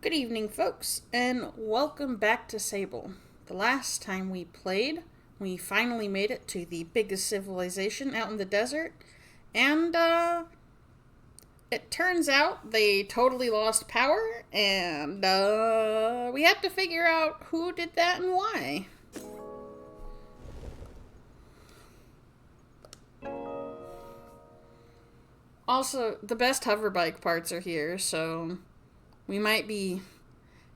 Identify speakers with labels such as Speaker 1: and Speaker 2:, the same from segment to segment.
Speaker 1: Good evening, folks, and welcome back to Sable. The last time we played, we finally made it to the biggest civilization out in the desert, and, it turns out they totally lost power, and, we have to figure out who did that and why. Also, the best hoverbike parts are here, so we might be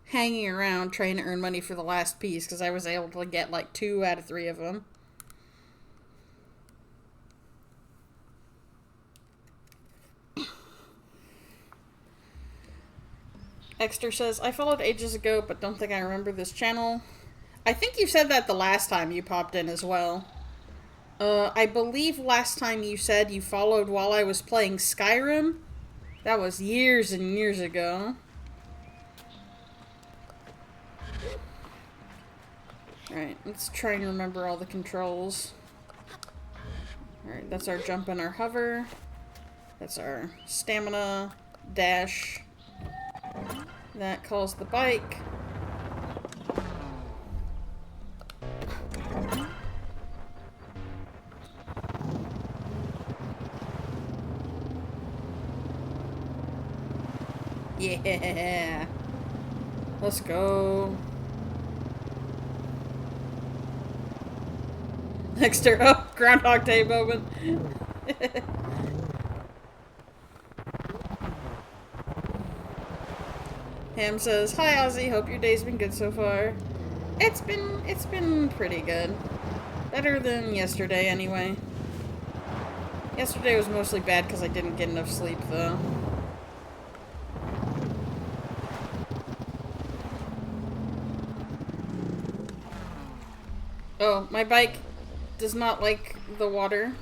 Speaker 1: hanging around trying to earn money for the last piece because I was able to get like 2 out of 3 of them. Exter says, I followed ages ago, but don't think I remember this channel. I think you said that the last time you popped in as well. I believe last time you said you followed while I was playing Skyrim. That was years and years ago. Alright, let's try and remember all the controls. Alright, that's our jump and our hover. That's our stamina, dash. That calls the bike. Yeah! Let's go. Extra, oh, Groundhog Day moment. Ham says, hi Ozzy, hope your day's been good so far. It's been pretty good. Better than yesterday anyway. Yesterday was mostly bad because I didn't get enough sleep though. Oh, my bike does not like the water.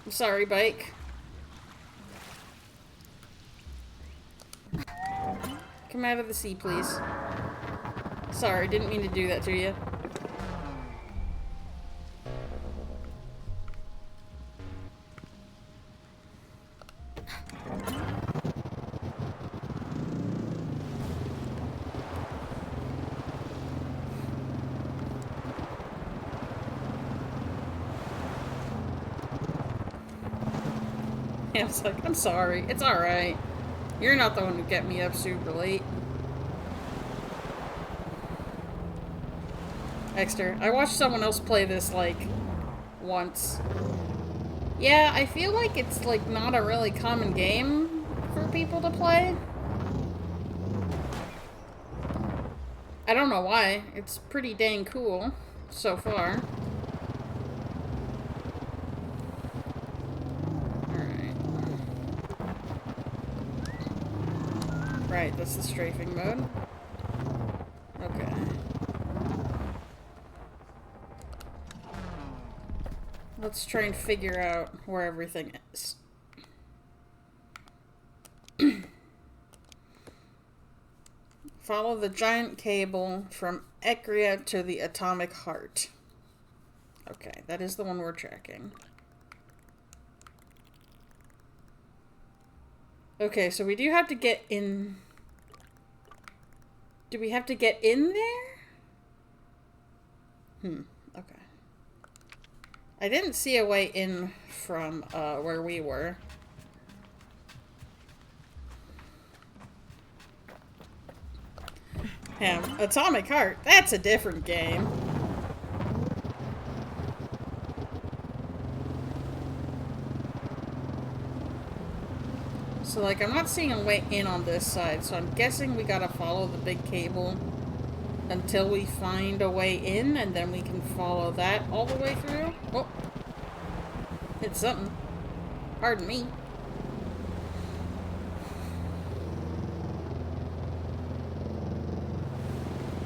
Speaker 1: I'm sorry, bike. Come out of the sea, please. Sorry, didn't mean to do that to you. I was like, I'm sorry. It's alright. You're not the one who kept me up super late. Exter, I watched someone else play this, like, once. Yeah, I feel like it's, like, not a really common game for people to play. I don't know why. It's pretty dang cool so far. Right, that's the strafing mode. Okay. Let's try and figure out where everything is. Follow the giant cable from Ekria to the atomic heart. Okay, that is the one we're tracking. Okay, so we do have to get in... Do we have to get in there? Okay. I didn't see a way in from, where we were. Atomic Heart, that's a different game. So, like, I'm not seeing a way in on this side, so I'm guessing we gotta follow the big cable until we find a way in, and then we can follow that all the way through. Oh! Hit something. Pardon me.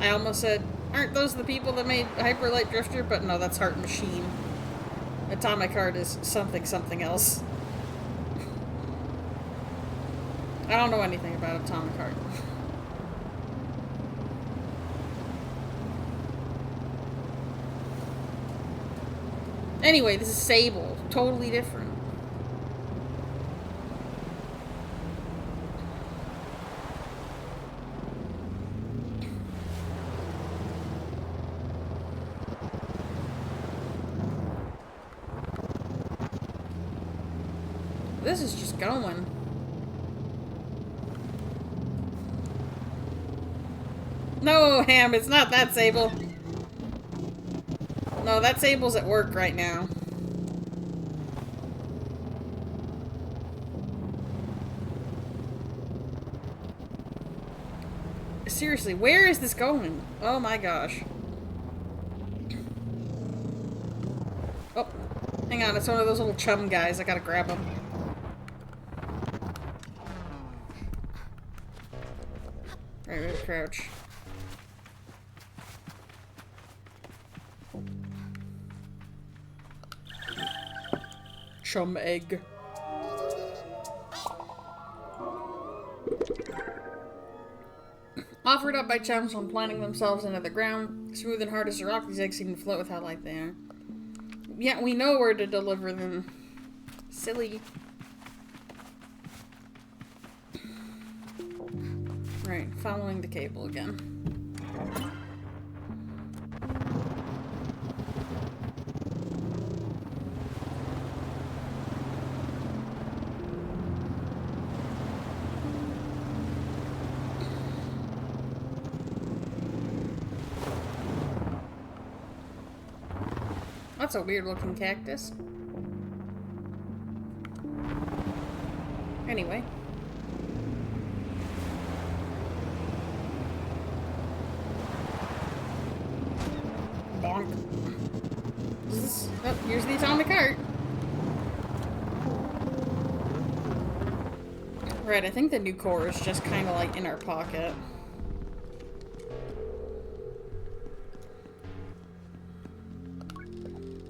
Speaker 1: I almost said, aren't those the people that made Hyper Light Drifter? But no, that's Heart Machine. Atomic Heart is something else. I don't know anything about Atomic Heart. Anyway, this is Sable. Totally different. This is just going. No, Ham, it's not that Sable. No, that Sable's at work right now. Seriously, where is this going? Oh my gosh. Oh, hang on, it's one of those little chum guys. I gotta grab him. Right, we crouch. Chum egg. Offered up by chums when planting themselves into the ground. Smooth and hard as a rock, these eggs seem to float with how light they are. Yeah, we know where to deliver them. Silly. Right, following the cable again. That's a weird looking cactus. Anyway. Bonk. Oh, here's the atomic heart. Right, I think the new core is just kind of like in our pocket.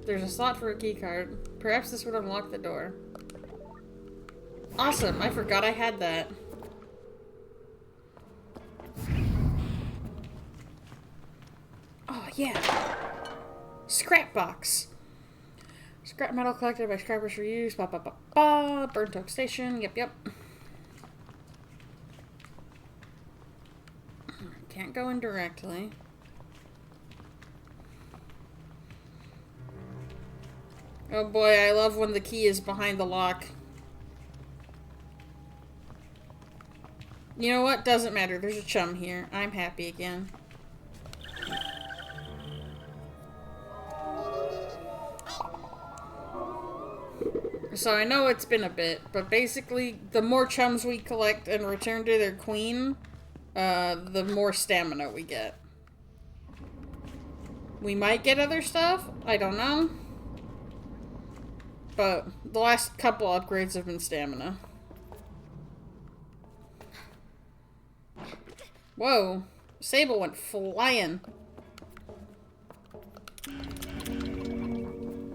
Speaker 1: There's a slot for a key card. Perhaps this would unlock the door. Awesome! I forgot I had that. Oh, yeah. Scrap box. Scrap metal collected by scrappers for use. Ba ba ba ba. Burnt oak station. Yep, yep. Can't go in directly. Oh boy, I love when the key is behind the lock. You know what? Doesn't matter. There's a chum here. I'm happy again. So I know it's been a bit, but basically, the more chums we collect and return to their queen, the more stamina we get. We might get other stuff. I don't know. But the last couple upgrades have been stamina. Whoa. Sable went flying.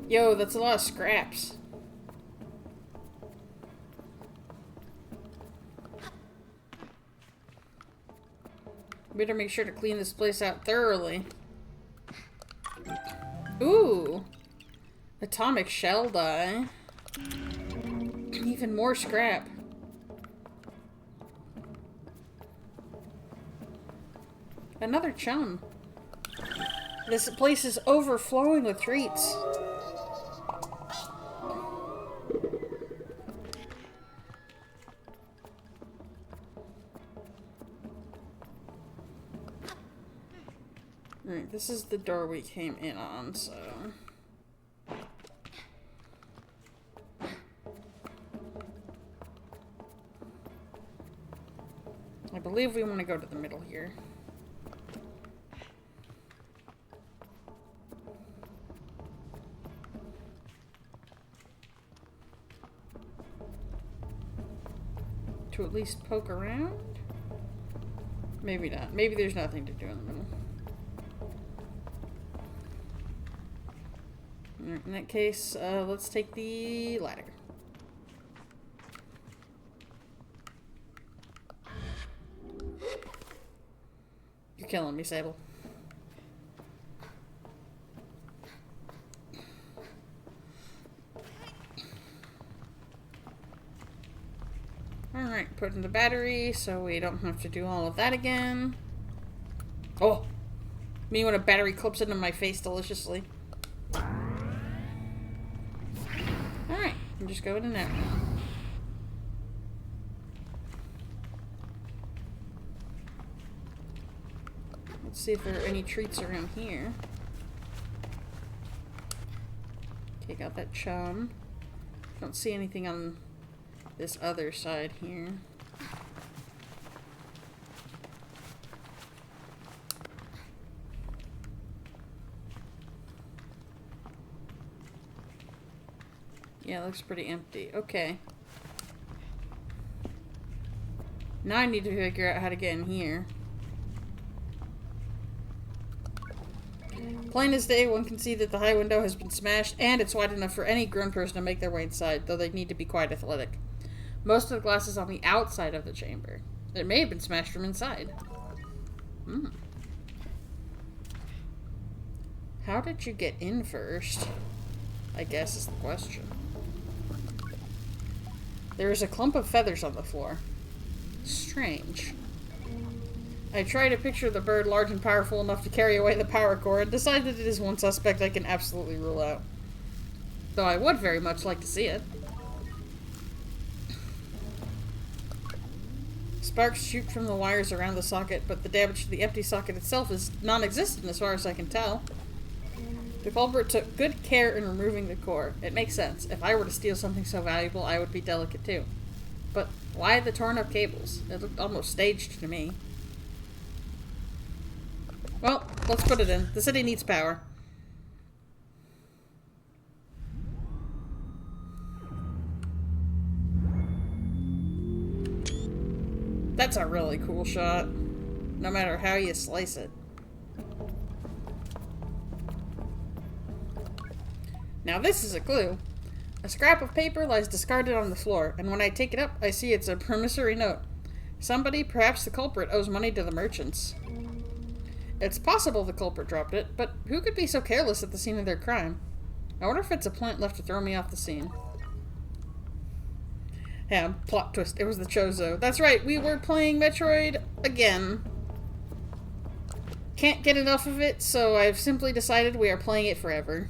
Speaker 1: Yo, that's a lot of scraps. Better make sure to clean this place out thoroughly. Ooh. Atomic shell die. Even more scrap. Another chum. This place is overflowing with treats. Alright, this is the door we came in on, so... I believe we want to go to the middle here. To at least poke around? Maybe not. Maybe there's nothing to do in the middle. In that case, let's take the ladder. You're killing me, Sable. Alright, put in the battery so we don't have to do all of that again. Oh! Me when a battery clips into my face deliciously. Alright, I'm just going in there now. See if there are any treats around here. Okay, got that chum. Don't see anything on this other side here. Yeah, it looks pretty empty. Okay. Now I need to figure out how to get in here. Plain as day, one can see that the high window has been smashed, and it's wide enough for any grown person to make their way inside, though they need to be quite athletic. Most of the glass is on the outside of the chamber. It may have been smashed from inside. How did you get in first? I guess is the question. There is a clump of feathers on the floor. Strange. I try to picture the bird large and powerful enough to carry away the power core and decide that it is one suspect I can absolutely rule out. Though I would very much like to see it. Sparks shoot from the wires around the socket, but the damage to the empty socket itself is non-existent as far as I can tell. The culprit took good care in removing the core. It makes sense. If I were to steal something so valuable, I would be delicate too. But why the torn up cables? It looked almost staged to me. Well, let's put it in. The city needs power. That's a really cool shot. No matter how you slice it. Now this is a clue. A scrap of paper lies discarded on the floor, and when I take it up, I see it's a promissory note. Somebody, perhaps the culprit, owes money to the merchants. It's possible the culprit dropped it, but who could be so careless at the scene of their crime? I wonder if it's a plant left to throw me off the scene. Yeah, plot twist. It was the Chozo. That's right, we were playing Metroid again. Can't get enough of it, so I've simply decided we are playing it forever.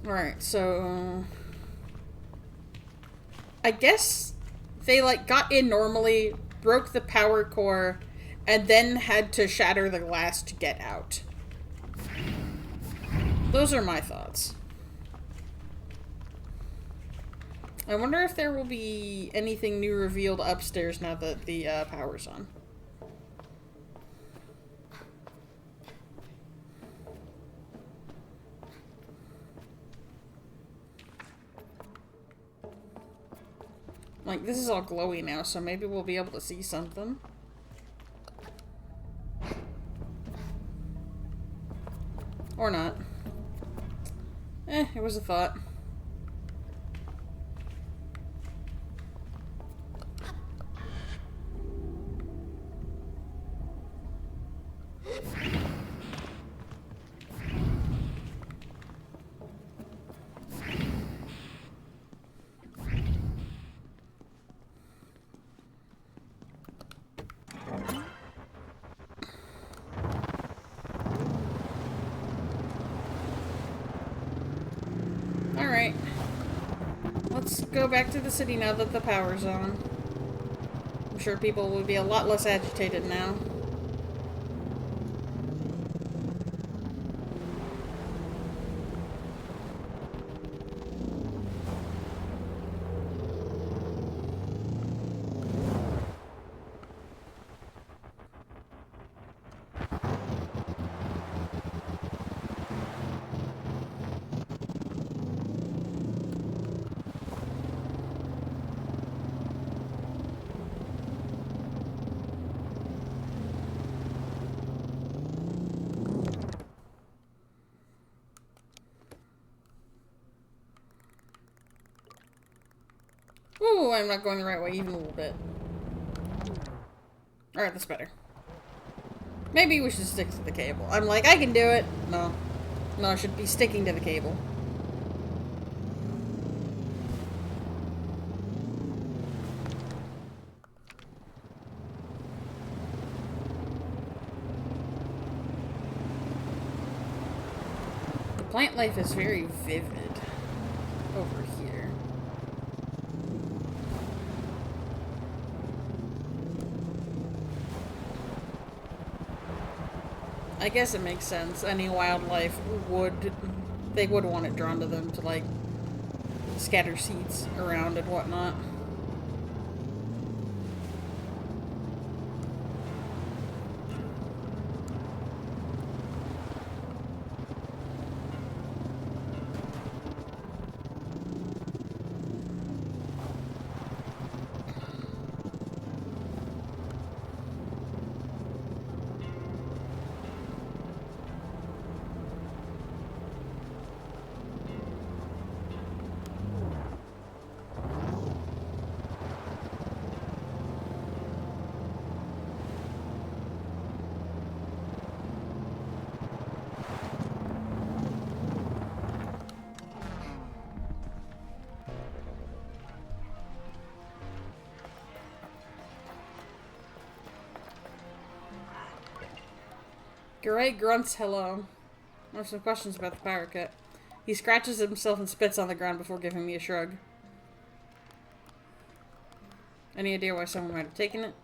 Speaker 1: Alright, so... I guess they, like, got in normally, broke the power core, and then had to shatter the glass to get out. Those are my thoughts. I wonder if there will be anything new revealed upstairs now that the power's on. Like, this is all glowy now, so maybe we'll be able to see something. Or not. It was a thought. Alright. Let's go back to the city now that the power's on. I'm sure people will be a lot less agitated now. Ooh, I'm not going the right way even a little bit. Alright, that's better. Maybe we should stick to the cable. I'm like, I can do it. No. No, I should be sticking to the cable. The plant life is very vivid over here. I guess it makes sense. Any wildlife would... They would want it drawn to them to, like, scatter seeds around and whatnot. Garay grunts hello. I have some questions about the pirate cat. He scratches himself and spits on the ground before giving me a shrug. Any idea why someone might have taken it?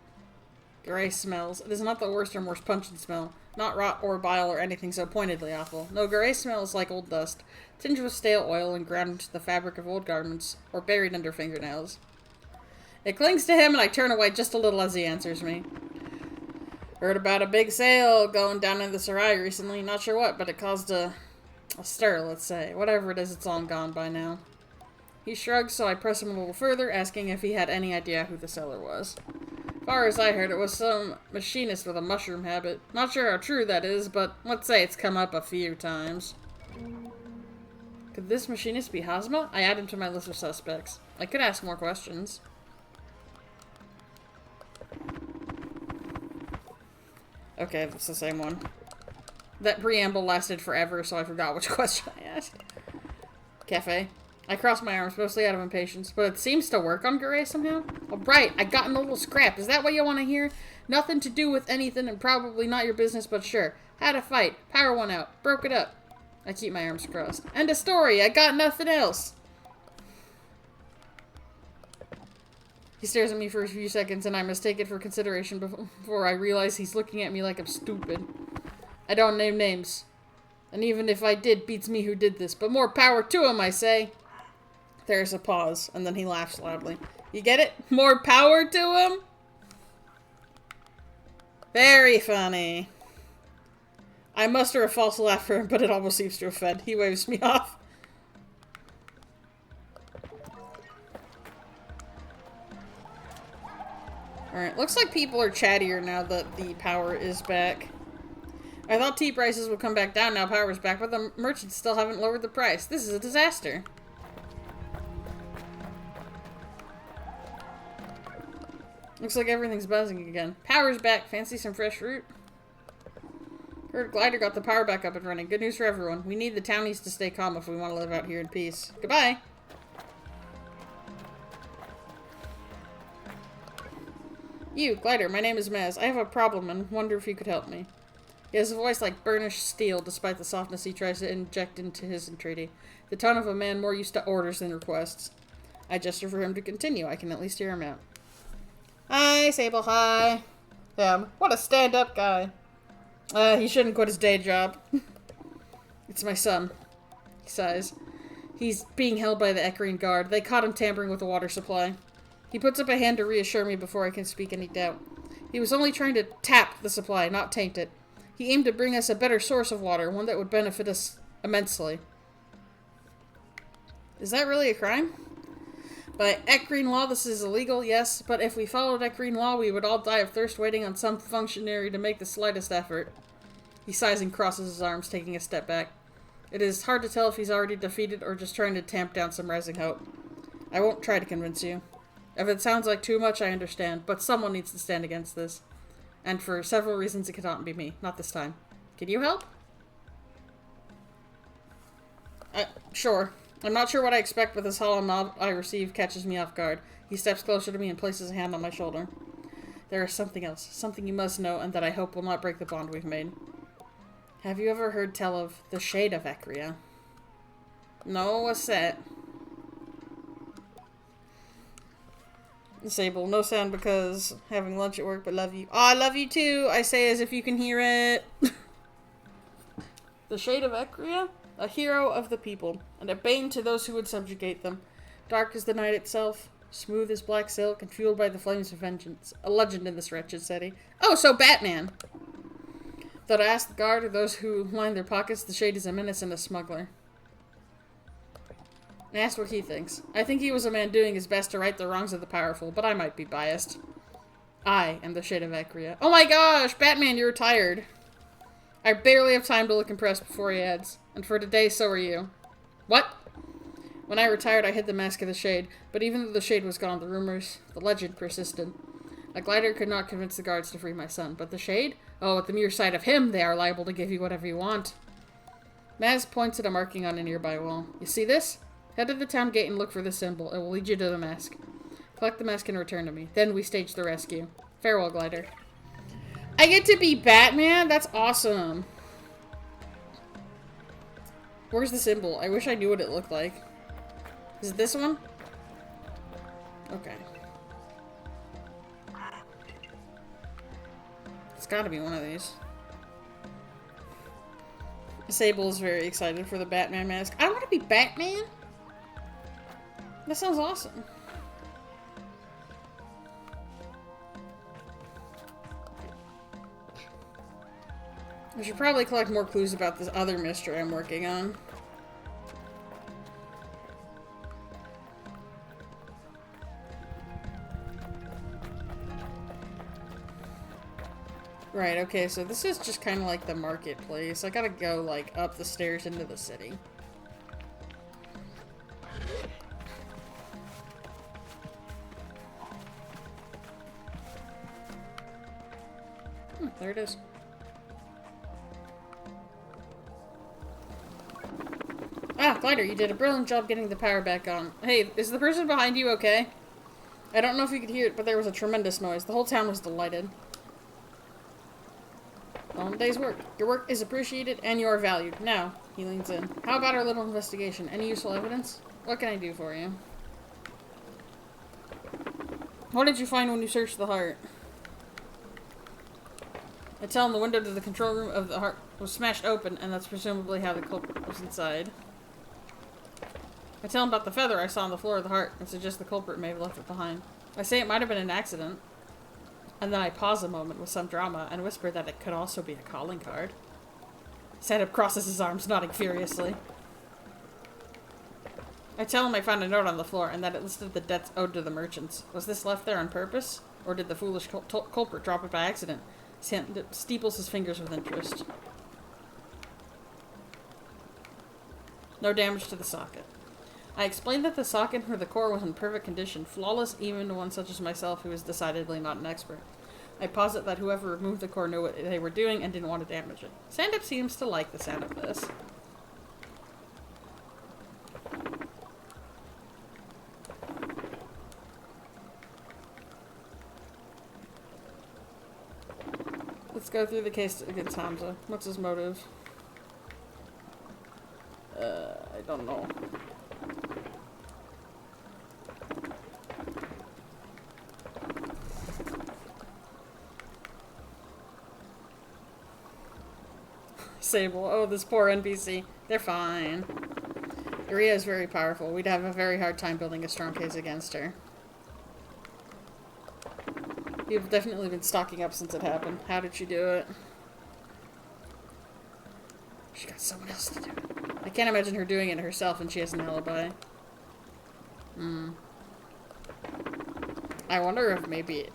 Speaker 1: Garay smells. It is not the worst or most pungent smell. Not rot or bile or anything so pointedly awful. No, Garay smells like old dust, tinged with stale oil and ground into the fabric of old garments, or buried under fingernails. It clings to him and I turn away just a little as he answers me. Heard about a big sale going down in the Sarai recently. Not sure what, but it caused a stir, let's say. Whatever it is, it's all gone by now. He shrugs, so I press him a little further, asking if he had any idea who the seller was. Far as I heard, it was some machinist with a mushroom habit. Not sure how true that is, but let's say it's come up a few times. Could this machinist be Hazma? I add him to my list of suspects. I could ask more questions. Okay, that's the same one. That preamble lasted forever, so I forgot which question I asked. Cafe. I cross my arms, mostly out of impatience, but it seems to work on Garay somehow. Oh, right, I got in a little scrap. Is that what you want to hear? Nothing to do with anything and probably not your business, but sure. Had a fight. Power went out. Broke it up. I keep my arms crossed. End of story. I got nothing else. He stares at me for a few seconds, and I mistake it for consideration before I realize he's looking at me like I'm stupid. I don't name names. And even if I did, beats me who did this. But more power to him, I say. There's a pause, and then he laughs loudly. You get it? More power to him? Very funny. I muster a false laugh for him, but it almost seems to offend. He waves me off. Alright, looks like people are chattier now that the power is back. I thought tea prices would come back down now power is back, but the merchants still haven't lowered the price. This is a disaster. Looks like everything's buzzing again. Power's back. Fancy some fresh fruit? Heard Glider got the power back up and running. Good news for everyone. We need the townies to stay calm if we want to live out here in peace. Goodbye! You, Glider, my name is Maz. I have a problem and wonder if you could help me. He has a voice like burnished steel, despite the softness he tries to inject into his entreaty. The tone of a man more used to orders than requests. I gesture for him to continue. I can at least hear him out. Hi, Sable, hi. What a stand-up guy. He shouldn't quit his day job. It's my son. He sighs. He's being held by the Equine Guard. They caught him tampering with the water supply. He puts up a hand to reassure me before I can speak any doubt. He was only trying to tap the supply, not taint it. He aimed to bring us a better source of water, one that would benefit us immensely. Is that really a crime? By Equine law, this is illegal, yes, but if we followed Equine law, we would all die of thirst waiting on some functionary to make the slightest effort. He sighs and crosses his arms, taking a step back. It is hard to tell if he's already defeated or just trying to tamp down some rising hope. I won't try to convince you. If it sounds like too much, I understand, but someone needs to stand against this. And for several reasons, it cannot be me. Not this time. Can you help? Sure. I'm not sure what I expect, but this hollow nod I receive catches me off guard. He steps closer to me and places a hand on my shoulder. There is something else. Something you must know, and that I hope will not break the bond we've made. Have you ever heard tell of the Shade of Ecria? No, what's that? Sable, no sound because having lunch at work, but love you. Oh, I love you too, I say as if you can hear it. The Shade of Ecria, a hero of the people, and a bane to those who would subjugate them. Dark as the night itself, smooth as black silk, and fueled by the flames of vengeance. A legend in this wretched city. Oh, so Batman! Though to ask the guard or those who line their pockets, the Shade is a menace and a smuggler. I asked what he thinks. I think he was a man doing his best to right the wrongs of the powerful, but I might be biased. I am the Shade of Ecria. Oh my gosh, Batman, you're retired. I barely have time to look impressed before he adds. And for today, so are you. What? When I retired, I hid the mask of the Shade, but even though the Shade was gone, the rumors, the legend persisted. A glider could not convince the guards to free my son, but the Shade? Oh, at the mere sight of him, they are liable to give you whatever you want. Maz points at a marking on a nearby wall. You see this? Head to the town gate and look for this symbol. It will lead you to the mask. Collect the mask and return to me. Then we stage the rescue. Farewell, glider. I get to be Batman? That's awesome. Where's the symbol? I wish I knew what it looked like. Is it this one? Okay. It's gotta be one of these. Sable is very excited for the Batman mask. I want to be Batman? That sounds awesome. I should probably collect more clues about this other mystery I'm working on. Right, okay, so this is just kind of like the marketplace. I gotta go, like, up the stairs into the city. There it is. Ah, Glider, you did a brilliant job getting the power back on. Hey, is the person behind you okay? I don't know if you could hear it, but there was a tremendous noise. The whole town was delighted. Well, day's work. Your work is appreciated and you are valued. Now, he leans in. How about our little investigation? Any useful evidence? What can I do for you? What did you find when you searched the heart? I tell him the window to the control room of the heart was smashed open, and that's presumably how the culprit was inside. I tell him about the feather I saw on the floor of the heart, and suggest the culprit may have left it behind. I say it might have been an accident. And then I pause a moment with some drama and whisper that it could also be a calling card. Stand-up crosses his arms, nodding furiously. I tell him I found a note on the floor and that it listed the debts owed to the merchants. Was this left there on purpose? Or did the foolish culprit drop it by accident? Steeples his fingers with interest. No damage to the socket. I explained that the socket or the core was in perfect condition, flawless even to one such as myself who is decidedly not an expert. I posit that whoever removed the core knew what they were doing and didn't want to damage it. Stand-up seems to like the sound of this. Let's go through the case against Hamza. What's his motive? I don't know. Sable. Oh, this poor NPC. They're fine. Iria is very powerful. We'd have a very hard time building a strong case against her. You've definitely been stocking up since it happened. How did she do it? She got someone else to do it. I can't imagine her doing it herself and she has an alibi. I wonder if maybe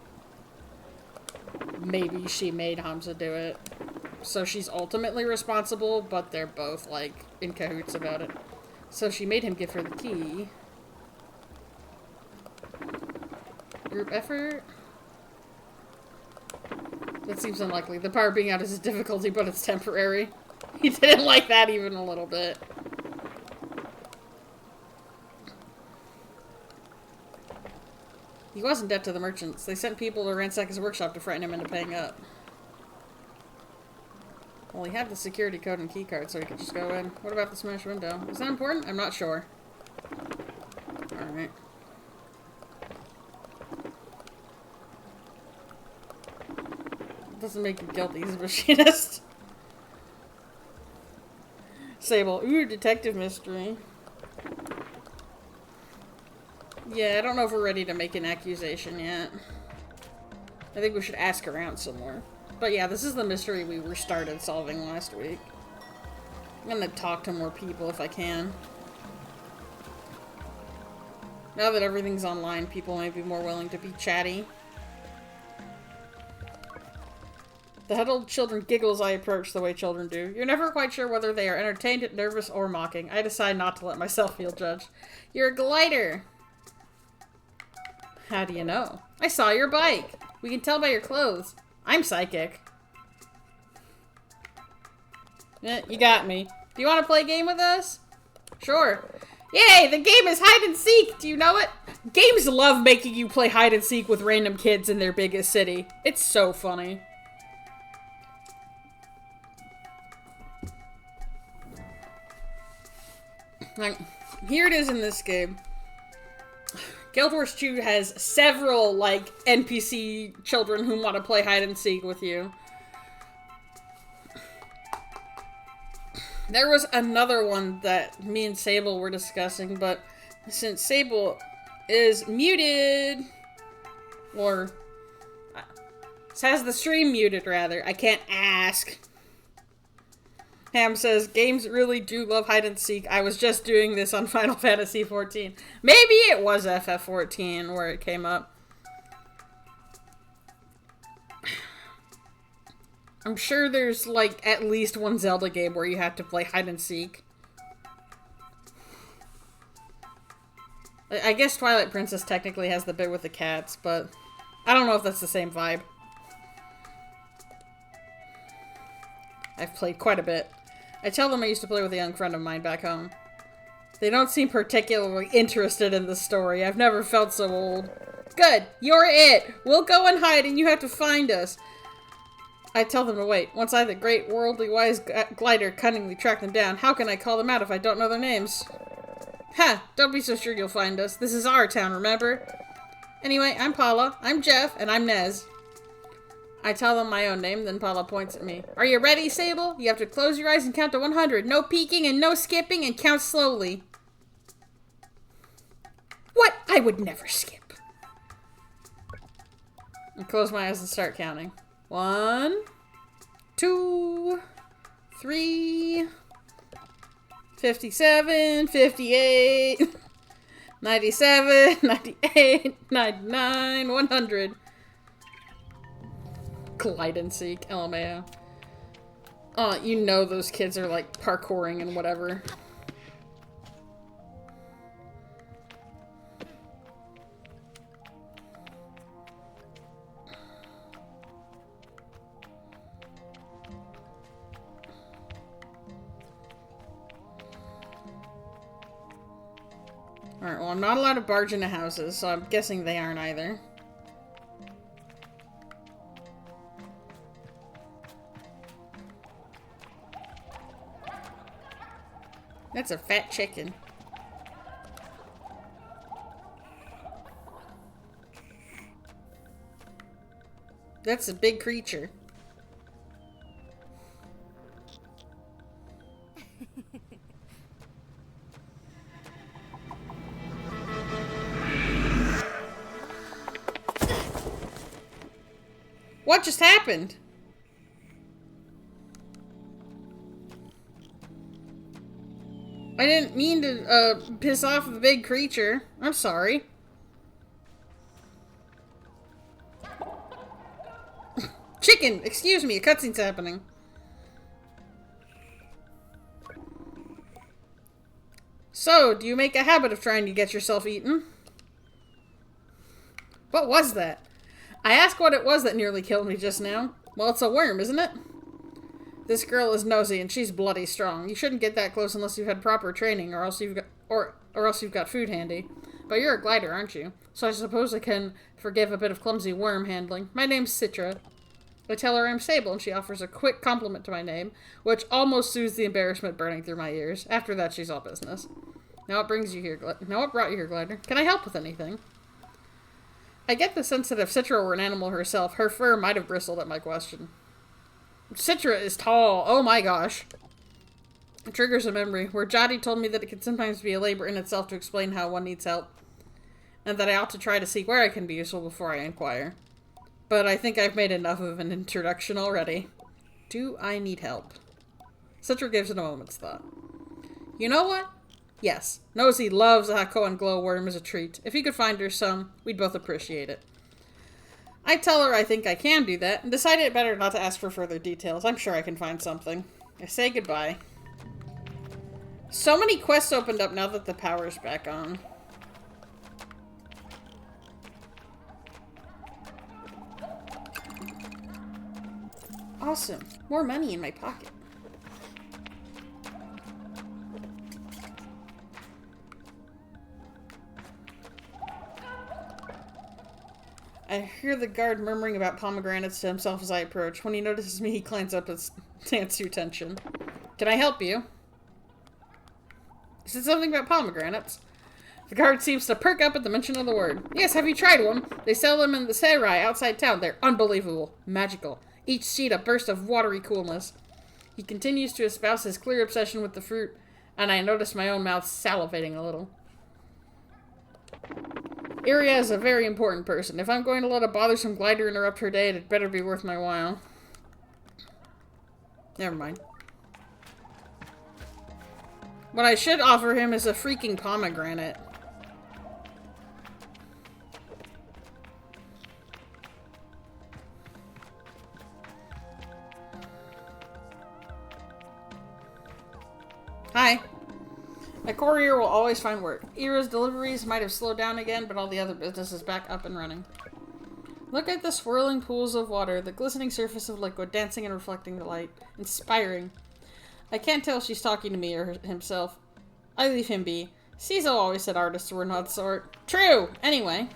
Speaker 1: she made Hamza do it. So she's ultimately responsible, but they're both, like, in cahoots about it. So she made him give her the key. Group effort? That seems unlikely. The power being out is a difficulty, but it's temporary. He didn't like that even a little bit. He was in debt to the merchants. They sent people to ransack his workshop to frighten him into paying up. Well, he had the security code and key card, so he could just go in. What about the smashed window? Is that important? I'm not sure. Alright. Doesn't make him guilty, he's a machinist. Sable. Ooh, detective mystery. Yeah, I don't know if we're ready to make an accusation yet. I think we should ask around some more. But yeah, this is the mystery we started solving last week. I'm gonna talk to more people if I can. Now that everything's online, people may be more willing to be chatty. The huddled children giggle as I approach the way children do. You're never quite sure whether they are entertained, nervous, or mocking. I decide not to let myself feel judged. You're a glider! How do you know? I saw your bike! We can tell by your clothes. I'm psychic. You got me. Do you want to play a game with us? Sure. Yay! The game is hide and seek! Do you know it? Games love making you play hide and seek with random kids in their biggest city. It's so funny. Like, here it is in this game. Guild Wars 2 has several, like, NPC children who want to play hide and seek with you. There was another one that me and Sable were discussing, but since Sable is muted, or has the stream muted, rather, I can't ask. Ham says, games really do love hide and seek. I was just doing this on Final Fantasy XIV. Maybe it was FF14 where it came up. I'm sure there's, like, at least one Zelda game where you have to play hide and seek. I guess Twilight Princess technically has the bit with the cats, but I don't know if that's the same vibe. I've played quite a bit. I tell them I used to play with a young friend of mine back home. They don't seem particularly interested in the story. I've never felt so old. Good, you're it! We'll go and hide and you have to find us. I tell them to wait. Once I, the great worldly wise glider, cunningly track them down, how can I call them out if I don't know their names? Ha! Don't be so sure you'll find us. This is our town, remember? Anyway, I'm Paula, I'm Jeff, and I'm Nez. I tell them my own name, then Paula points at me. Are you ready, Sable? You have to close your eyes and count to 100. No peeking and no skipping, and count slowly. What? I would never skip. I close my eyes and start counting. 1, 2, 3, 57, 58, 97, 98, 99, 100. Glide and seek, LMAO. You know those kids are like parkouring and whatever. Alright, well, I'm not allowed to barge into houses, so I'm guessing they aren't either. That's a fat chicken. That's a big creature. What just happened? I didn't mean to, piss off the big creature. I'm sorry. Chicken! Excuse me, a cutscene's happening. So, do you make a habit of trying to get yourself eaten? What was that? I asked what it was that nearly killed me just now. Well, it's a worm, isn't it? This girl is nosy and she's bloody strong. You shouldn't get that close unless you've had proper training or else you've got food handy. But you're a glider, aren't you? So I suppose I can forgive a bit of clumsy worm handling. My name's Citra. I tell her I'm Sable and she offers a quick compliment to my name, which almost soothes the embarrassment burning through my ears. After that, she's all business. Now what brought you here, glider? Can I help with anything? I get the sense that if Citra were an animal herself, her fur might have bristled at my question. Citra is tall. Oh my gosh. It triggers a memory where Jody told me that it can sometimes be a labor in itself to explain how one needs help, and that I ought to try to see where I can be useful before I inquire. But I think I've made enough of an introduction already. Do I need help? Citra gives it a moment's thought. You know what? Yes, Nosy loves a Hakoan glowworm as a treat. If you could find her some, we'd both appreciate it. I tell her I think I can do that, and decided it better not to ask for further details. I'm sure I can find something. I say goodbye. So many quests opened up now that the power's back on. Awesome. More money in my pocket. I hear the guard murmuring about pomegranates to himself as I approach. When he notices me, he climbs up his stance to attention. Can I help you? Is it something about pomegranates? The guard seems to perk up at the mention of the word. Yes, have you tried one? They sell them in the Serai outside town. They're unbelievable. Magical. Each seed a burst of watery coolness. He continues to espouse his clear obsession with the fruit, and I notice my own mouth salivating a little. Iria is a very important person. If I'm going to let a bothersome glider interrupt her day, it'd better be worth my while. Never mind. What I should offer him is a freaking pomegranate. Hi. A courier will always find work. Ira's deliveries might have slowed down again, but all the other business is back up and running. Look at the swirling pools of water, the glistening surface of liquid, dancing and reflecting the light. Inspiring. I can't tell if she's talking to me or himself. I leave him be. Cecil always said artists were not sort. True! Anyway.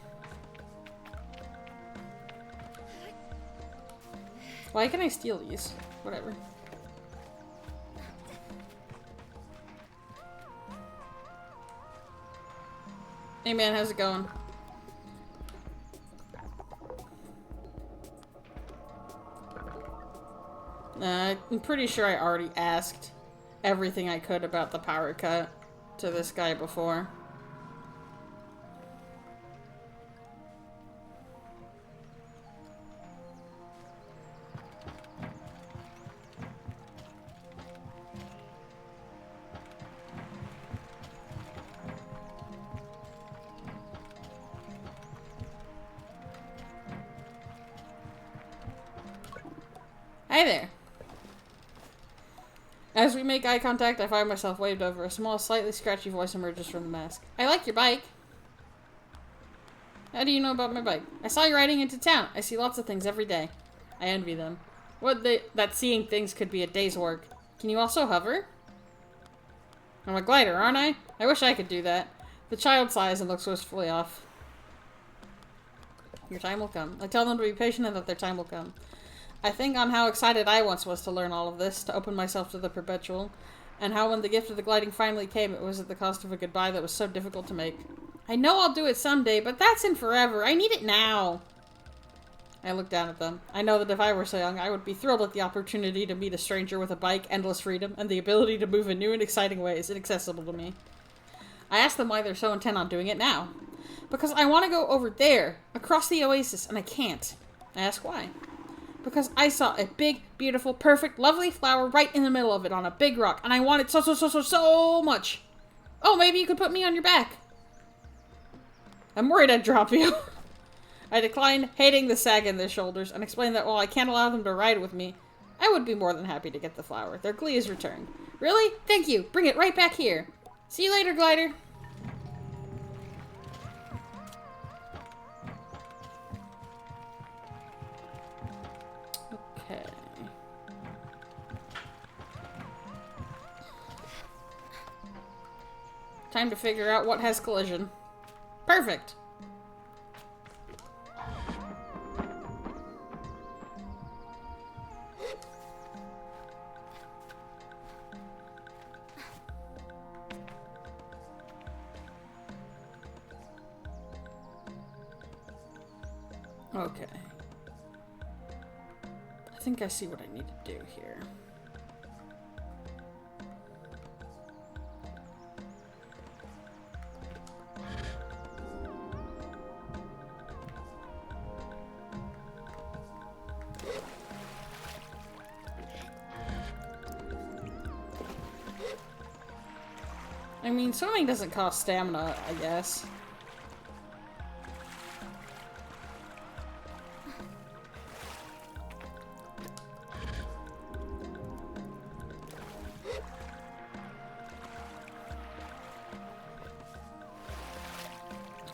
Speaker 1: Why can I steal these? Whatever. Hey man, how's it going? I'm pretty sure I already asked everything I could about the power cut to this guy before. Hi there. As we make eye contact, I find myself waved over. A small, slightly scratchy voice emerges from the mask. I like your bike. How do you know about my bike? I saw you riding into town. I see lots of things every day. I envy them. That seeing things could be a day's work. Can you also hover? I'm a glider, aren't I? I wish I could do that. The child sighs and looks wistfully off. Your time will come. I tell them to be patient and that their time will come. I think on how excited I once was to learn all of this, to open myself to the perpetual, and how when the gift of the gliding finally came, it was at the cost of a goodbye that was so difficult to make. I know I'll do it someday, but that's in forever. I need it now. I look down at them. I know that if I were so young, I would be thrilled at the opportunity to meet a stranger with a bike, endless freedom, and the ability to move in new and exciting ways, inaccessible to me. I ask them why they're so intent on doing it now. Because I want to go over there, across the oasis, and I can't. I ask why. Because I saw a big, beautiful, perfect, lovely flower right in the middle of it on a big rock, and I want it so much. Oh, maybe you could put me on your back. I'm worried I'd drop you. I declined, hating the sag in their shoulders, and explained that while I can't allow them to ride with me, I would be more than happy to get the flower. Their glee is returned. Really? Thank you. Bring it right back here. See you later, glider. Okay. Time to figure out what has collision. Perfect. Okay. I think I see what I need to do here. mean, swimming doesn't cost stamina, I guess.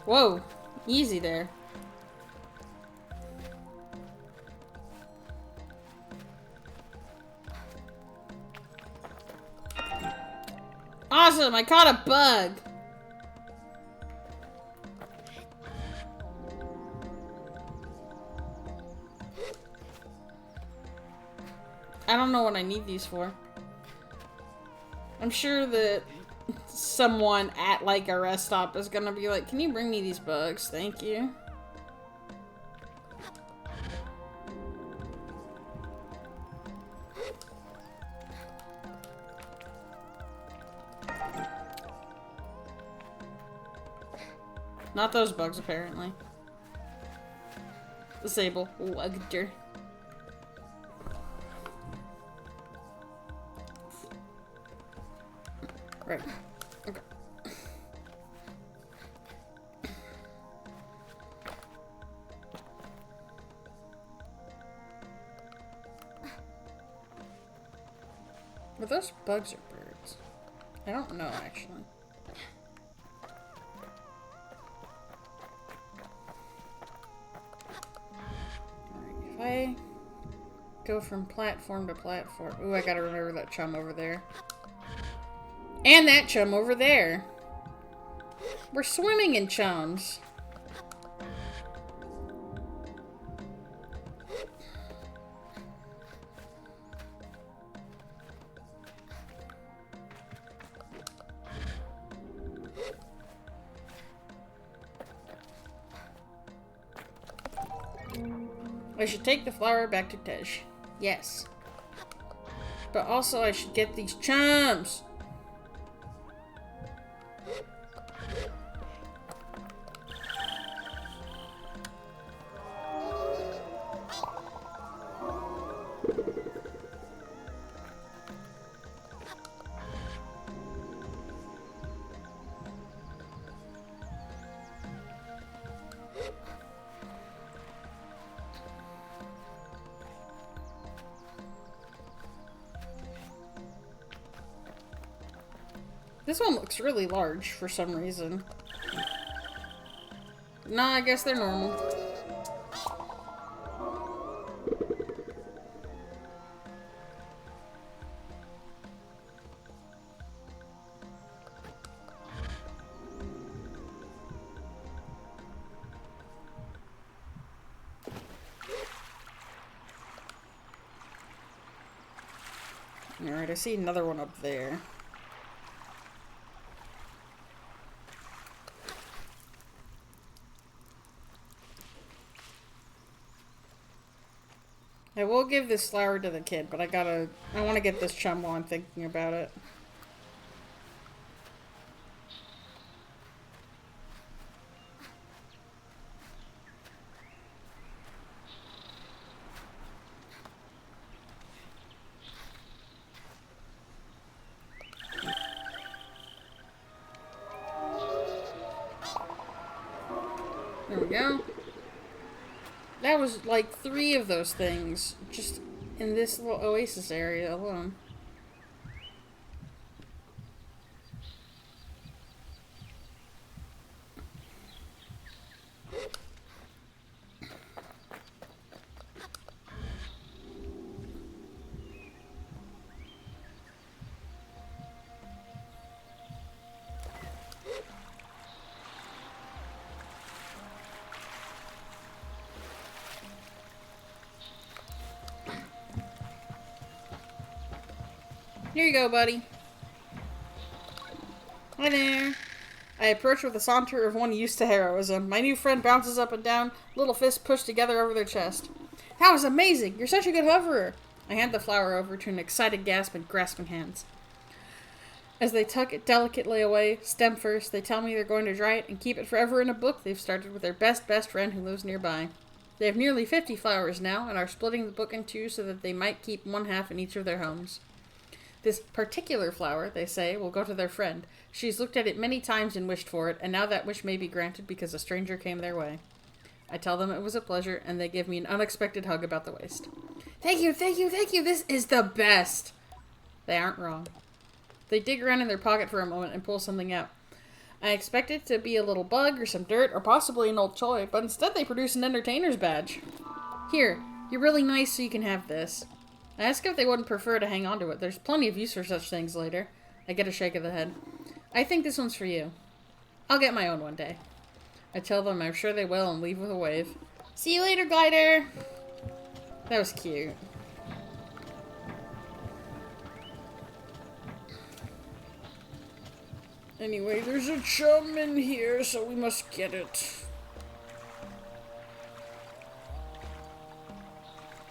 Speaker 1: Whoa, easy there. Awesome, I caught a bug. I don't know what I need these for. I'm sure that someone at like a rest stop is gonna be like, can you bring me these bugs? Thank you. Not those bugs, apparently. The Sable. Wugger. Right. Okay. Are those bugs or birds? I don't know, actually. If I go from platform to platform... Ooh, I gotta remember that chum over there. And that chum over there. We're swimming in chums. I should take the flower back to Tej. Yes. But also I should get these chums. This one looks really large for some reason. No, I guess they're normal. Alright, I see another one up there. I will give this flower to the kid, but I want to get this chum while I'm thinking about it. There we go. That was like 3 of those things just in this little oasis area alone. Here you go, buddy. Hi there. I approach with a saunter of one used to heroism. My new friend bounces up and down, little fists pushed together over their chest. That was amazing! You're such a good hoverer! I hand the flower over to an excited gasp and grasping hands. As they tuck it delicately away, stem first, they tell me they're going to dry it and keep it forever in a book they've started with their best friend who lives nearby. They have nearly 50 flowers now and are splitting the book in 2 so that they might keep one half in each of their homes. This particular flower, they say, will go to their friend. She's looked at it many times and wished for it, and now that wish may be granted because a stranger came their way. I tell them it was a pleasure, and they give me an unexpected hug about the waist. Thank you, thank you, thank you. This is the best. They aren't wrong. They dig around in their pocket for a moment and pull something out. I expect it to be a little bug or some dirt or possibly an old toy, but instead they produce an entertainer's badge. Here, you're really nice so you can have this. I ask if they wouldn't prefer to hang on to it. There's plenty of use for such things later. I get a shake of the head. I think this one's for you. I'll get my own one day. I tell them I'm sure they will and leave with a wave. See you later, glider! That was cute. Anyway, there's a chum in here, so we must get it.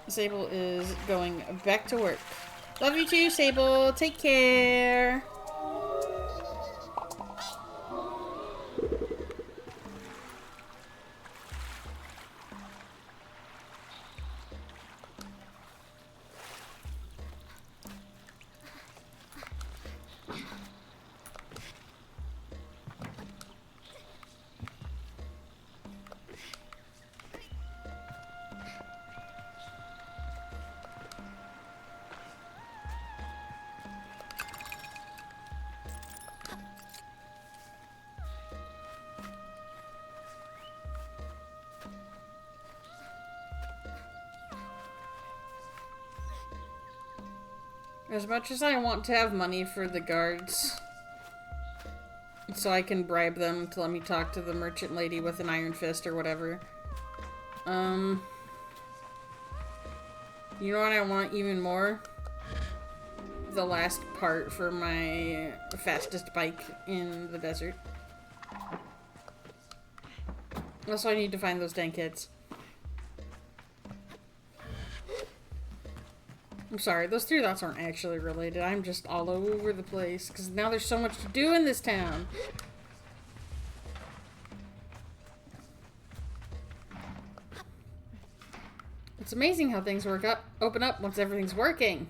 Speaker 1: Sable is going back to work. Love you too, Sable. Take care. As much as I want to have money for the guards, so I can bribe them to let me talk to the merchant lady with an iron fist or whatever. You know what I want even more? The last part for my fastest bike in the desert. Also, I need to find those dang kids. I'm sorry, those three dots aren't actually related. I'm just all over the place, because now there's so much to do in this town. It's amazing how things open up once everything's working.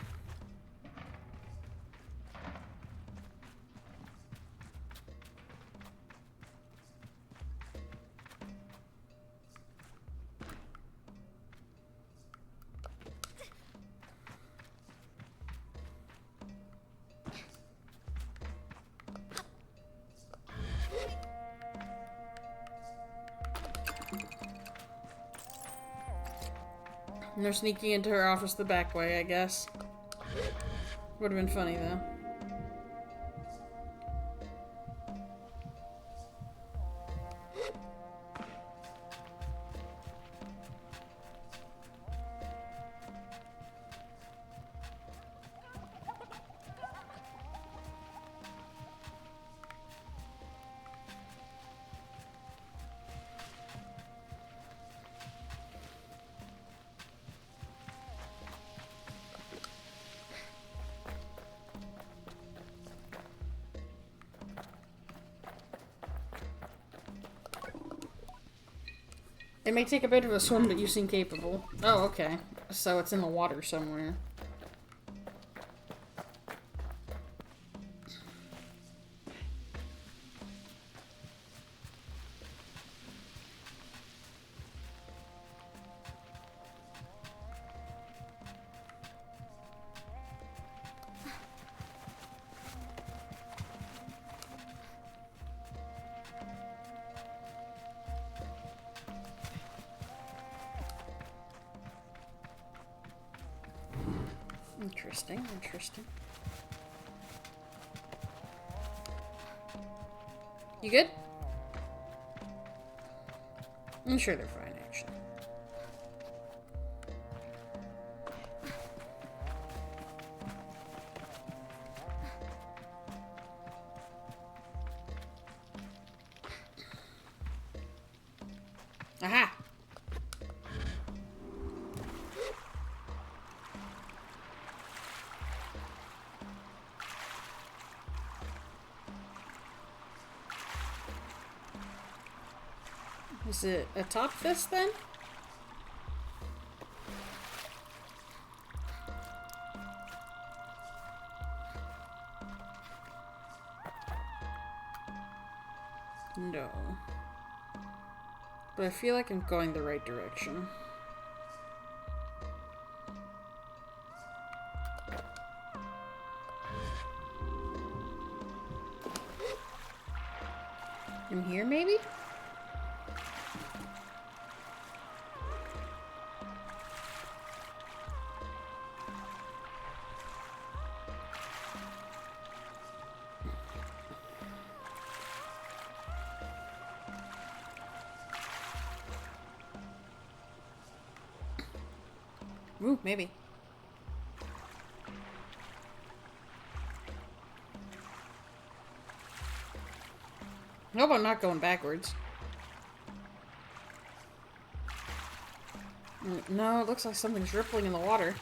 Speaker 1: And they're sneaking into her office the back way, I guess. Would have been funny, though. It may take a bit of a swim, but you seem capable. Oh, okay. So it's in the water somewhere. Interesting, interesting. You good? I'm sure they're fine, actually. Aha! Is it atop this then? No. But I feel like I'm going the right direction. In here, maybe? Ooh, maybe. Nope, I'm not going backwards. No, it looks like something's rippling in the water.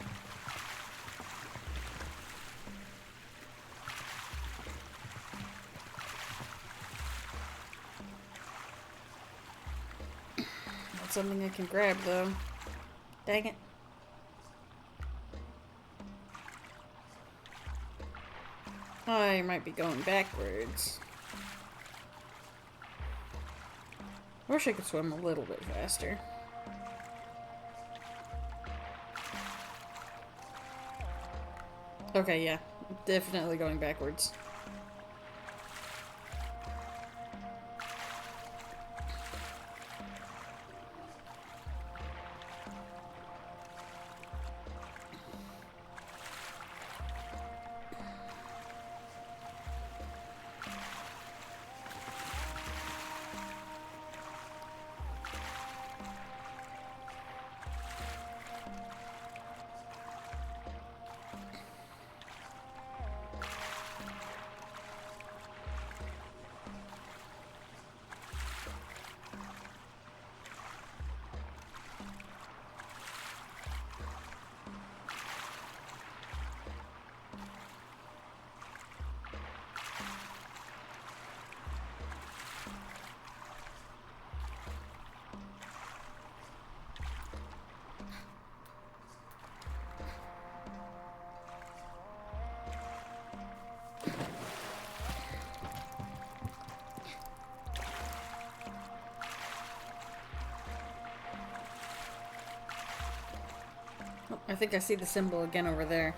Speaker 1: That's something I can grab, though. Dang it. I might be going backwards. I wish I could swim a little bit faster. Okay, yeah. Definitely going backwards. Oh, I think I see the symbol again over there.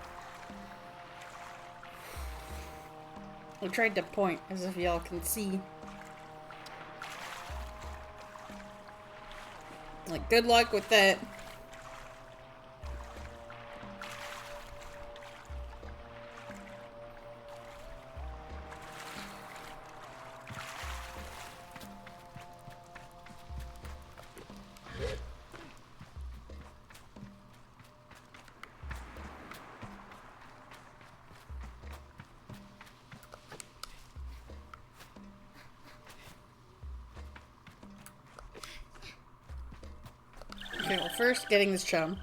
Speaker 1: I tried to point as if y'all can see. Like, good luck with that. Okay, well, first, getting this chum.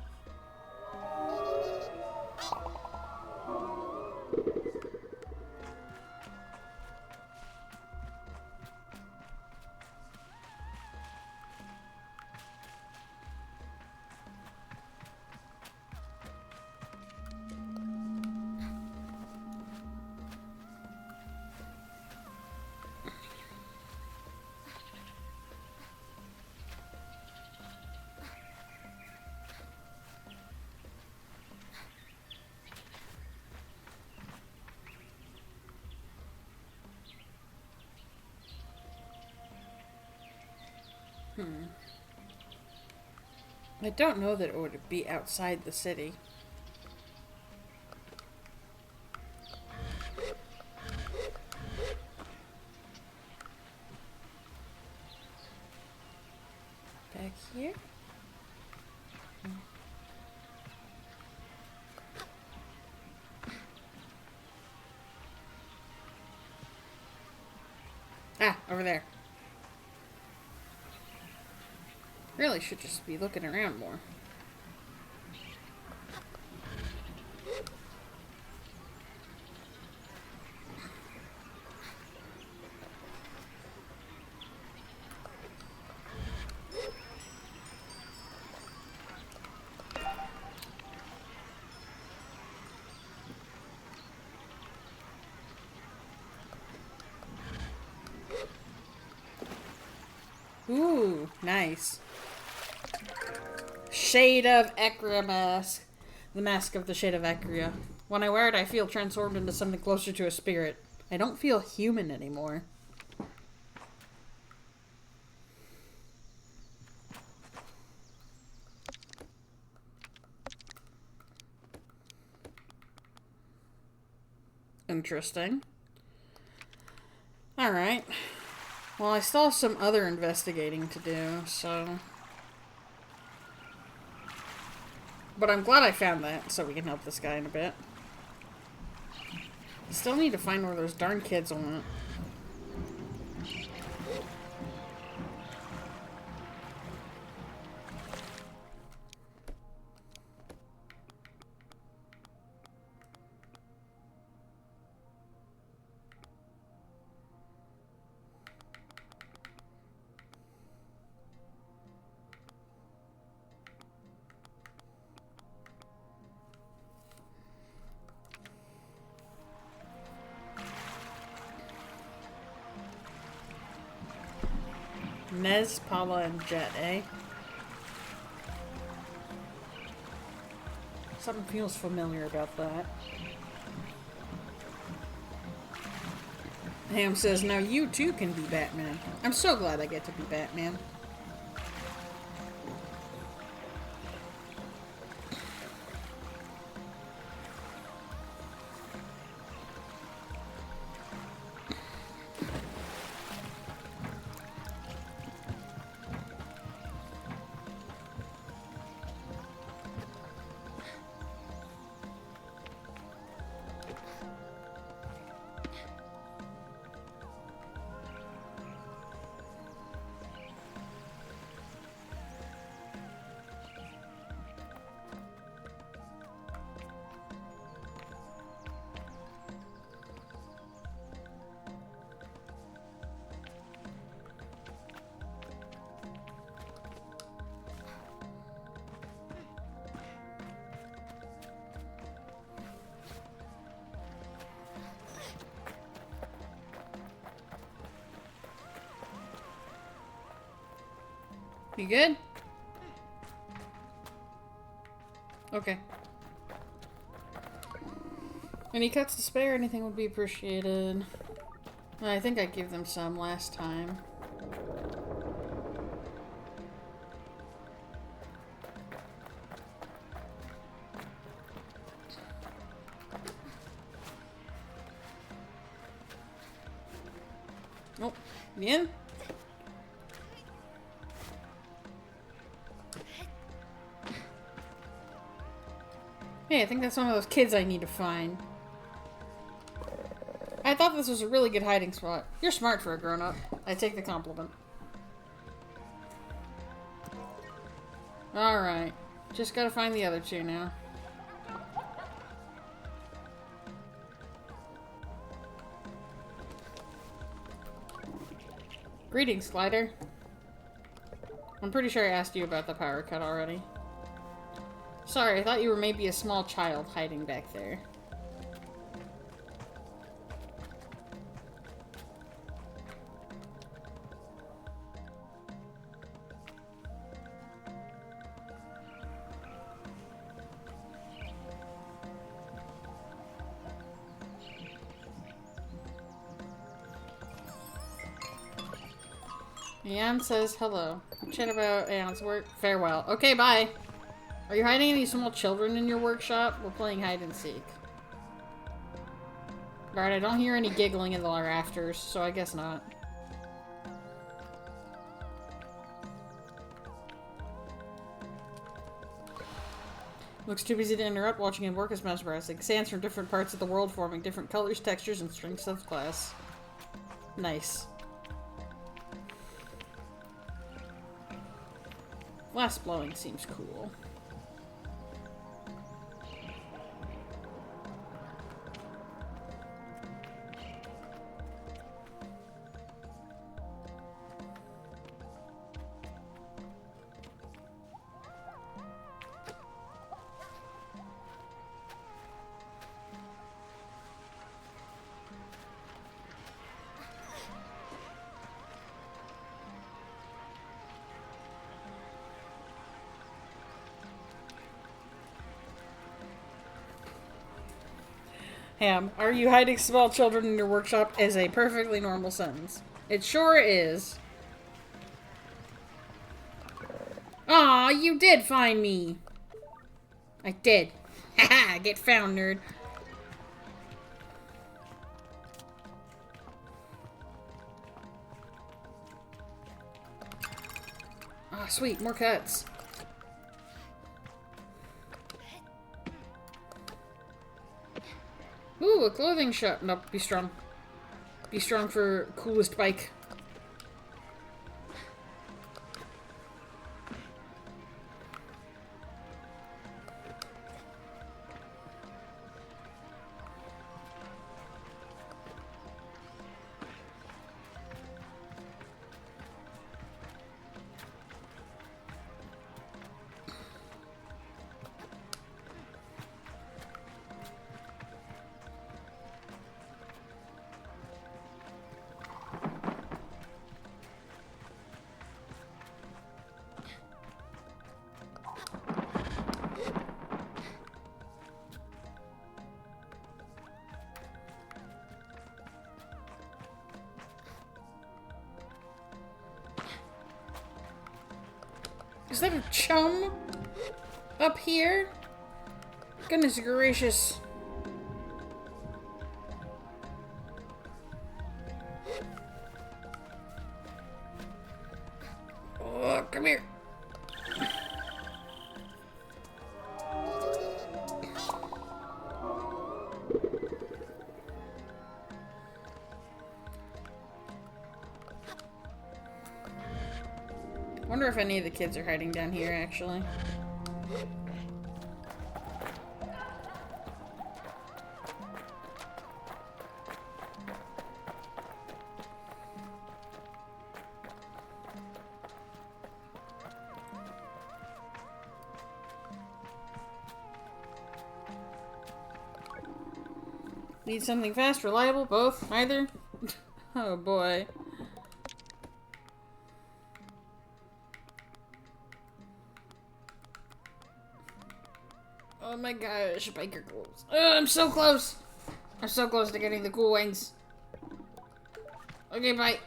Speaker 1: I don't know that it would be outside the city. Back here? Ah, over there. Really should just be looking around more. Ooh, nice. Shade of Ecria mask. The mask of the Shade of Ecria. When I wear it, I feel transformed into something closer to a spirit. I don't feel human anymore. Interesting. Alright. Well, I still have some other investigating to do, so... But I'm glad I found that, so we can help this guy in a bit. Still need to find where those darn kids went. Nez, Paula, and Jet, eh? Something feels familiar about that. Ham says, now you too can be Batman. I'm so glad I get to be Batman. You good? Okay. Any cuts to spare? Anything would be appreciated. I think I gave them some last time. Oh, bien. Hey, I think that's one of those kids I need to find. I thought this was a really good hiding spot. You're smart for a grown-up. I take the compliment. Alright. Just gotta find the other two now. Greetings, Glider. I'm pretty sure I asked you about the power cut already. Sorry, I thought you were maybe a small child hiding back there. Aeon says hello. We chat about Aeon's work. Farewell. Okay, bye. Are you hiding any small children in your workshop? We're playing hide and seek. Alright, I don't hear any giggling in the rafters, so I guess not. Looks too busy to interrupt. Watching him work is mesmerizing. Sands from different parts of the world forming different colors, textures, and strengths of glass. Nice. Glass blowing seems cool. Ham, are you hiding small children in your workshop is a perfectly normal sentence. It sure is. Aw, you did find me. I did. Haha, get found, nerd. Ah, sweet, more cuts. Ooh, a clothing shop. Nope, be strong. Be strong for coolest bike. Is that a chum up here? Goodness gracious. Oh, come here. Wonder if any of the kids are hiding down here, actually. Need something fast, reliable, both, neither? Oh boy. Oh my gosh, biker goals. Oh, I'm so close! I'm so close to getting the cool wings. Okay, bye.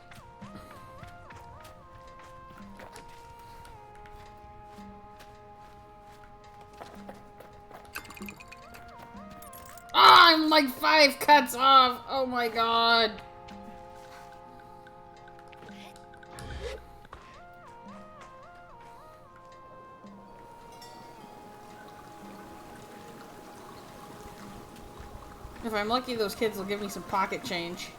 Speaker 1: Ah, I'm like 5 cuts off! Oh my god. If I'm lucky, those kids will give me some pocket change.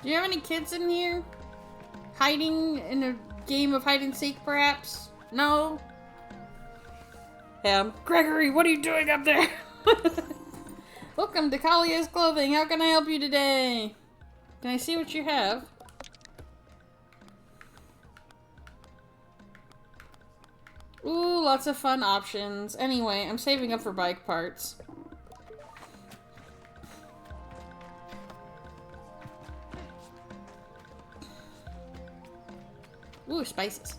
Speaker 1: Do you have any kids in here? Hiding in a game of hide and seek, perhaps? No? Gregory, what are you doing up there? Welcome to Kalia's Clothing. How can I help you today? Can I see what you have? Ooh, lots of fun options. Anyway, I'm saving up for bike parts. Ooh, spices.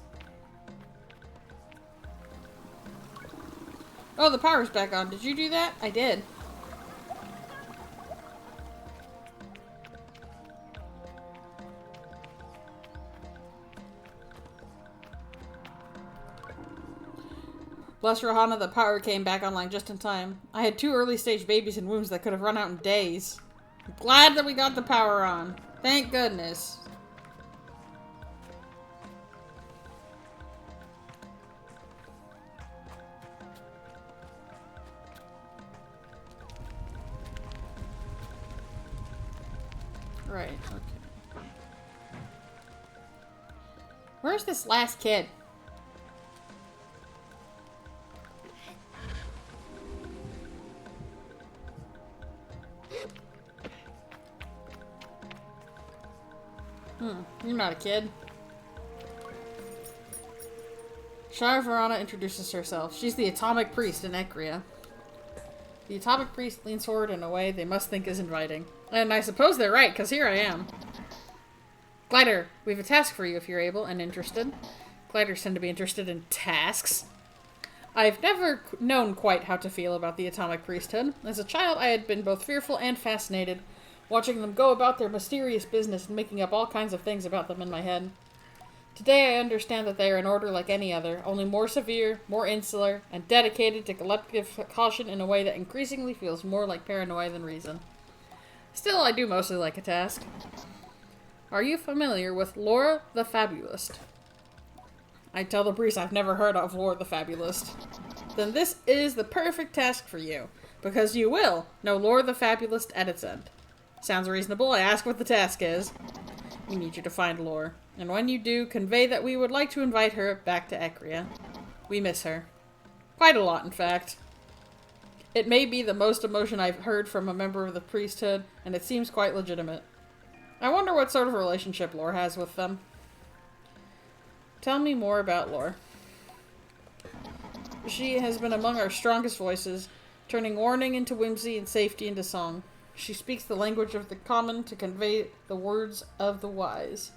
Speaker 1: Oh, the power's back on. Did you do that? I did. Bless Rohana, the power came back online just in time. I had 2 early-stage babies in wombs that could have run out in days. I'm glad that we got the power on. Thank goodness. Right, okay. Where's this last kid? You're not a kid. Shara Verana introduces herself. She's the Atomic Priest in Ekria. The Atomic Priest leans forward in a way they must think is inviting. And I suppose they're right, because here I am. Glider, we have a task for you if you're able and interested. Gliders tend to be interested in tasks. I've never known quite how to feel about the Atomic Priesthood. As a child, I had been both fearful and fascinated, watching them go about their mysterious business and making up all kinds of things about them in my head. Today I understand that they are an order like any other, only more severe, more insular, and dedicated to collective caution in a way that increasingly feels more like paranoia than reason. Still, I do mostly like a task. Are you familiar with Laura the Fabulist? I tell the priest I've never heard of Laura the Fabulist. Then this is the perfect task for you, because you will know Laura the Fabulist at its end. Sounds reasonable. I ask what the task is. We need you to find Laura. And when you do, convey that we would like to invite her back to Ekria. We miss her. Quite a lot, in fact. It may be the most emotion I've heard from a member of the priesthood, and it seems quite legitimate. I wonder what sort of relationship Lore has with them. Tell me more about Lore. She has been among our strongest voices, turning warning into whimsy and safety into song. She speaks the language of the common to convey the words of the wise.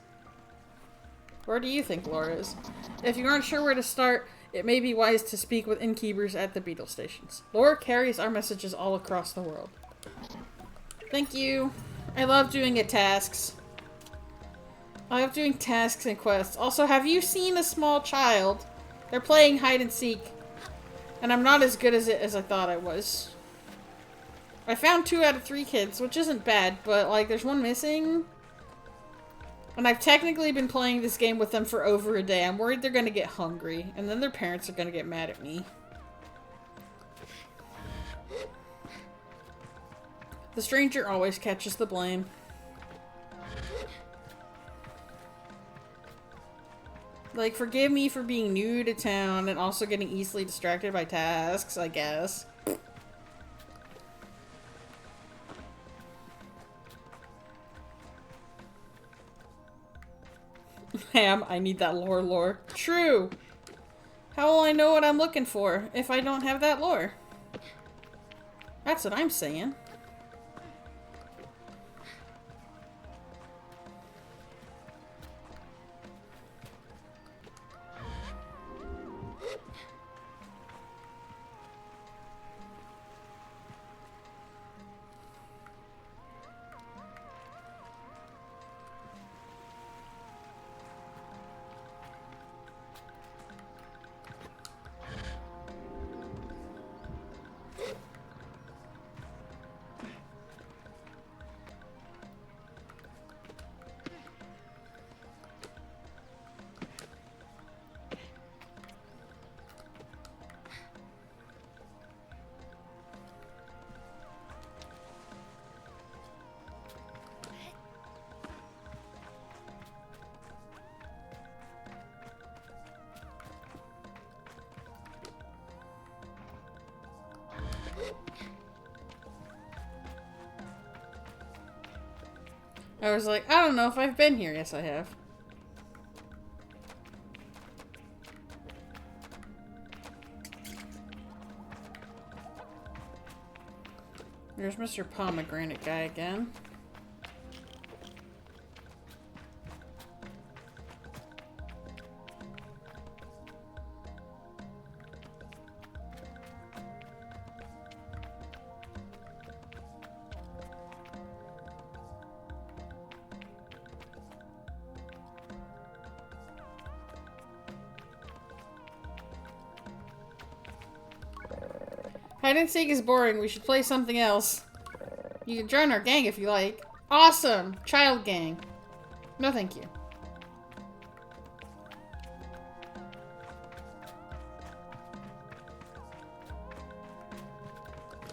Speaker 1: Where do you think Laura is? If you aren't sure where to start, it may be wise to speak with innkeepers at the beetle stations. Laura carries our messages all across the world. Thank you. I love doing tasks. I love doing tasks and quests. Also, have you seen a small child? They're playing hide and seek. And I'm not as good at it as I thought I was. I found 2 out of 3 kids, which isn't bad, but like there's one missing. And I've technically been playing this game with them for over a day. I'm worried they're going to get hungry, and then their parents are going to get mad at me. The stranger always catches the blame. Like, forgive me for being new to town and also getting easily distracted by tasks, I guess. Ham, I need that lore. True! How will I know what I'm looking for if I don't have that lore? That's what I'm saying. I was like, I don't know if I've been here. Yes, I have. There's Mr. Pomegranate guy again. Hide and seek is boring. We should play something else. You can join our gang if you like. Awesome! Child gang. No, thank you.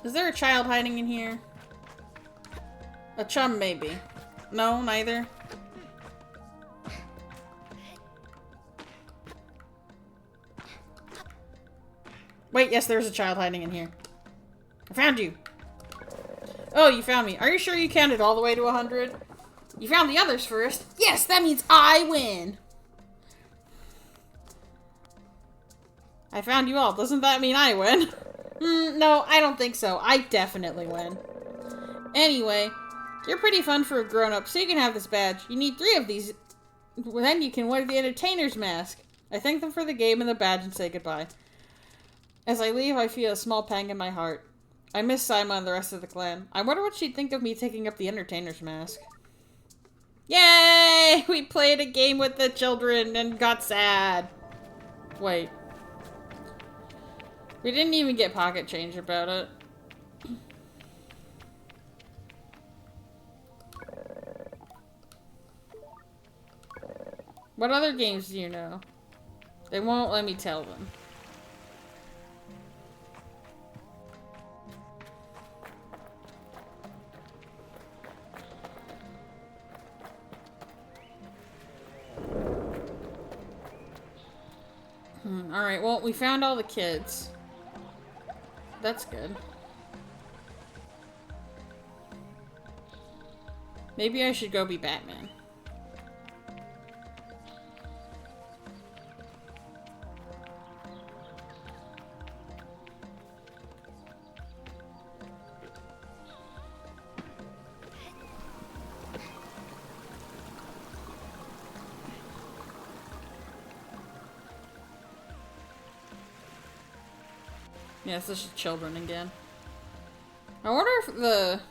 Speaker 1: Is there a child hiding in here? A chum, maybe. No, neither. Wait, yes, there's a child hiding in here. I found you. Oh, you found me. Are you sure you counted all the way to 100? You found the others first. Yes, that means I win. I found you all. Doesn't that mean I win? No, I don't think so. I definitely win. Anyway, you're pretty fun for a grown-up, so you can have this badge. You need 3 of these. Then you can wear the entertainer's mask. I thank them for the game and the badge and say goodbye. As I leave, I feel a small pang in my heart. I miss Saima and the rest of the clan. I wonder what she'd think of me taking up the entertainer's mask. Yay! We played a game with the children and got sad. Wait. We didn't even get pocket change about it. What other games do you know? They won't let me tell them. Alright, well, we found all the kids. That's good. Maybe I should go be Batman. Yeah, it's just children again. I wonder if the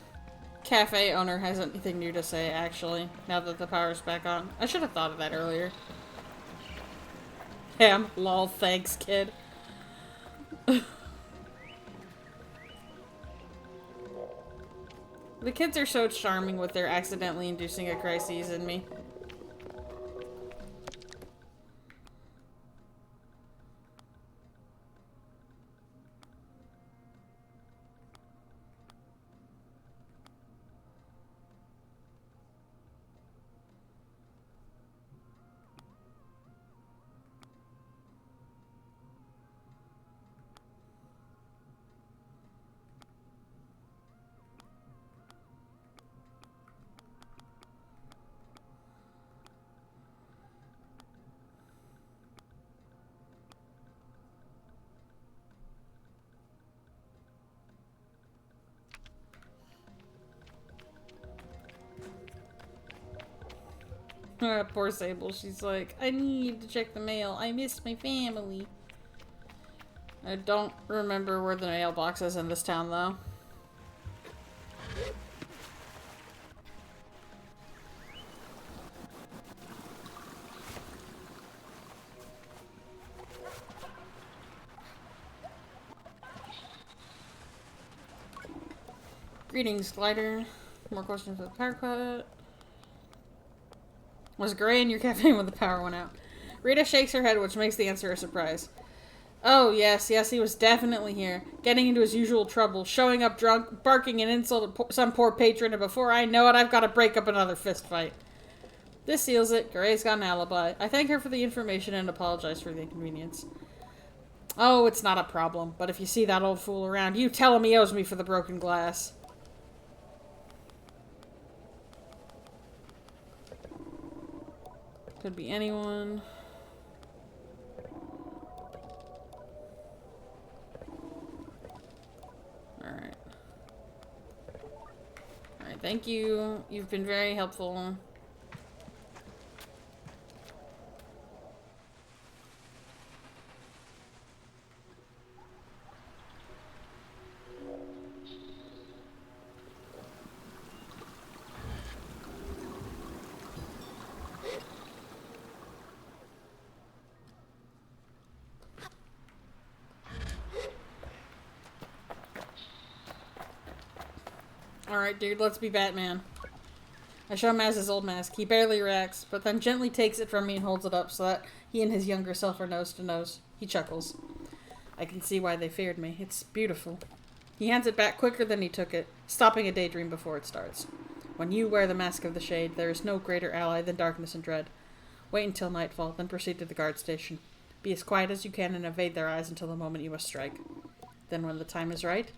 Speaker 1: cafe owner has anything new to say, actually, now that the power's back on. I should have thought of that earlier. Ham, lol, thanks, kid. The kids are so charming with their accidentally inducing a crisis in me. Poor Sable, she's like, I need to check the mail. I miss my family. I don't remember where the mailbox is in this town, though. Greetings, Glider. More questions for the power cut. Was Gray in your cafe when the power went out? Rita shakes her head, which makes the answer a surprise. Oh, yes, he was definitely here. Getting into his usual trouble, showing up drunk, barking an insult at some poor patron, and before I know it, I've got to break up another fist fight. This seals it. Gray's got an alibi. I thank her for the information and apologize for the inconvenience. Oh, it's not a problem, but if you see that old fool around, you tell him he owes me for the broken glass. Could be anyone. Alright. Alright, thank you. You've been very helpful. Alright, dude, let's be Batman. I show him as his old mask. He barely reacts, but then gently takes it from me and holds it up so that he and his younger self are nose to nose. He chuckles. I can see why they feared me. It's beautiful. He hands it back quicker than he took it, stopping a daydream before it starts. When you wear the mask of the shade, there is no greater ally than darkness and dread. Wait until nightfall, then proceed to the guard station. Be as quiet as you can and evade their eyes until the moment you must strike. Then when the time is right,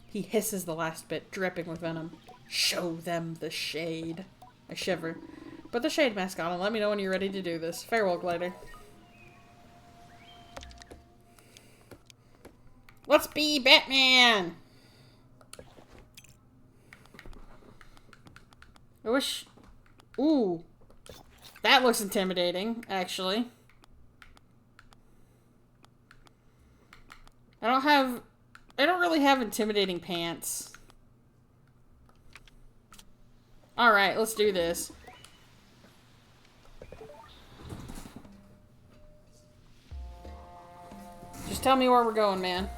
Speaker 1: he hisses the last bit, dripping with venom. Show them the shade. I shiver. Put the shade mask on and let me know when you're ready to do this. Farewell, glider. Let's be Batman! I wish... Ooh. That looks intimidating, actually. I don't really have intimidating pants. Alright, let's do this. Just tell me where we're going, man.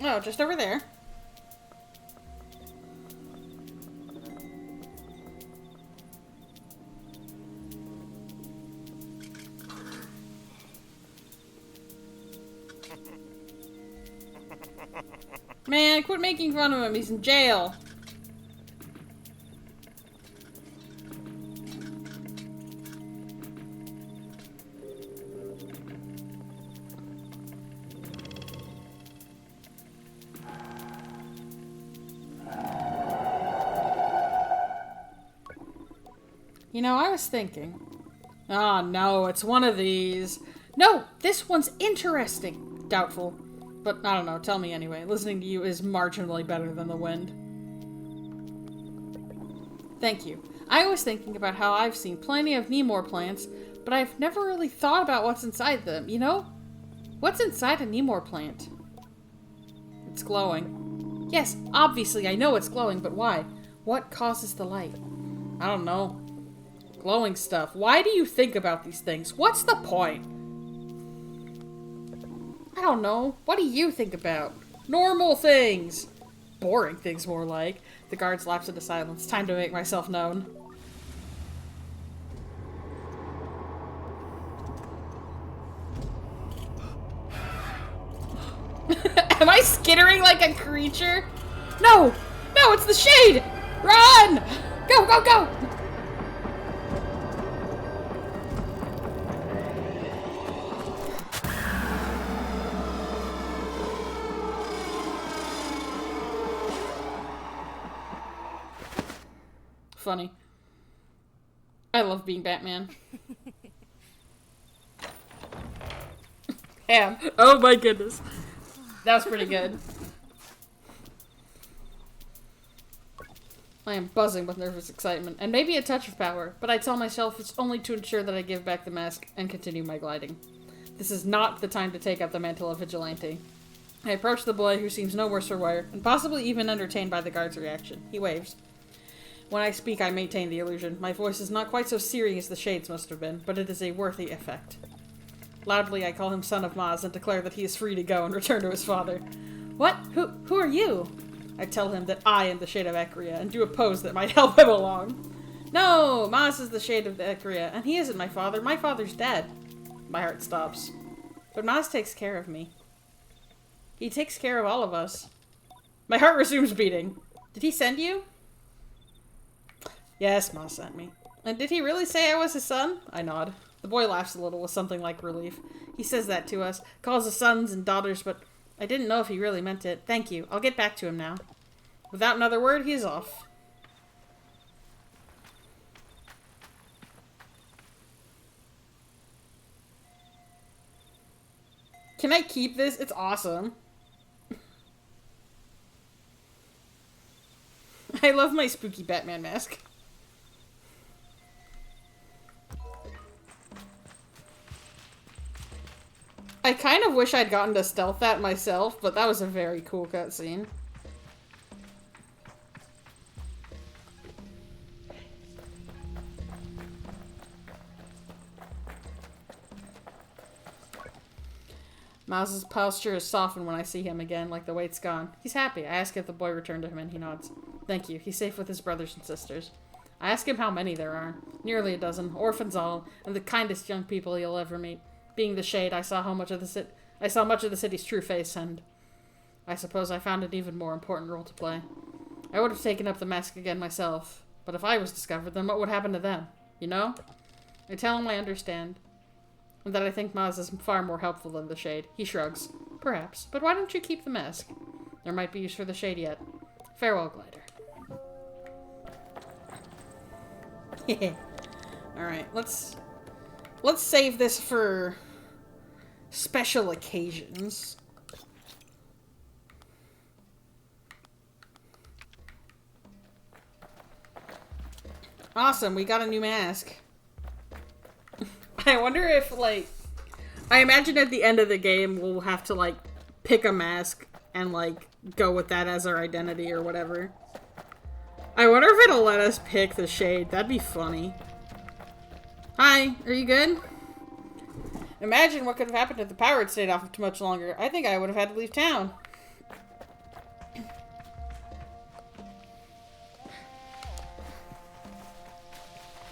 Speaker 1: Oh, just over there. Man, quit making fun of him. He's in jail. You know, I was thinking... Oh, no, it's one of these. No, this one's interesting. Doubtful. But, I don't know, tell me anyway. Listening to you is marginally better than the wind. Thank you. I was thinking about how I've seen plenty of Nemor plants, but I've never really thought about what's inside them, you know? What's inside a Nemor plant? It's glowing. Yes, obviously I know it's glowing, but why? What causes the light? I don't know. Glowing stuff. Why do you think about these things? What's the point? I don't know. What do you think about? Normal things! Boring things, more like. The guards lapse into silence. Time to make myself known. Am I skittering like a creature? No! No, it's the shade! Run! Go, go, go! Funny. I love being Batman. Damn. Oh my goodness. That was pretty good. I am buzzing with nervous excitement, and maybe a touch of power, but I tell myself it's only to ensure that I give back the mask and continue my gliding. This is not the time to take up the mantle of vigilante. I approach the boy, who seems no worse for wear, and possibly even entertained by the guard's reaction. He waves. When I speak, I maintain the illusion. My voice is not quite so serious as the shades must have been, but it is a worthy effect. Loudly, I call him son of Maz and declare that he is free to go and return to his father. What? Who are you? I tell him that I am the Shade of Ecria, and do a pose that might help him along. No! Maz is the Shade of Ecria, and he isn't my father. My father's dead. My heart stops. But Maz takes care of me. He takes care of all of us. My heart resumes beating. Did he send you? Yes, Ma sent me. And did he really say I was his son? I nod. The boy laughs a little with something like relief. He says that to us, calls us sons and daughters, but I didn't know if he really meant it. Thank you. I'll get back to him now. Without another word, he is off. Can I keep this? It's awesome. I love my spooky Batman mask. I kind of wish I'd gotten to stealth that myself, but that was a very cool cutscene. Maz's posture is softened when I see him again, like the weight's gone. He's happy. I ask if the boy returned to him, and he nods. Thank you. He's safe with his brothers and sisters. I ask him how many there are. Nearly a dozen. Orphans all, and the kindest young people he'll ever meet. Being the Shade, I saw much of the city's true face, and I suppose I found an even more important role to play. I would have taken up the mask again myself, but if I was discovered, then what would happen to them? You know? I tell him I understand, and that I think Maz is far more helpful than the Shade. He shrugs.
Speaker 2: Perhaps. But why don't you keep the mask? There might be use for the shade yet. Farewell, glider.
Speaker 1: Alright, let's save this for special occasions. Awesome, we got a new mask. I wonder if, like... I imagine at the end of the game we'll have to, like, pick a mask and, like, go with that as our identity or whatever. I wonder if it'll let us pick the shade. That'd be funny. Hi, are you good? Imagine what could have happened if the power had stayed off too much longer. I think I would have had to leave town.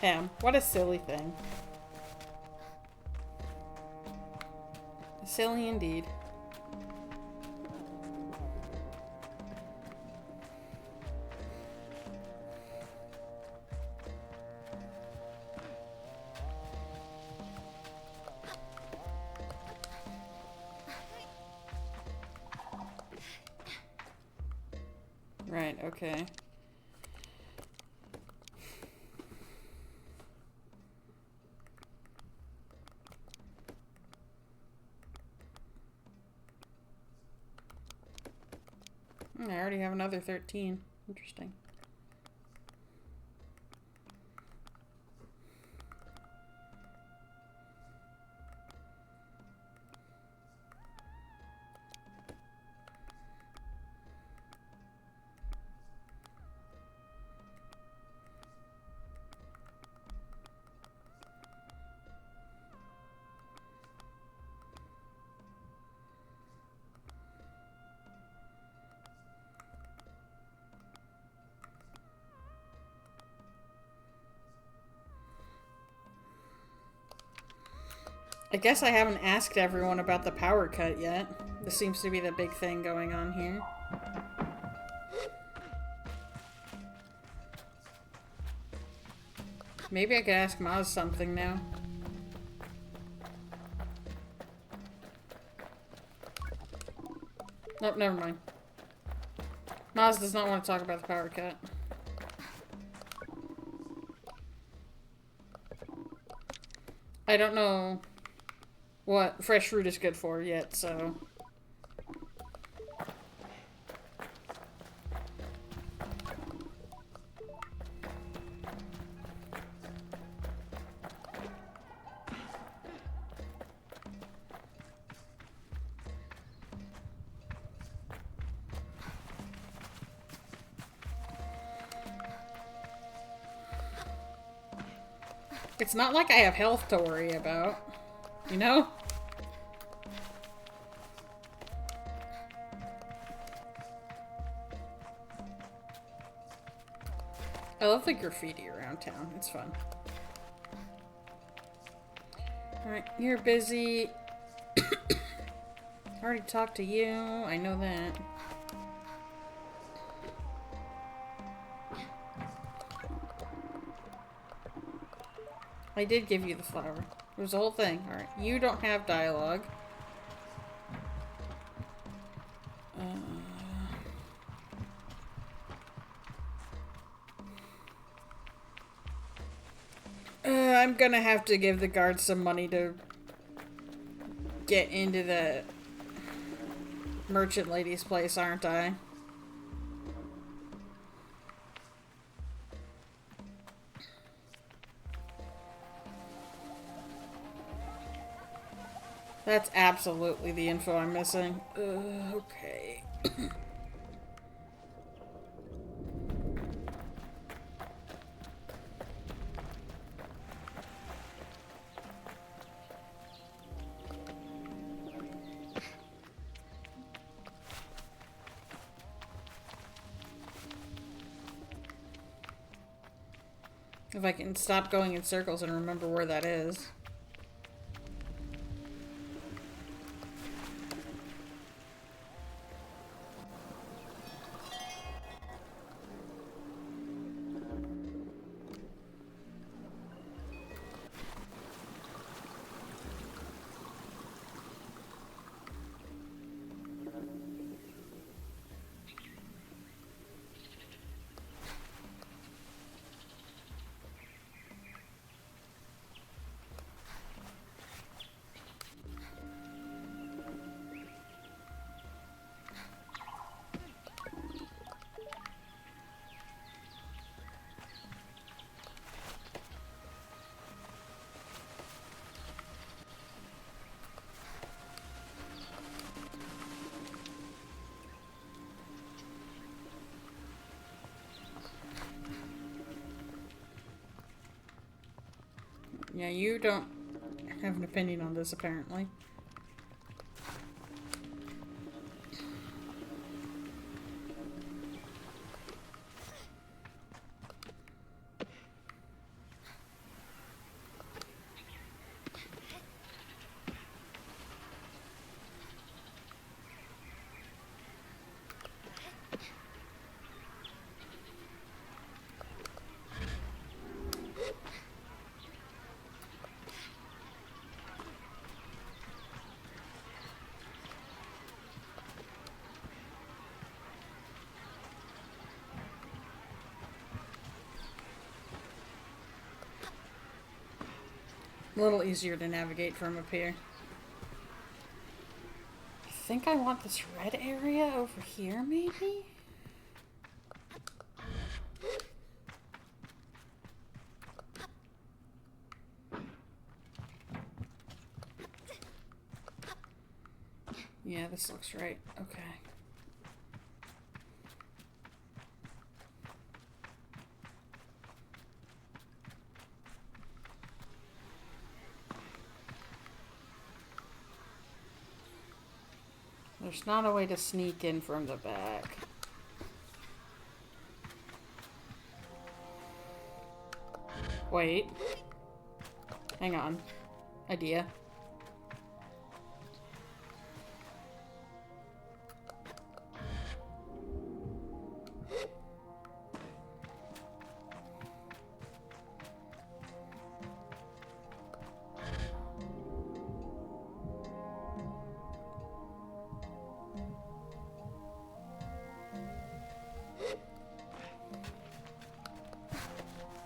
Speaker 1: Ham, what a silly thing. Silly indeed. Right, okay. I already have another 13. Interesting. I guess I haven't asked everyone about the power cut yet. This seems to be the big thing going on here. Maybe I could ask Maz something now. Nope, never mind. Maz does not want to talk about the power cut. I don't know what fresh fruit is good for yet, so... It's not like I have health to worry about, you know? I love the graffiti around town. It's fun. Alright, you're busy. I already talked to you. I know that. I did give you the flower. It was the whole thing. Alright, you don't have dialogue. I'm gonna have to give the guards some money to get into the merchant lady's place, aren't I? That's absolutely the info I'm missing. Okay. If I can stop going in circles and remember where that is. Yeah, you don't have an opinion on this, apparently. A little easier to navigate from up here. I think I want this red area over here, maybe? Yeah, this looks right. Okay. There's not a way to sneak in from the back. Wait. Hang on. Idea.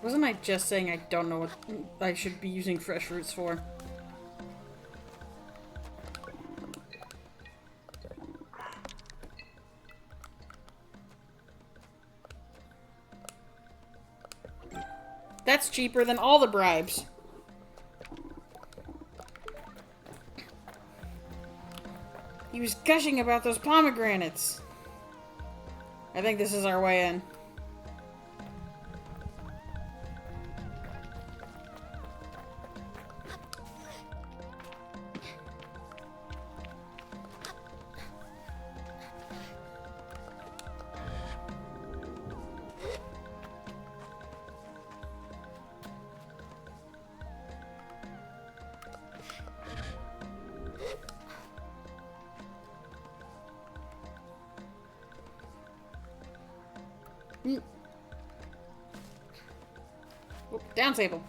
Speaker 1: Wasn't I just saying I don't know what I should be using fresh roots for? That's cheaper than all the bribes. He was gushing about those pomegranates. I think this is our way in. Oop, down, Sable.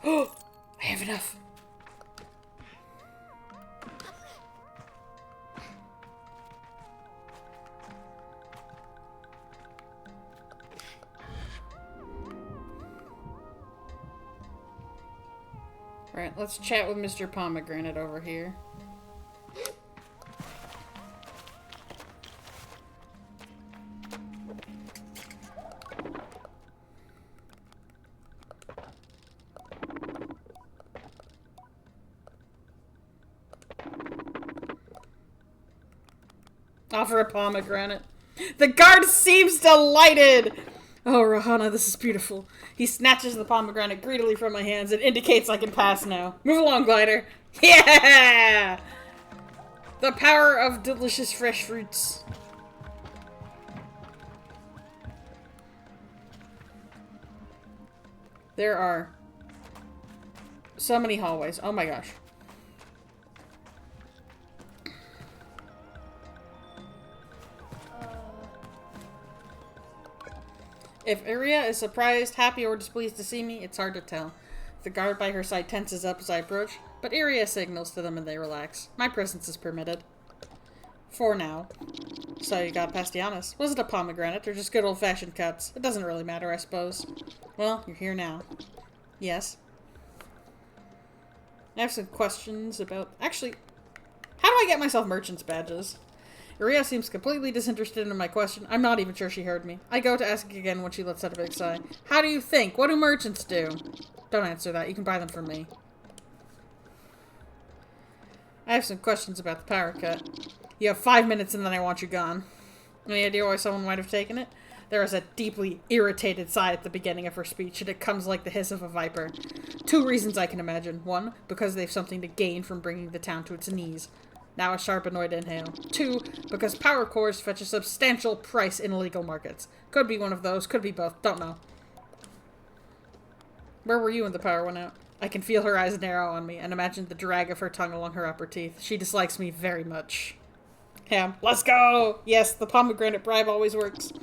Speaker 1: Oh, I have enough. Right, let's chat with Mr. Pomegranate over here. Offer a pomegranate. The guard seems delighted! Oh, Rahana, this is beautiful. He snatches the pomegranate greedily from my hands and indicates I can pass now. Move along, glider. Yeah! The power of delicious fresh fruits. There are so many hallways. Oh my gosh. If Iria is surprised, happy, or displeased to see me, it's hard to tell. The guard by her side tenses up as I approach, but Iria signals to them and they relax. My presence is permitted. For now. So you got Pastianas. Was it a pomegranate or just good old-fashioned cuts? It doesn't really matter, I suppose. Well, you're here now. Yes. I have some questions about... Actually, how do I get myself merchant's badges? Iria seems completely disinterested in my question. I'm not even sure she heard me. I go to ask again when she lets out a big sigh. How do you think? What do merchants do? Don't answer that. You can buy them from me. I have some questions about the power cut. You have 5 minutes and then I want you gone. Any idea why someone might have taken it? There is a deeply irritated sigh at the beginning of her speech, and it comes like the hiss of a viper. 2 reasons I can imagine. 1, because they have something to gain from bringing the town to its knees. Now a sharp, annoyed inhale. 2, because power cores fetch a substantial price in illegal markets. Could be one of those, could be both, don't know. Where were you when the power went out? I can feel her eyes narrow on me, and imagine the drag of her tongue along her upper teeth. She dislikes me very much. Ham, let's go! Yes, the pomegranate bribe always works.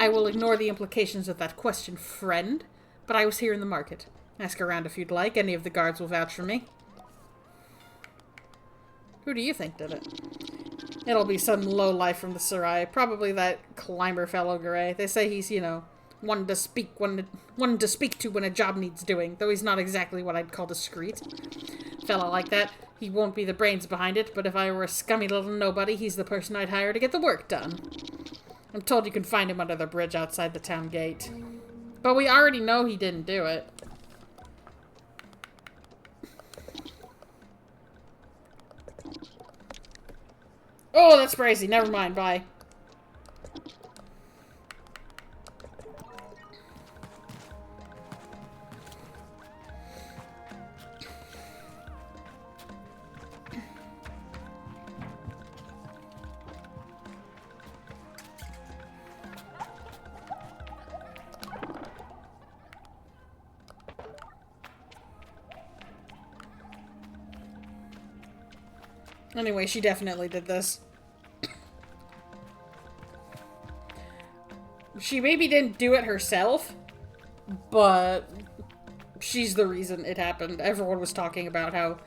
Speaker 1: I will ignore the implications of that question, friend, but I was here in the market. Ask around if you'd like, any of the guards will vouch for me. Who do you think did it? It'll be some lowlife from the Sarai, probably that climber fellow Garay. They say he's, you know, one to speak to when a job needs doing, though he's not exactly what I'd call discreet. Fella like that, he won't be the brains behind it, but if I were a scummy little nobody, he's the person I'd hire to get the work done. I'm told you can find him under the bridge outside the town gate. But we already know he didn't do it. Oh, that's crazy. Never mind. Bye. Anyway, she definitely did this. She maybe didn't do it herself, but she's the reason it happened. Everyone was talking about how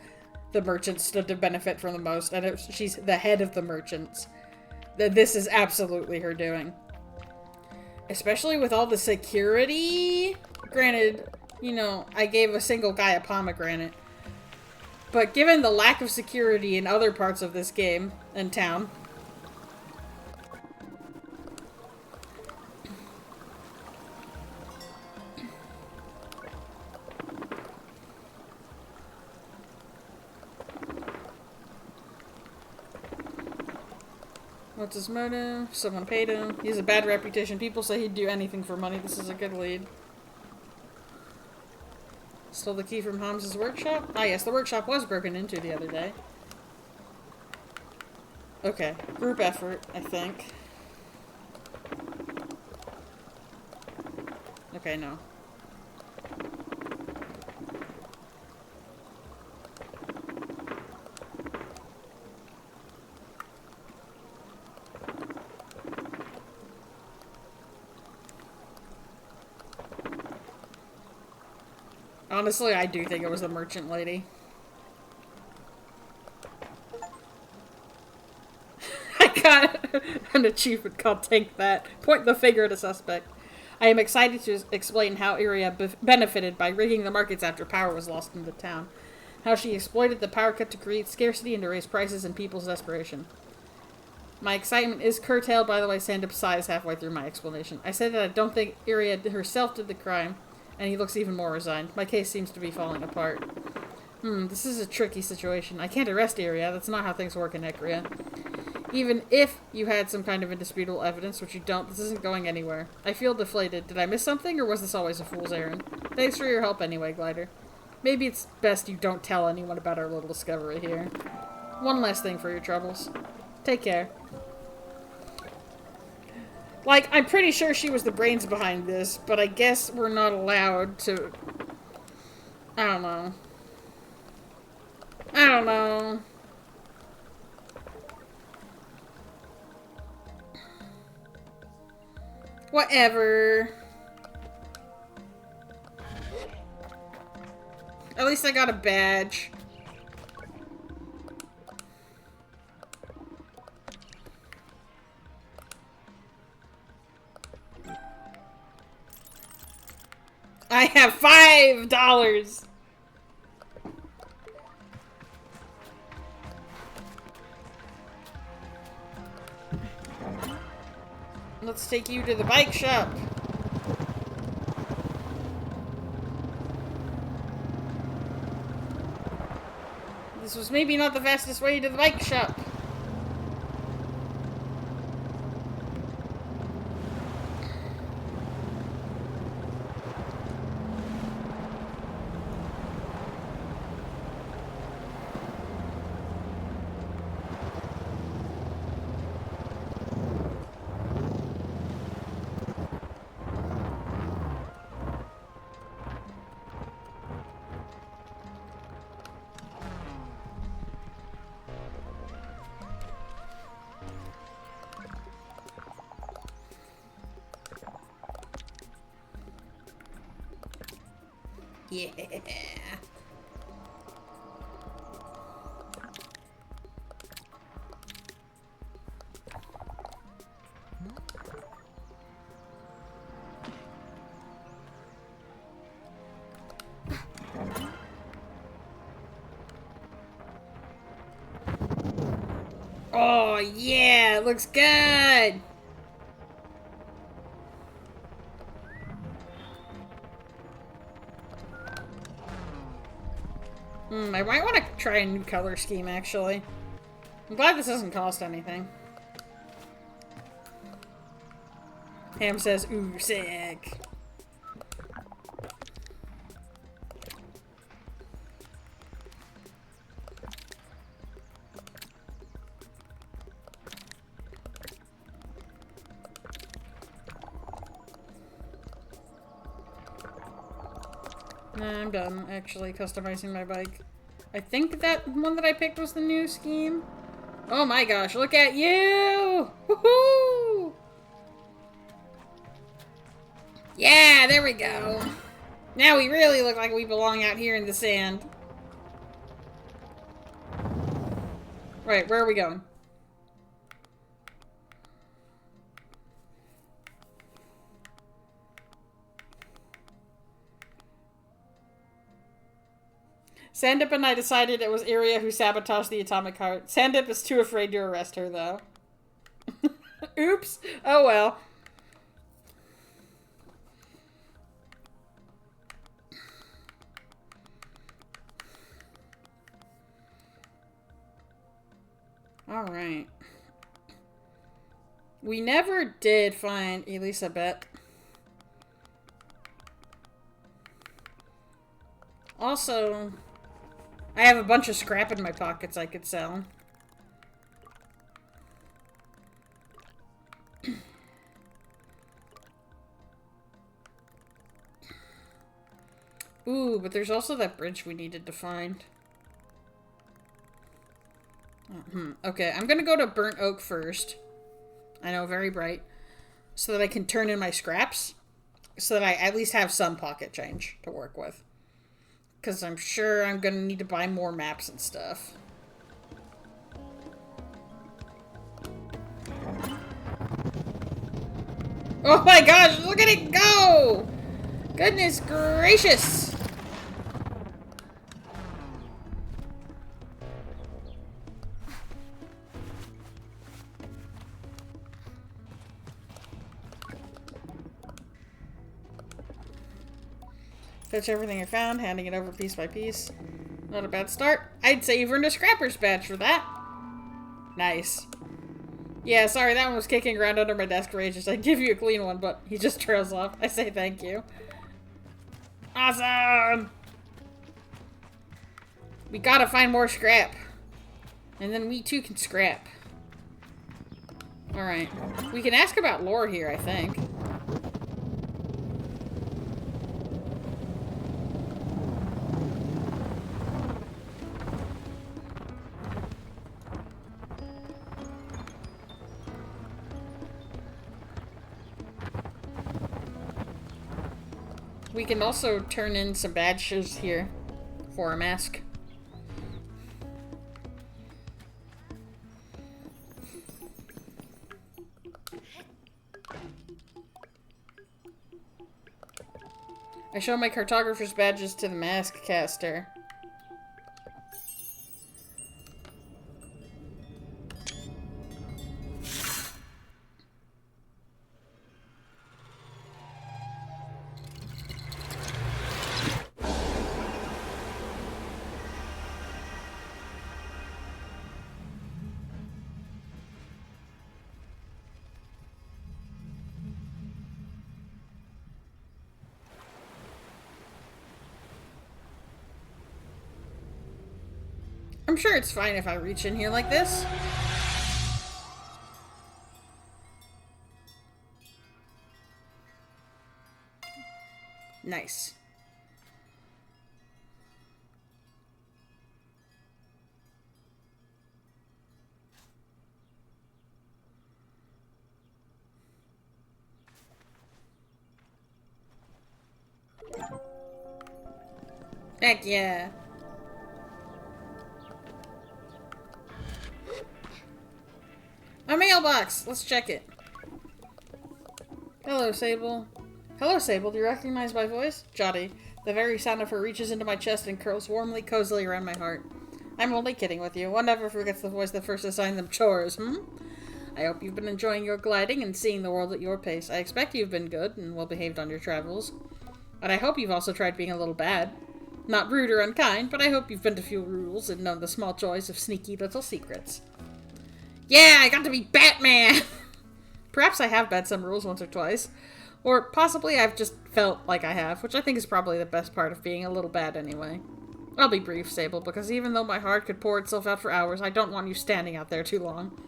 Speaker 1: the merchants stood to benefit from the most, and she's the head of the merchants. This is absolutely her doing. Especially with all the security. Granted, you know, I gave a single guy a pomegranate. But given the lack of security in other parts of this game and town, what's his motive? Someone paid him. He has a bad reputation. People say he'd do anything for money. This is a good lead. Stole the key from Holmes's workshop? Ah, yes, the workshop was broken into the other day. Okay, group effort, I think. Okay, no. Honestly, I do think it was the merchant lady. I got an achievement called Take That. Point the finger at a suspect. I am excited to explain how Iria benefited by rigging the markets after power was lost in the town. How she exploited the power cut to create scarcity and to raise prices in people's desperation. My excitement is curtailed by the way Sandup sighs halfway through my explanation. I said that I don't think Iria herself did the crime, and he looks even more resigned. My case seems to be falling apart. This is a tricky situation. I can't arrest Iria. That's not how things work in Ecria. Even if you had some kind of indisputable evidence, which you don't, this isn't going anywhere. I feel deflated. Did I miss something, or was this always a fool's errand? Thanks for your help anyway, Glider. Maybe it's best you don't tell anyone about our little discovery here. One last thing for your troubles. Take care. Like, I'm pretty sure she was the brains behind this, but I guess we're not allowed to... I don't know. I don't know. Whatever. At least I got a badge. I have $5! let's take you to the bike shop. This was maybe not the fastest way to the bike shop. Yeah. Oh, yeah, it looks good. I might want to try a new color scheme, actually. I'm glad this doesn't cost anything. Ham says, ooh, sick. Nah, I'm done, actually, customizing my bike. I think that one that I picked was the new scheme. Oh my gosh, look at you! Woohoo! Yeah, there we go. Now we really look like we belong out here in the sand. Right, where are we going? Sandip and I decided it was Iria who sabotaged the atomic heart. Sandip is too afraid to arrest her, though. Oops. Oh well. Alright. We never did find Elizabeth. Also, I have a bunch of scrap in my pockets I could sell. Ooh, but there's also that bridge we needed to find. Okay, I'm gonna go to Burnt Oak first. I know, very bright. So that I can turn in my scraps. So that I at least have some pocket change to work with. Because I'm sure I'm gonna need to buy more maps and stuff. Oh my gosh, look at it go! Goodness gracious! Fetch everything I found, handing it over piece by piece. Not a bad start. I'd say you've earned a scrapper's badge for that. Nice. Yeah, sorry, that one was kicking around under my desk for ages. I'd give you a clean one, but he just trails off. I say thank you. Awesome! We gotta find more scrap. And then we too can scrap. Alright. We can ask about lore here, I think. We can also turn in some badges here for a mask. I show my cartographer's badges to the mask caster. I'm sure it's fine if I reach in here like this. Nice. Heck yeah. A mailbox! Let's check it. Hello, Sable. Hello, Sable. Do you recognize my voice? Jotty. The very sound of her reaches into my chest and curls warmly, cozily around my heart. I'm only kidding with you. One never forgets the voice that first assigned them chores, I hope you've been enjoying your gliding and seeing the world at your pace. I expect you've been good and well-behaved on your travels. And I hope you've also tried being a little bad. Not rude or unkind, but I hope you've bent a few rules and known the small joys of sneaky little secrets. Yeah, I got to be Batman! Perhaps I have bent some rules once or twice. Or possibly I've just felt like I have, which I think is probably the best part of being a little bad anyway. I'll be brief, Sable, because even though my heart could pour itself out for hours, I don't want you standing out there too long.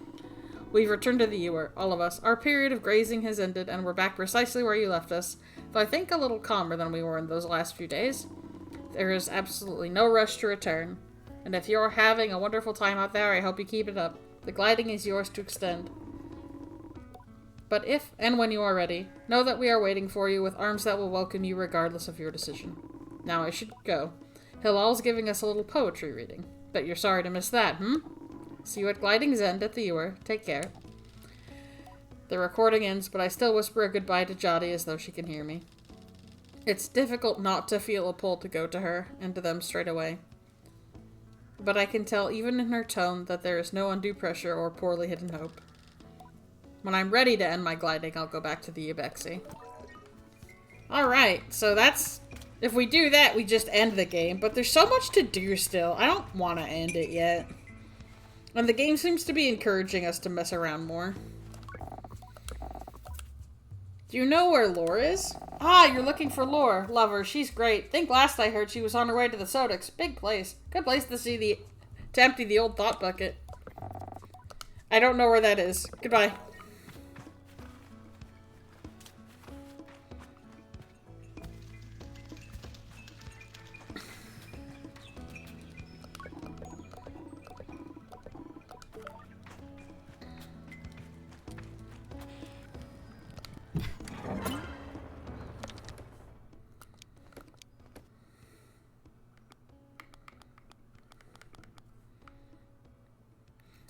Speaker 1: We've returned to the Ewer, all of us. Our period of grazing has ended, and we're back precisely where you left us, though I think a little calmer than we were in those last few days. There is absolutely no rush to return. And if you're having a wonderful time out there, I hope you keep it up. The gliding is yours to extend. But if and when you are ready, know that we are waiting for you with arms that will welcome you regardless of your decision. Now I should go. Hilal's giving us a little poetry reading. Bet you're sorry to miss that, See you at Gliding's End at the Ewer. Take care. The recording ends, but I still whisper a goodbye to Jotty as though she can hear me. It's difficult not to feel a pull to go to her, and to them straight away. But I can tell even in her tone that there is no undue pressure or poorly hidden hope. When I'm ready to end my gliding, I'll go back to the Ubexi. Alright, so that's... If we do that, we just end the game, but there's so much to do still. I don't want to end it yet. And the game seems to be encouraging us to mess around more. Do you know where Lore is? Ah, you're looking for Lore. Love her. She's great. Think last I heard she was on her way to the Sodix. Big place. Good place to empty the old thought bucket. I don't know where that is. Goodbye.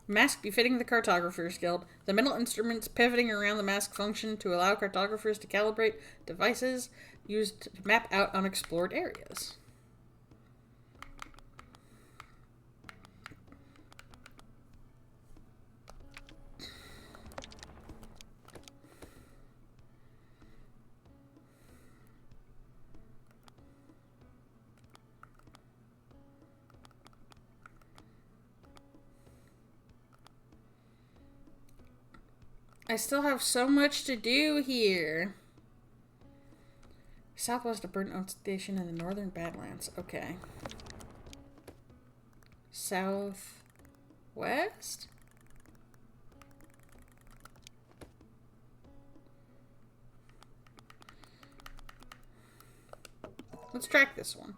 Speaker 1: Mask befitting the Cartographers Guild. The middle instruments pivoting around the mask function to allow cartographers to calibrate devices used to map out unexplored areas. I still have so much to do here. Southwest of Burnt Oak Station in the Northern Badlands. Okay. Southwest? Let's track this one.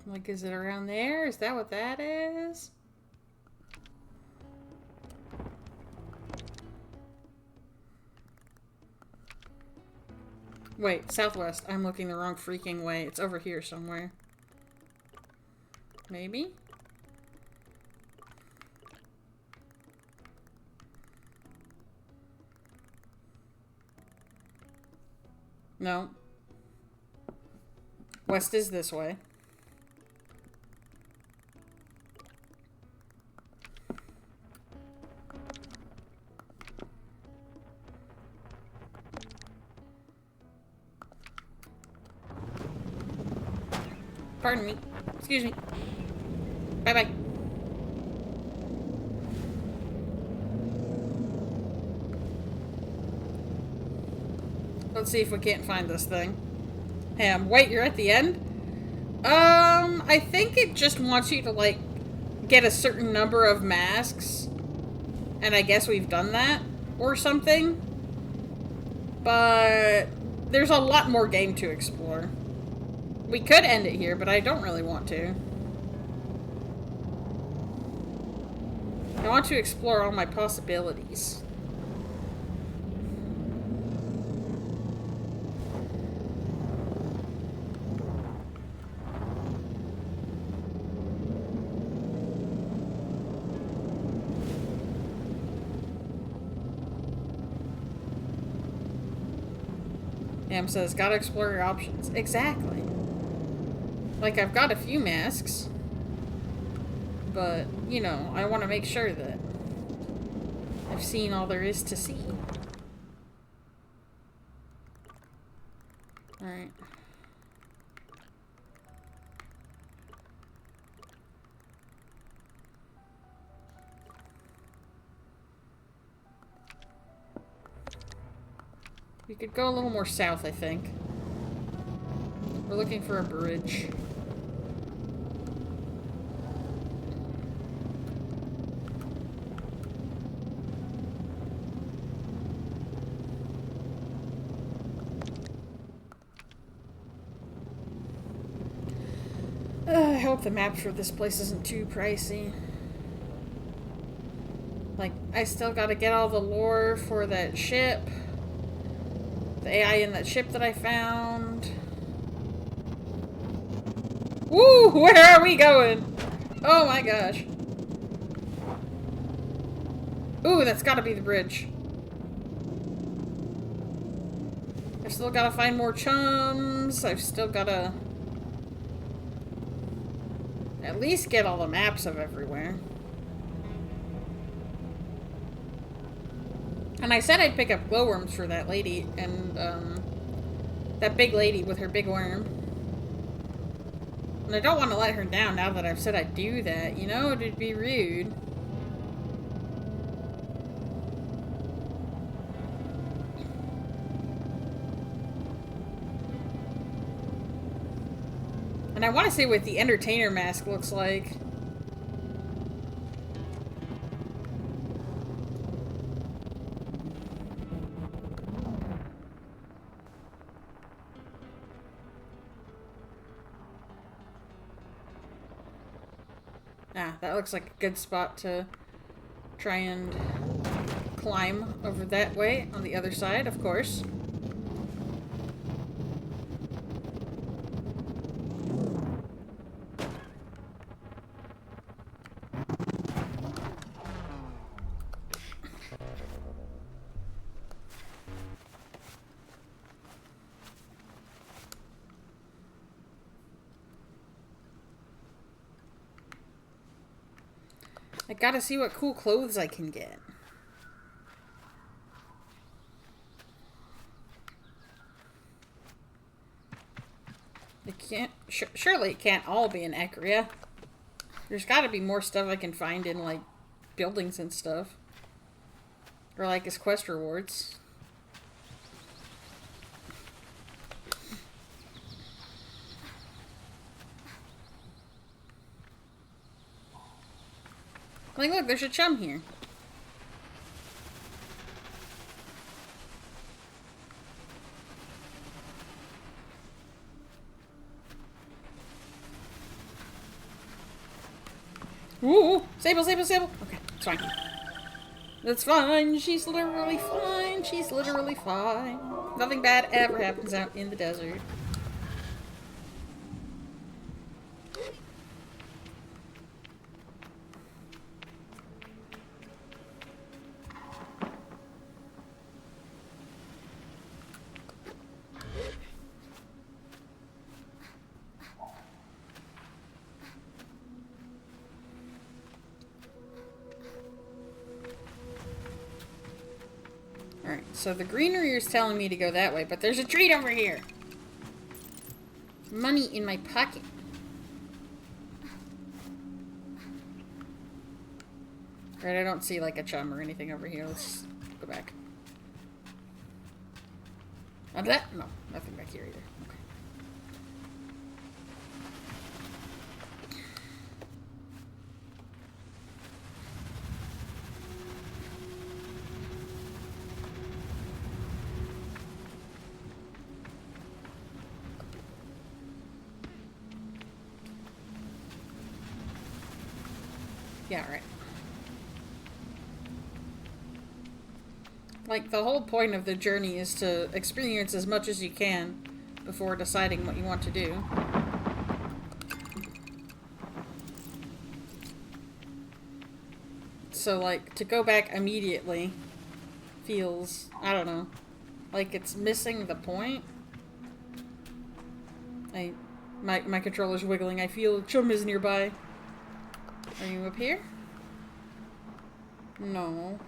Speaker 1: Like, is it around there? Is that what that is? Wait, southwest. I'm looking the wrong freaking way. It's over here somewhere. Maybe? No. West is this way. Pardon me. Excuse me. Bye-bye. Let's see if we can't find this thing. Wait, you're at the end? I think it just wants you to, like, get a certain number of masks. And I guess we've done that. Or something. But there's a lot more game to explore. We could end it here, but I don't really want to. I want to explore all my possibilities. Ham says, gotta explore your options. Exactly. Like, I've got a few masks. But, you know, I want to make sure that I've seen all there is to see. Alright. We could go a little more south, I think. We're looking for a bridge. I hope the map for this place isn't too pricey. Like, I still gotta get all the lore for that ship. The AI in that ship that I found. Woo! Where are we going? Oh my gosh. Ooh, that's gotta be the bridge. I've still gotta find more chums. I've still gotta at least get all the maps of everywhere. And I said I'd pick up glowworms for that lady, and, that big lady with her big worm. And I don't want to let her down now that I've said I'd do that, you know? It'd be rude. And I want to see what the entertainer mask looks like. Ah, that looks like a good spot to try and climb over that way on the other side, of course. I gotta see what cool clothes I can get. It can't... surely it can't all be in Ecria. There's gotta be more stuff I can find in, like, buildings and stuff. Or, like, as quest rewards. Like, look, there's a chum here. Ooh, Sable, Sable, Sable. Okay, it's fine. That's fine. She's literally fine. She's literally fine. Nothing bad ever happens out in the desert. Alright, so the greenery is telling me to go that way, but there's a treat over here! Money in my pocket. Right, I don't see like a chum or anything over here. Let's go back. Oh, that? No, nothing back here either. Okay. Yeah, right. Like, the whole point of the journey is to experience as much as you can before deciding what you want to do. So, like, to go back immediately feels, I don't know, like it's missing the point. My controller's wiggling. I feel chum is nearby. Are you up here? No.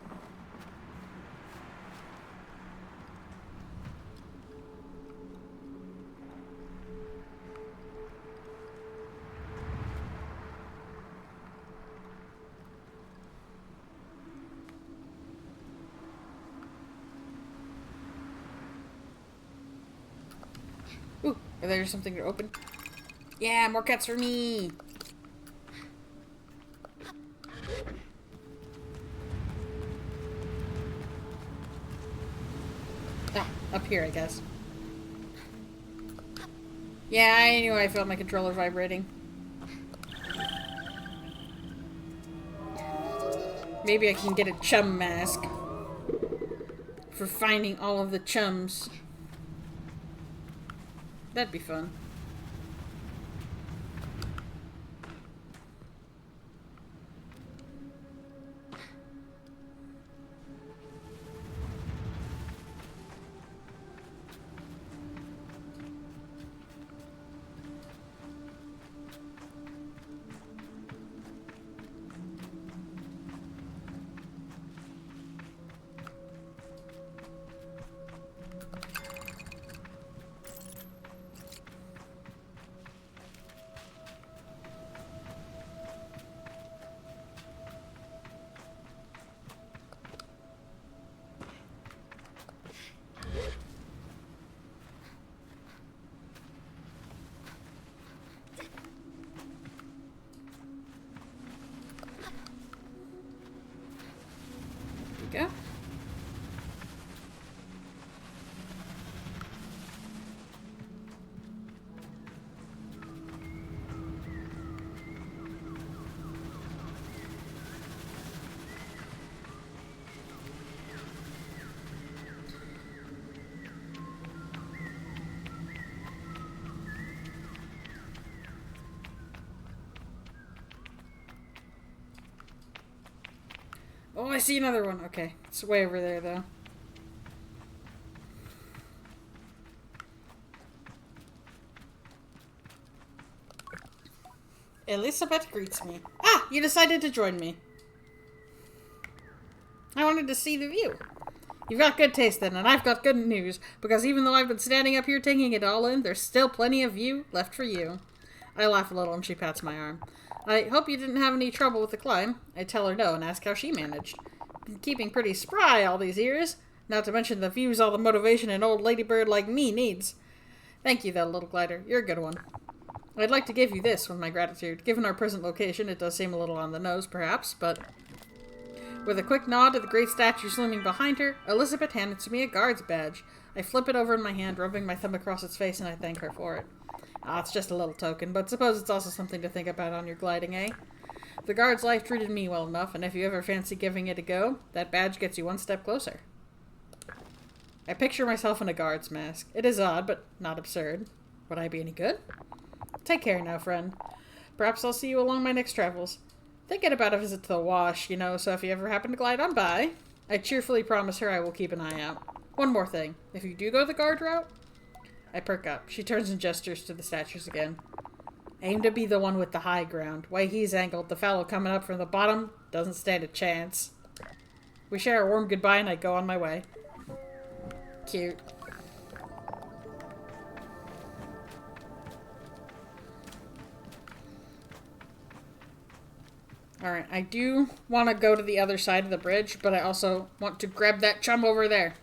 Speaker 1: Ooh, there's something to open. Yeah, more cats for me! Ah, up here, I guess. Yeah, I knew I felt my controller vibrating. Maybe I can get a chum mask for finding all of the chums. That'd be fun. Go. Oh, I see another one. Okay, it's way over there, though. Elizabeth greets me. Ah, you decided to join me. I wanted to see the view. You've got good taste then, and I've got good news, because even though I've been standing up here taking it all in, there's still plenty of view left for you. I laugh a little and she pats my arm. I hope you didn't have any trouble with the climb. I tell her no and ask how she managed. Been keeping pretty spry all these years, not to mention the views all the motivation an old ladybird like me needs. Thank you, though, little glider. You're a good one. I'd like to give you this with my gratitude. Given our present location, it does seem a little on the nose, perhaps, but... With a quick nod to the great statue looming behind her, Elizabeth hands me a guard's badge. I flip it over in my hand, rubbing my thumb across its face, and I thank her for it. Ah, it's just a little token, but suppose it's also something to think about on your gliding, eh? The guard's life treated me well enough, and if you ever fancy giving it a go, that badge gets you one step closer. I picture myself in a guard's mask. It is odd, but not absurd. Would I be any good? Take care now, friend. Perhaps I'll see you along my next travels. Thinking about a visit to the wash, you know, so if you ever happen to glide on by, I cheerfully promise her I will keep an eye out. One more thing. If you do go the guard route... I perk up. She turns and gestures to the statues again. Aim to be the one with the high ground. Way he's angled, the fellow coming up from the bottom doesn't stand a chance. We share a warm goodbye and I go on my way. cute. Alright, I do want to go to the other side of the bridge, but I also want to grab that chum over there.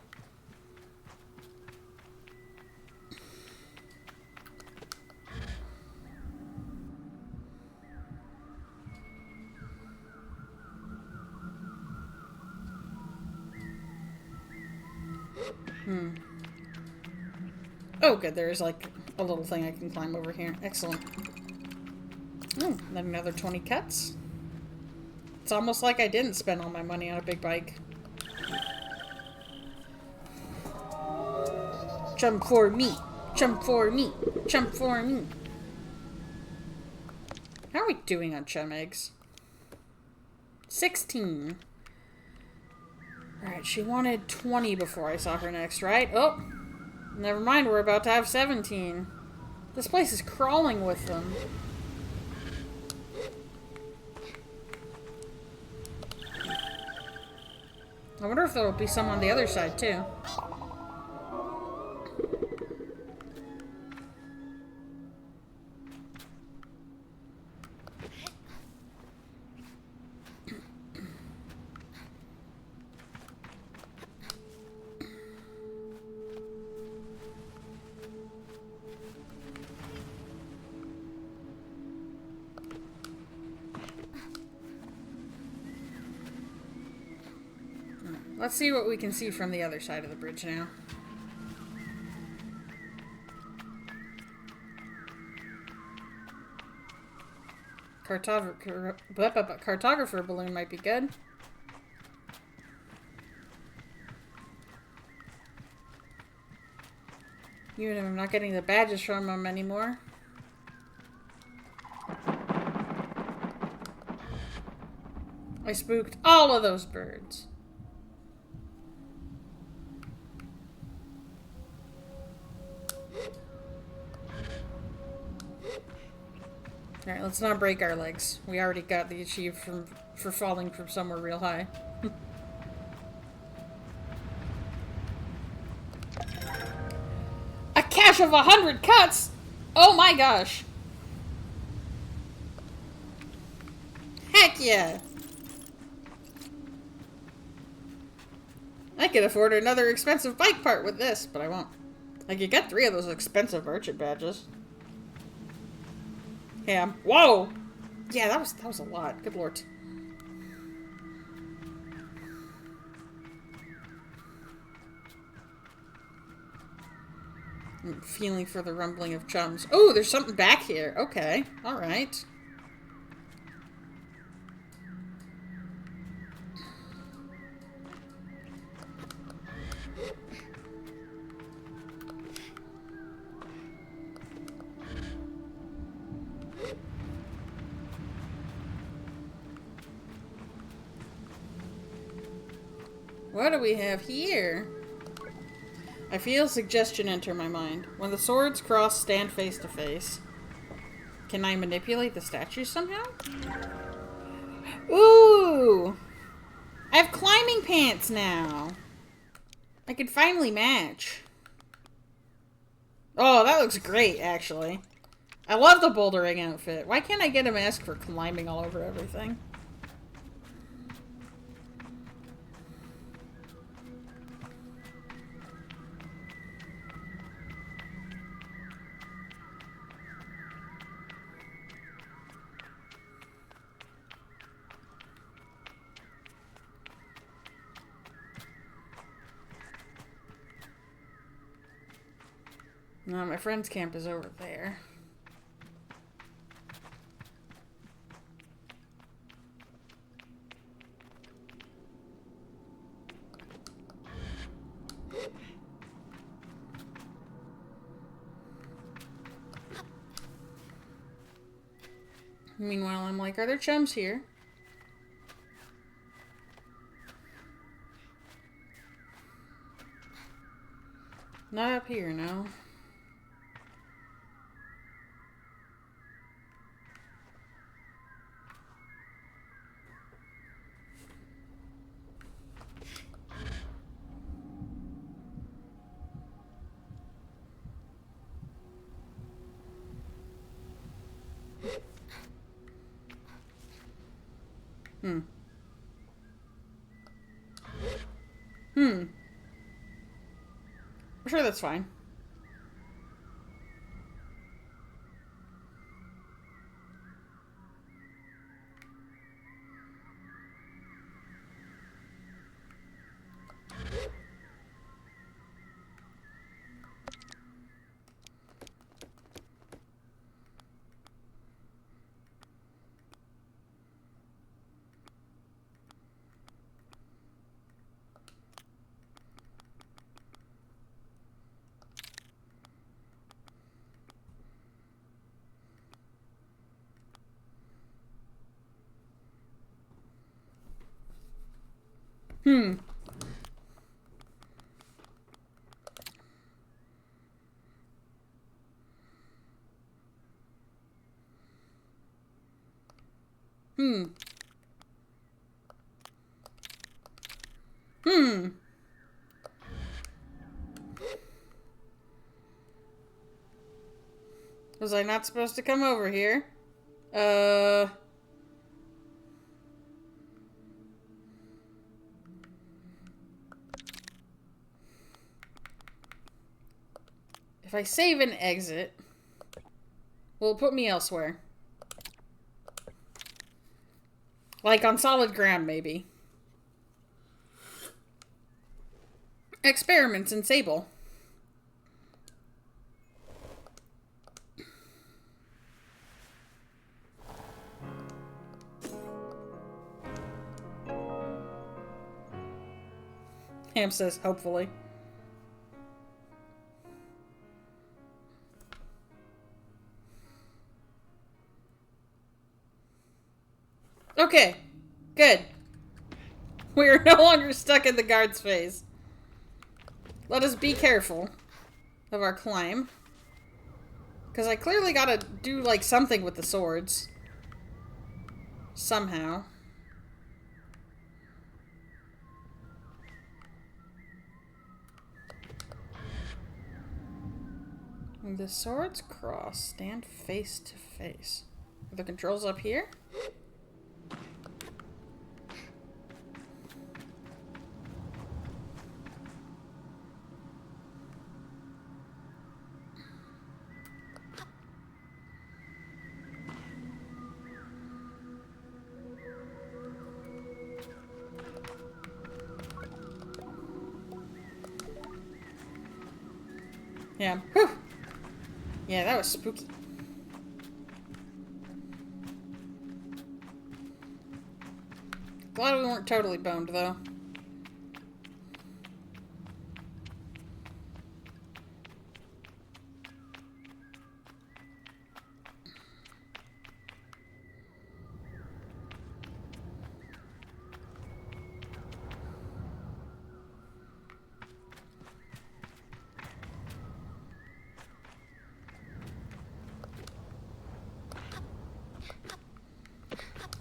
Speaker 1: Oh, good. There's like a little thing I can climb over here. Excellent. Oh, then another 20 cuts. It's almost like I didn't spend all my money on a big bike. Jump for me. Jump for me. Jump for me. How are we doing on chum eggs? 16. Alright, she wanted 20 before I saw her next, right? Oh! Never mind, we're about to have 17. This place is crawling with them. I wonder if there will be some on the other side, too. Let's see what we can see from the other side of the bridge now. Cartographer balloon might be good. Even if I'm not getting the badges from them anymore. I spooked all of those birds. Alright, let's not break our legs. We already got the achieve for falling from somewhere real high. A cache of 100 cuts? Oh my gosh. Heck yeah. I could afford another expensive bike part with this, but I won't. I could get 3 of those expensive merchant badges. Yeah. Whoa! Yeah, that was a lot. Good lord. I'm feeling for the rumbling of chums. Oh, there's something back here. Okay. Alright. What do we have here? I feel suggestion enter my mind. When the swords cross, stand face to face. Can I manipulate the statues somehow? Ooh! I have climbing pants now. I can finally match. Oh, that looks great, actually. I love the bouldering outfit. Why can't I get a mask for climbing all over everything? No, my friend's camp is over there. Meanwhile, I'm like, are there chums here? Not up here, no. Hmm. Hmm. I'm sure that's fine. Hmm. Hmm. Hmm. Was I not supposed to come over here? Uh... If I save and exit, will it put me elsewhere? Like on solid ground, maybe. Experiments in Sable. Ham says, hopefully. Okay. Good. We are no longer stuck in the guard's phase. Let us be careful of our climb. Because I clearly gotta do, like, something with the swords. Somehow. When the swords cross, stand face to face. Are the controls up here? Yeah. Whew. Yeah, that was spooky. Glad we weren't totally boned, though.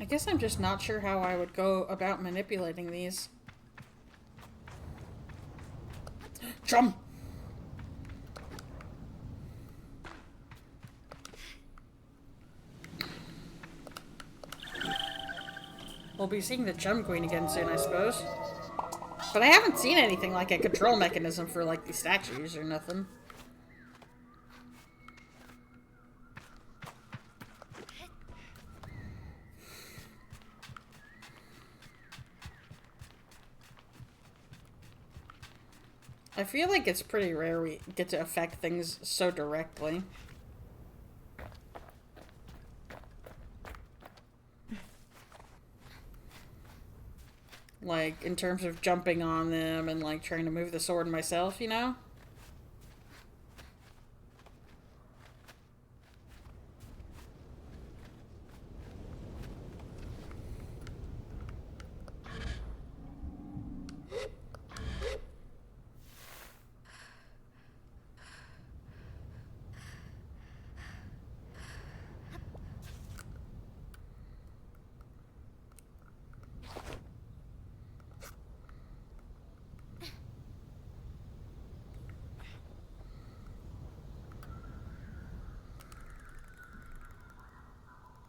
Speaker 1: I guess I'm just not sure how I would go about manipulating these. Chum! We'll be seeing the Chum Queen again soon, I suppose. But I haven't seen anything like a control mechanism for, like, the statues or nothing. I feel like it's pretty rare we get to affect things so directly. Like, in terms of jumping on them and, like, trying to move the sword myself, you know?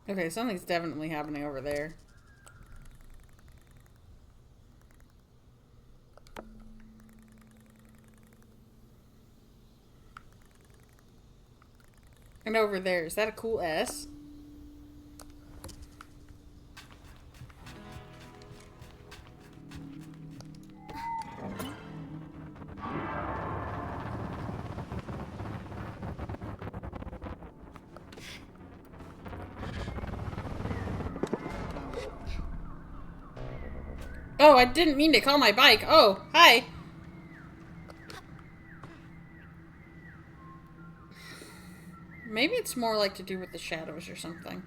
Speaker 1: Okay, something's definitely happening over there. And over there, is that a cool S? Oh, I didn't mean to call my bike. Oh, hi. Maybe it's more like to do with the shadows or something.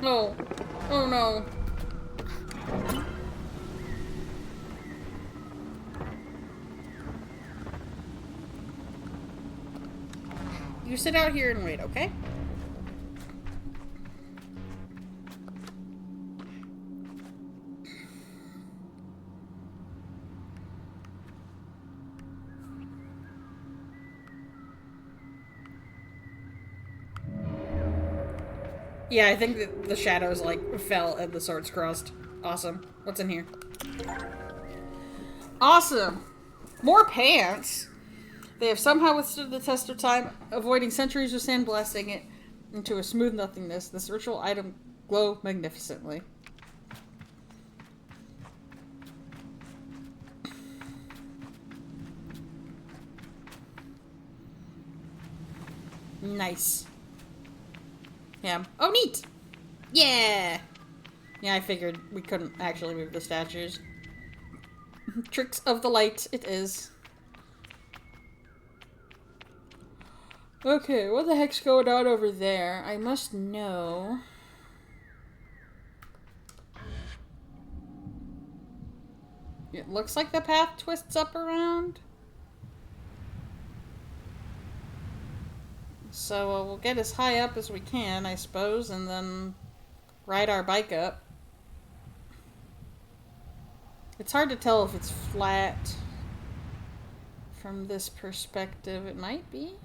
Speaker 1: No. Oh no. You sit out here and wait, okay? Yeah, I think that the shadows, like, fell and the swords crossed. Awesome. What's in here? Awesome! More pants! They have somehow withstood the test of time, avoiding centuries of sandblasting it into a smooth nothingness. This ritual item glow magnificently. Nice. Yeah. Oh, neat! Yeah! Yeah, I figured we couldn't actually move the statues. Tricks of the light, it is. Okay, what the heck's going on over there? I must know. It looks like the path twists up around. So we'll get as high up as we can, I suppose, and then ride our bike up. It's hard to tell if it's flat from this perspective. It might be.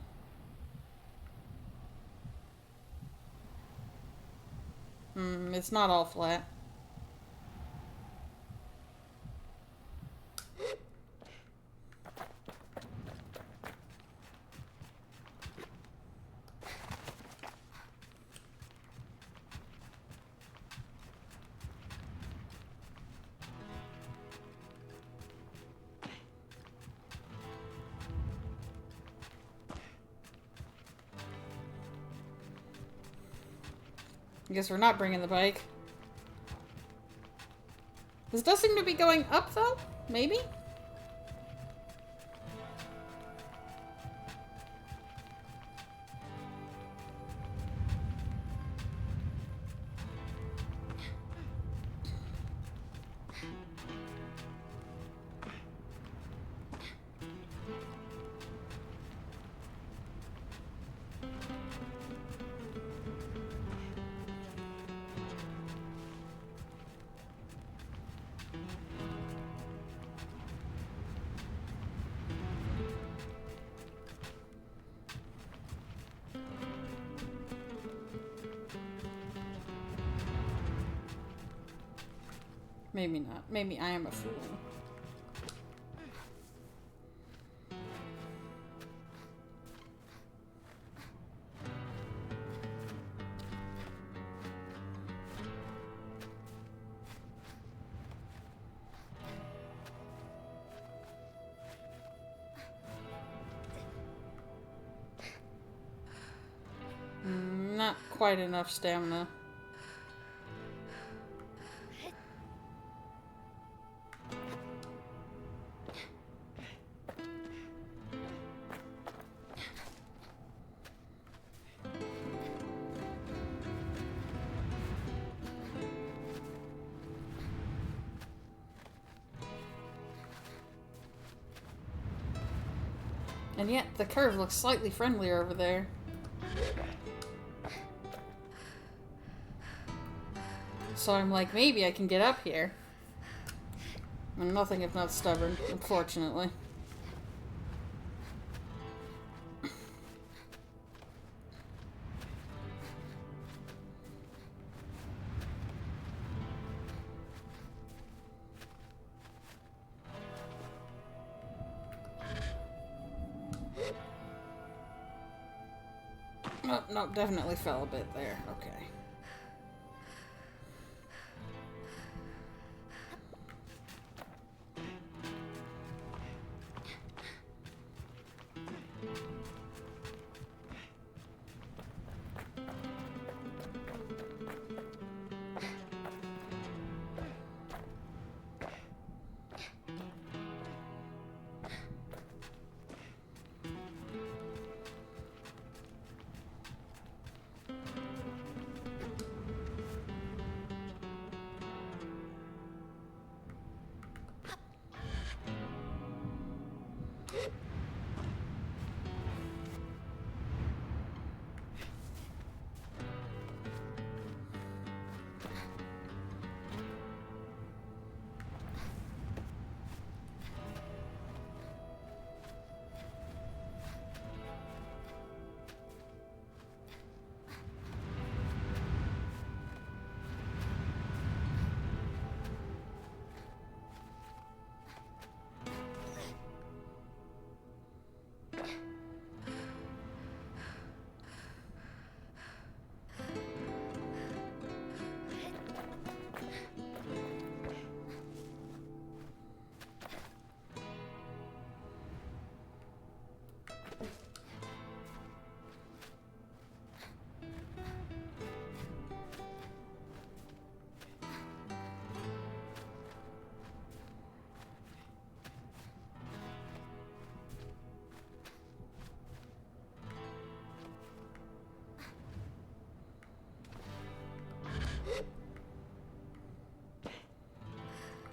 Speaker 1: It's not all flat. I guess we're not bringing the bike. This does seem to be going up, though? Maybe? Maybe not. Maybe I am a fool. Not quite enough stamina. And yet, the curve looks slightly friendlier over there. So I'm like, maybe I can get up here. I'm nothing if not stubborn, unfortunately. Oh, no, definitely fell a bit there. Okay.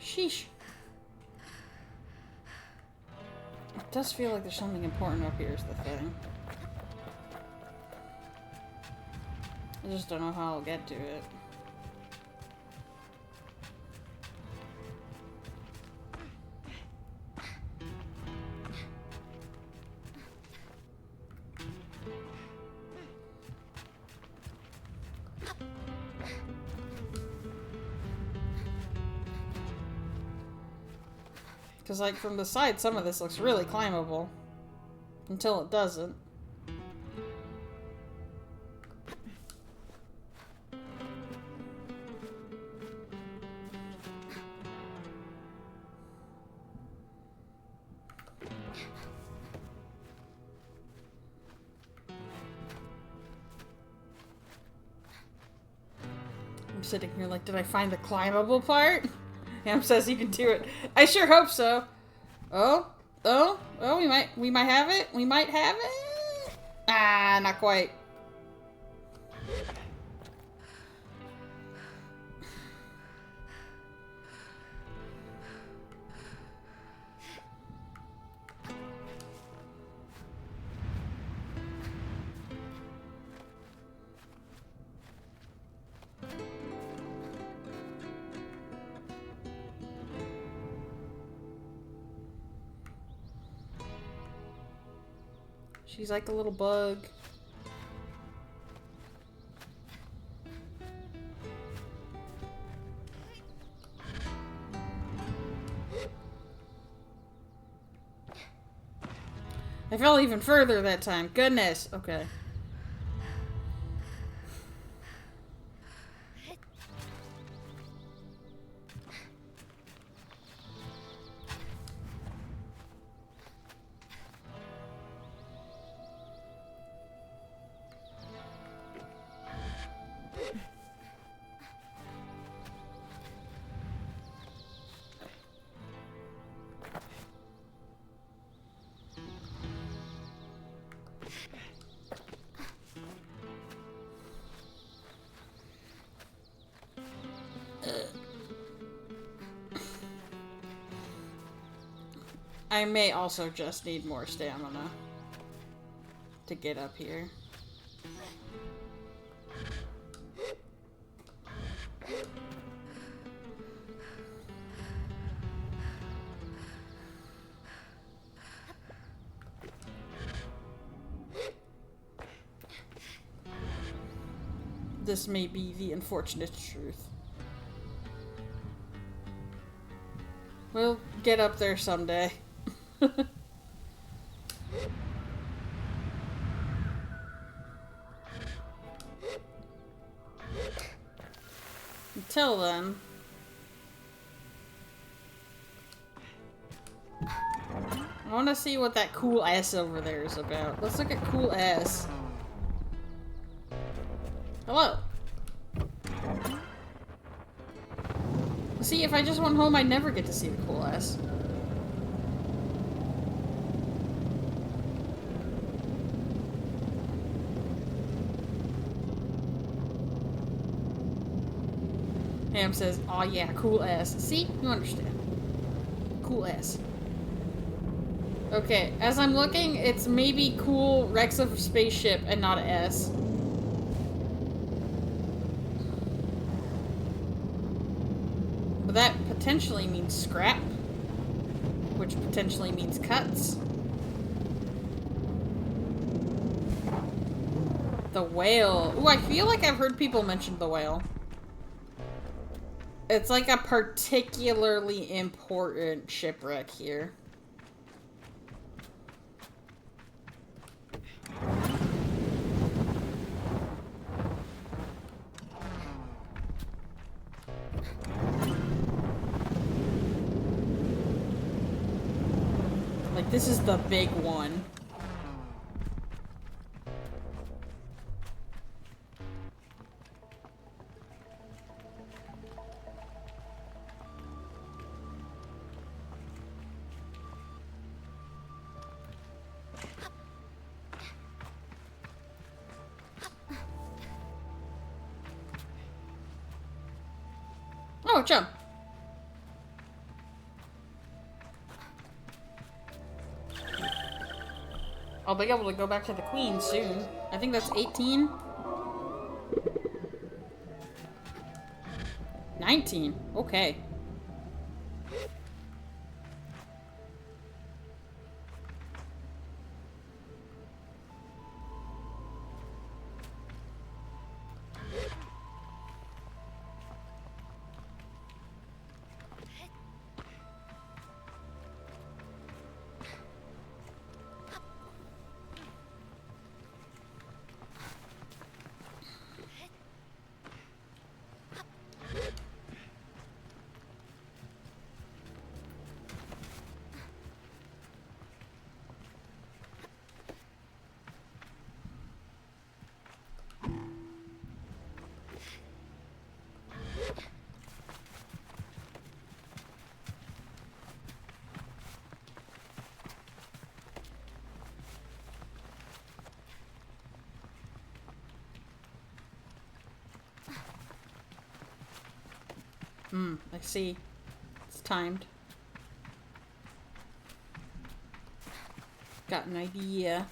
Speaker 1: Sheesh. It does feel like there's something important up here is the thing. I just don't know how I'll get to it. Because, like, from the side, some of this looks really climbable. Until it doesn't. I'm sitting here like, did I find the climbable part? Ham says you can do it. I sure hope so. Oh, we might have it. We might have it. Ah, not quite. She's like a little bug. I fell even further that time. Goodness. Okay. I may also just need more stamina to get up here. this may be the unfortunate truth. We'll get up there someday. Until then... I want to see what that cool S over there is about. Let's look at cool S. Hello. See, if I just went home, I'd never get to see the cool S. Ham says, "Aw, yeah, cool S." See? You understand. Cool S. Okay, as I'm looking, it's maybe cool Rex of spaceship and not a S. But that potentially means scrap, which potentially means cuts. The whale. Ooh, I feel like I've heard people mention the whale. It's like a particularly important shipwreck here. Like, this is the big one. Oh, jump. I'll be able to go back to the queen soon. I think that's 18. 19. Okay. I see. It's timed. Got an idea.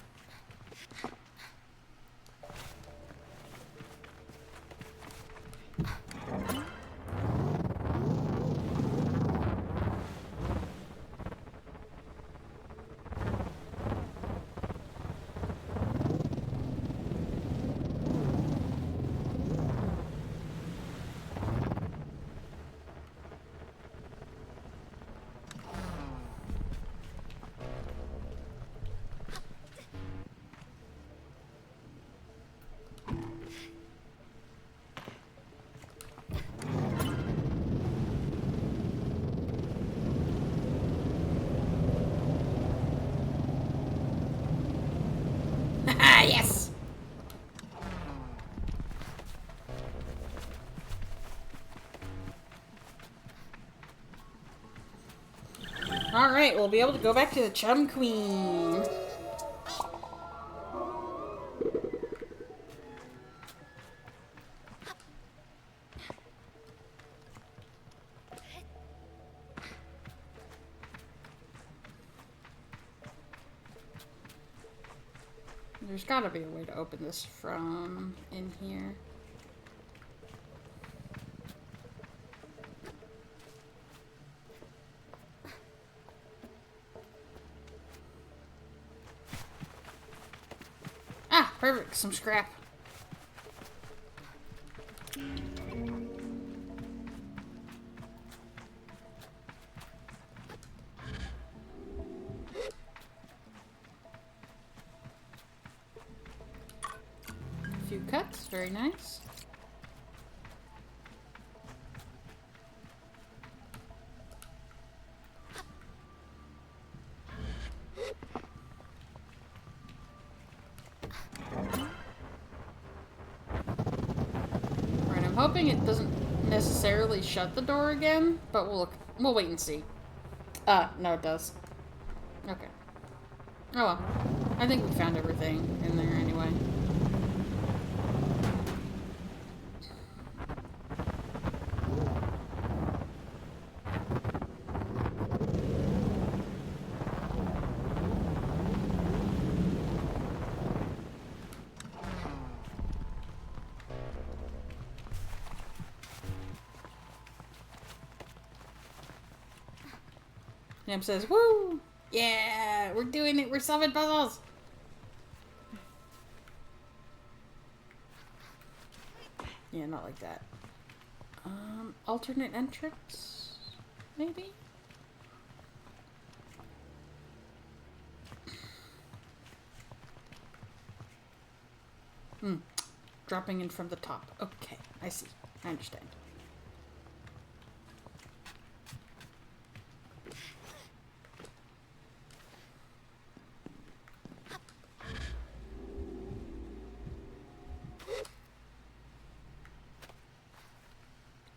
Speaker 1: Yes! Alright, we'll be able to go back to the Chum Queen. There's gotta be a way to open this from in here. Ah, perfect. Some scrap.
Speaker 2: A few cuts, very nice. Right, I'm hoping it doesn't necessarily shut the door again, but we'll wait and see. No it does. Okay. Oh well. I think we found everything in there anyway. Nam says, "Woo! Yeah, we're doing it. We're solving puzzles." Yeah, not like that. Alternate entrance? Maybe? Dropping in from the top. Okay, I see. I understand.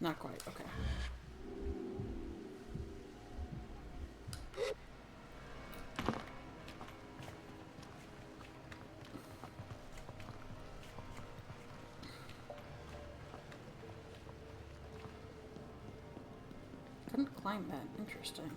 Speaker 2: Not quite, okay. Couldn't climb that. Interesting.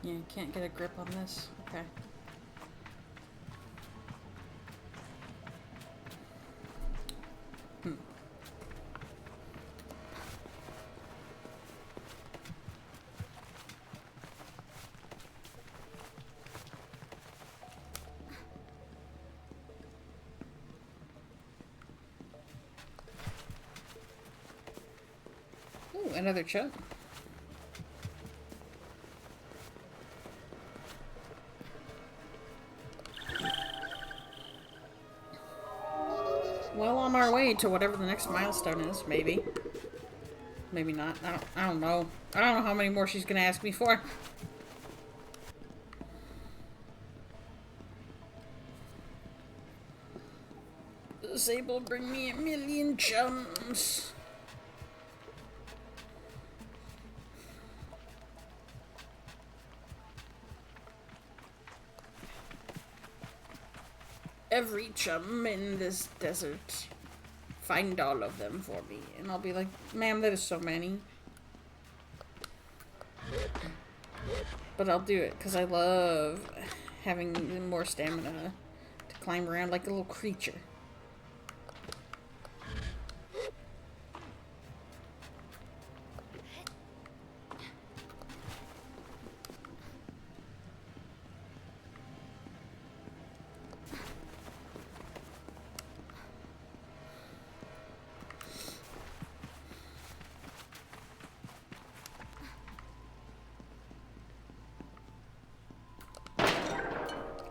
Speaker 2: Yeah, can't get a grip on this. Okay. Ooh, another chunk. Well, on our way to whatever the next milestone is, maybe. Maybe not. I don't know. I don't know how many more she's gonna ask me for. Sable, bring me 1,000,000 chums. Every chum in this desert. Find all of them for me. And I'll be like, ma'am, there's so many. But I'll do it, because I love having more stamina to climb around like a little creature.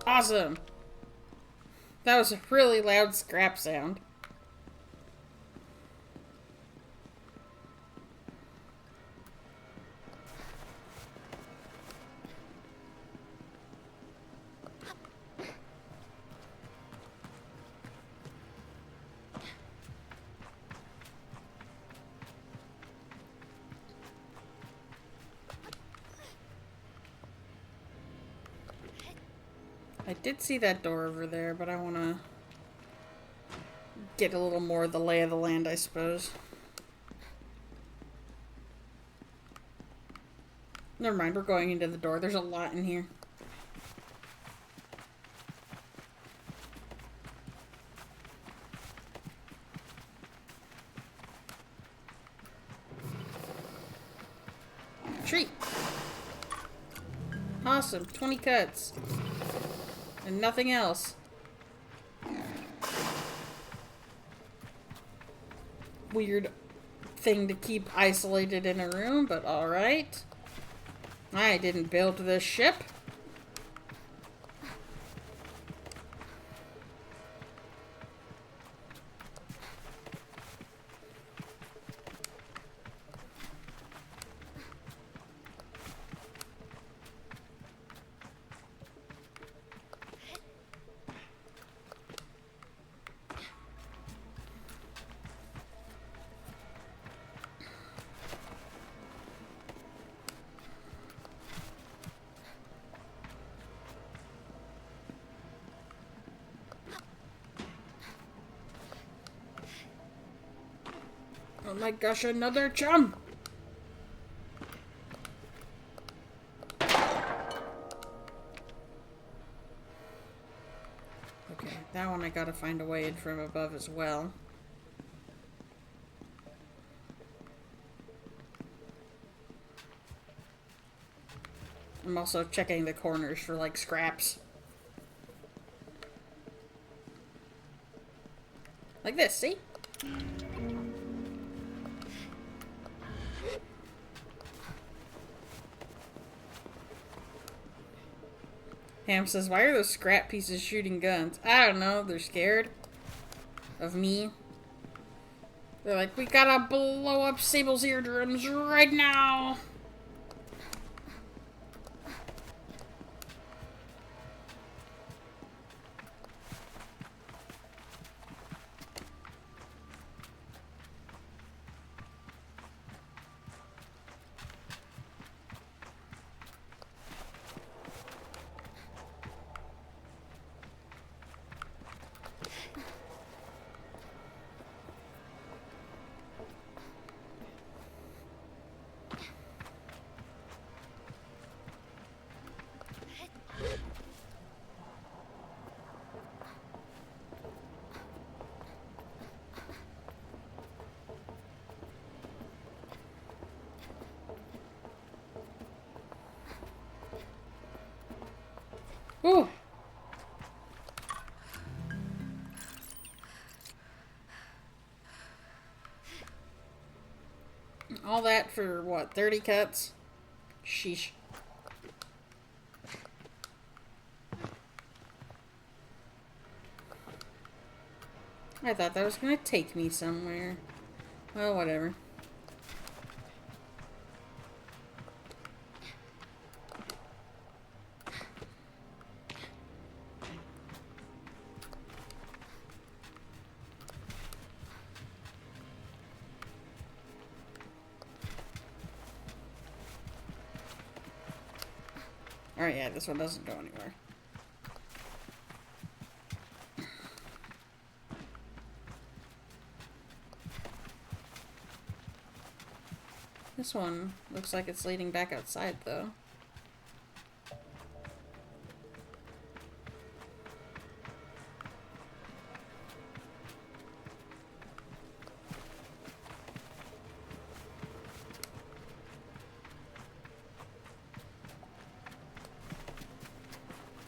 Speaker 2: Awesome! That was a really loud scrap sound.
Speaker 1: I did see that door over there, but I want to get a little more of the lay of the land, I suppose. Never mind, we're going into the door. There's a lot in here. Treat! Awesome, 20 cuts. And nothing else. Weird thing to keep isolated in a room, but alright. I didn't build this ship. Oh my gosh, another chum! Okay, that one I gotta find a way in from above as well. I'm also checking the corners for, like, scraps. Like this, see? Ham says, why are those scrap pieces shooting guns? I don't know, they're scared of me. They're like, we gotta blow up Sable's eardrums right now! Ooh! All that for, what, 30 cuts? Sheesh. I thought that was gonna take me somewhere. Well, whatever. Alright, yeah, this one doesn't go anywhere. This one looks like it's leading back outside, though.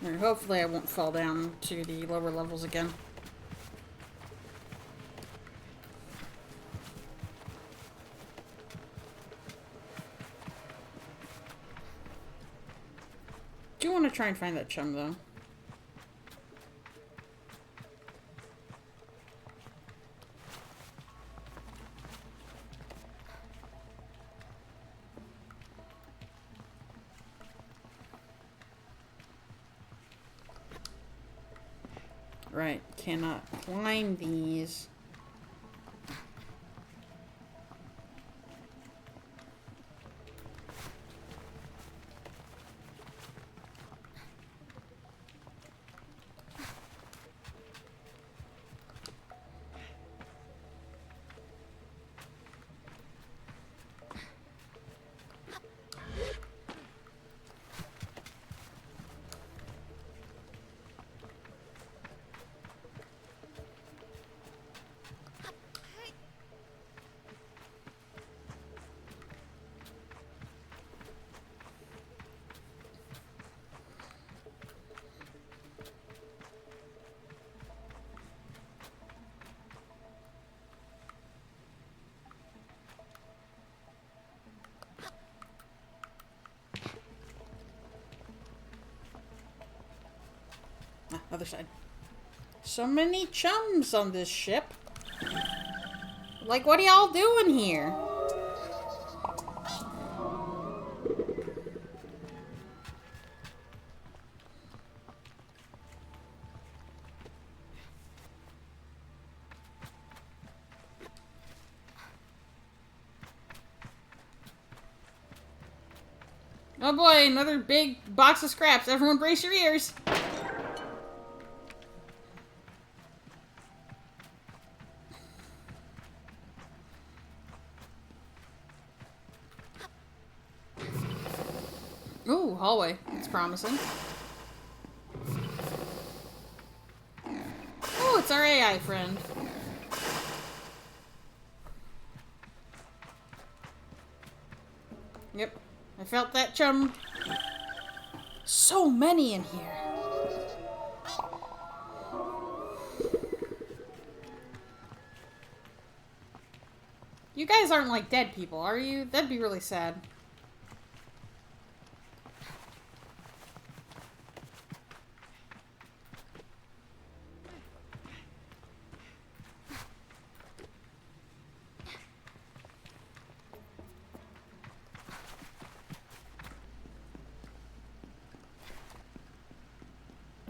Speaker 1: Or hopefully I won't fall down to the lower levels again. Do you want to try and find that chum, though? Right, cannot climb these. Other side. So many chums on this ship. Like, what are y'all doing here? Oh boy, another big box of scraps. Everyone brace your ears. Ooh, hallway. It's promising. Oh, it's our AI friend. Yep. I felt that chum. So many in here. You guys aren't like dead people, are you? That'd be really sad.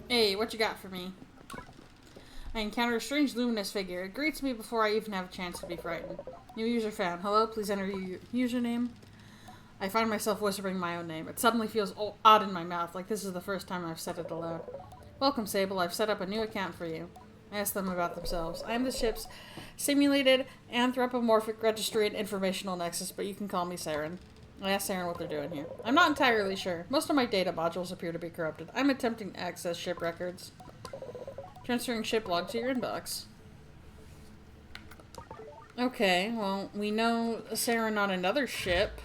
Speaker 1: Hey, what you got for me? I encounter a strange luminous figure. It greets me before I even have a chance to be frightened. New user found. Hello, please enter your username. I find myself whispering my own name. It suddenly feels odd in my mouth, like this is the first time I've said it aloud. Welcome, Sable. I've set up a new account for you. I ask them about themselves. I am the ship's simulated anthropomorphic registry and informational nexus, but you can call me Saren. I asked Saren what they're doing here. I'm not entirely sure. Most of my data modules appear to be corrupted. I'm attempting to access ship records. Transferring ship log to your inbox. Okay, well, we know Saren on another ship.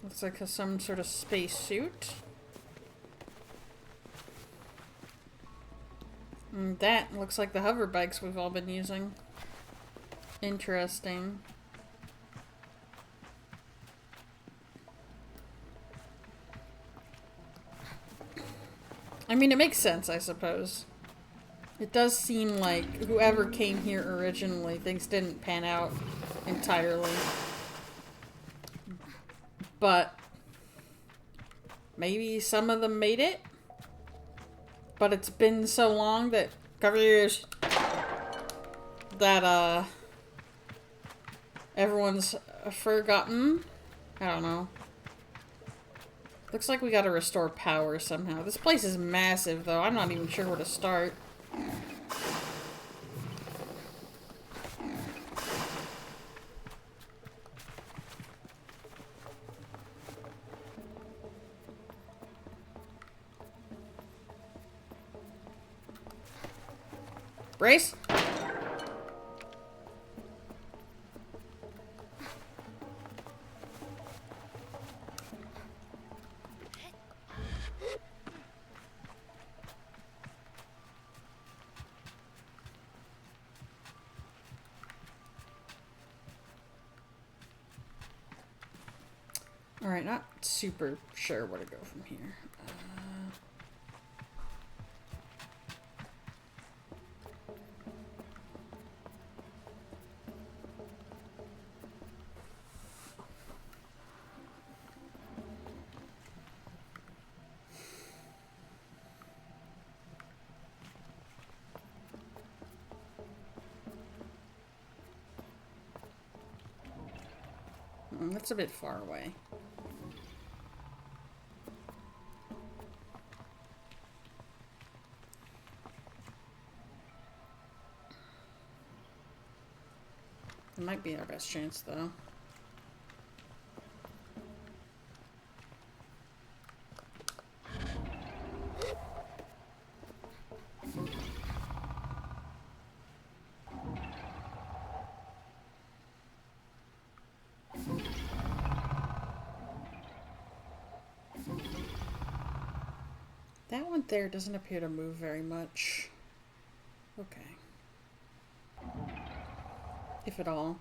Speaker 1: Looks like some sort of spacesuit. And that looks like the hover bikes we've all been using. Interesting. I mean, it makes sense, I suppose. It does seem like whoever came here originally, things didn't pan out entirely. But maybe some of them made it? But it's been so long that, cover your ears, that, everyone's forgotten. I don't know. Looks like we gotta restore power somehow. This place is massive, though. I'm not even sure where to start. Brace? Alright, not super sure where to go from here. That's a bit far away. It might be our best chance, though. That one there doesn't appear to move very much. Okay. If at all.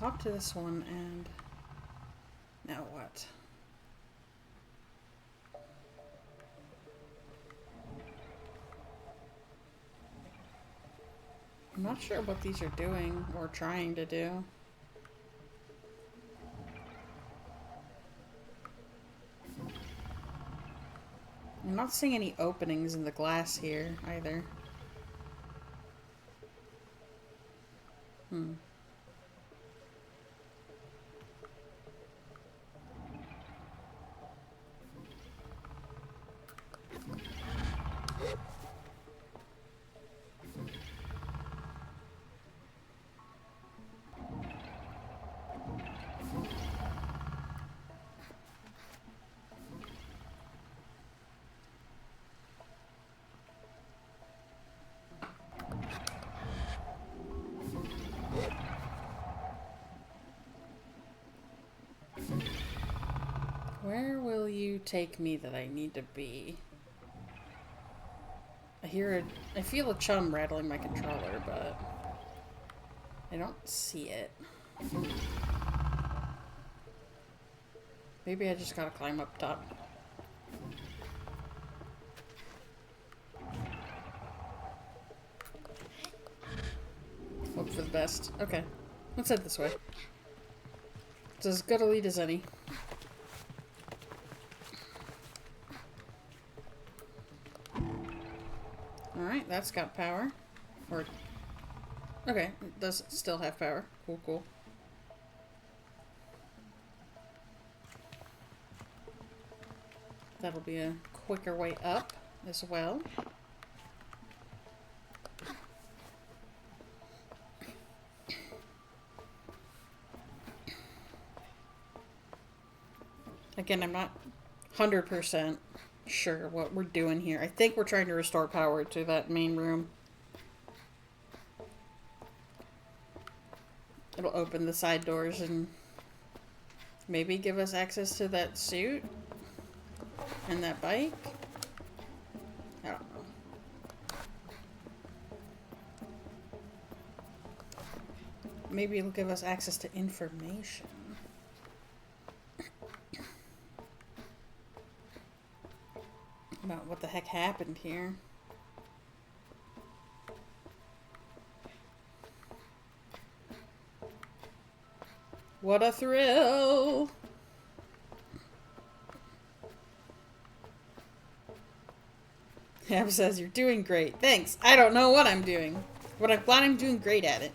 Speaker 1: talk to this one and... Now what? I'm not sure what these are doing or trying to do. I'm not seeing any openings in the glass here either. Where will you take me that I need to be? I feel a chum rattling my controller, but I don't see it. Maybe I just gotta climb up top. Hope for the best. Okay, let's head this way. It's as good a lead as any. Alright, that's got power. Or... Okay, it does still have power. Cool, cool. That'll be a quicker way up as well. Again, I'm not 100% sure what we're doing here. I think we're trying to restore power to that main room. It'll open the side doors and maybe give us access to that suit and that bike. I don't know. Maybe it'll give us access to information. About what the heck happened here. What a thrill! Hab says, you're doing great. Thanks. I don't know what I'm doing, but I'm glad I'm doing great at it.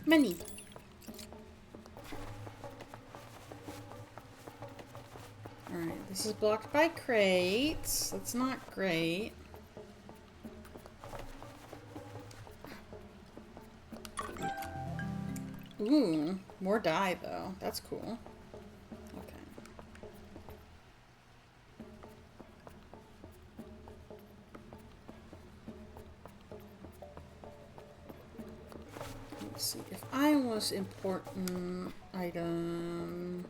Speaker 1: Money. Alright, this is blocked by crates. That's not great. Ooh, more dye though. That's cool. Okay. Let's see. If I was important item,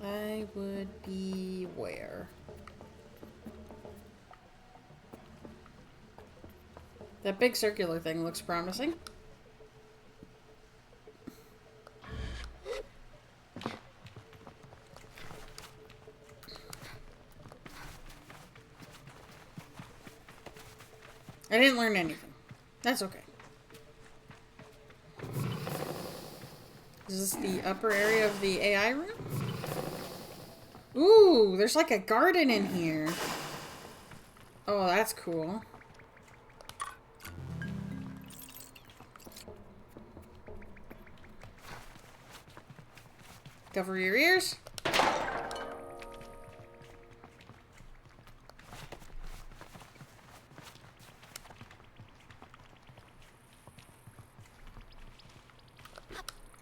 Speaker 1: I would be where? That big circular thing looks promising. I didn't learn anything. That's okay. Is this the upper area of the AI room? Ooh, there's like a garden in here. Oh, that's cool. Cover your ears.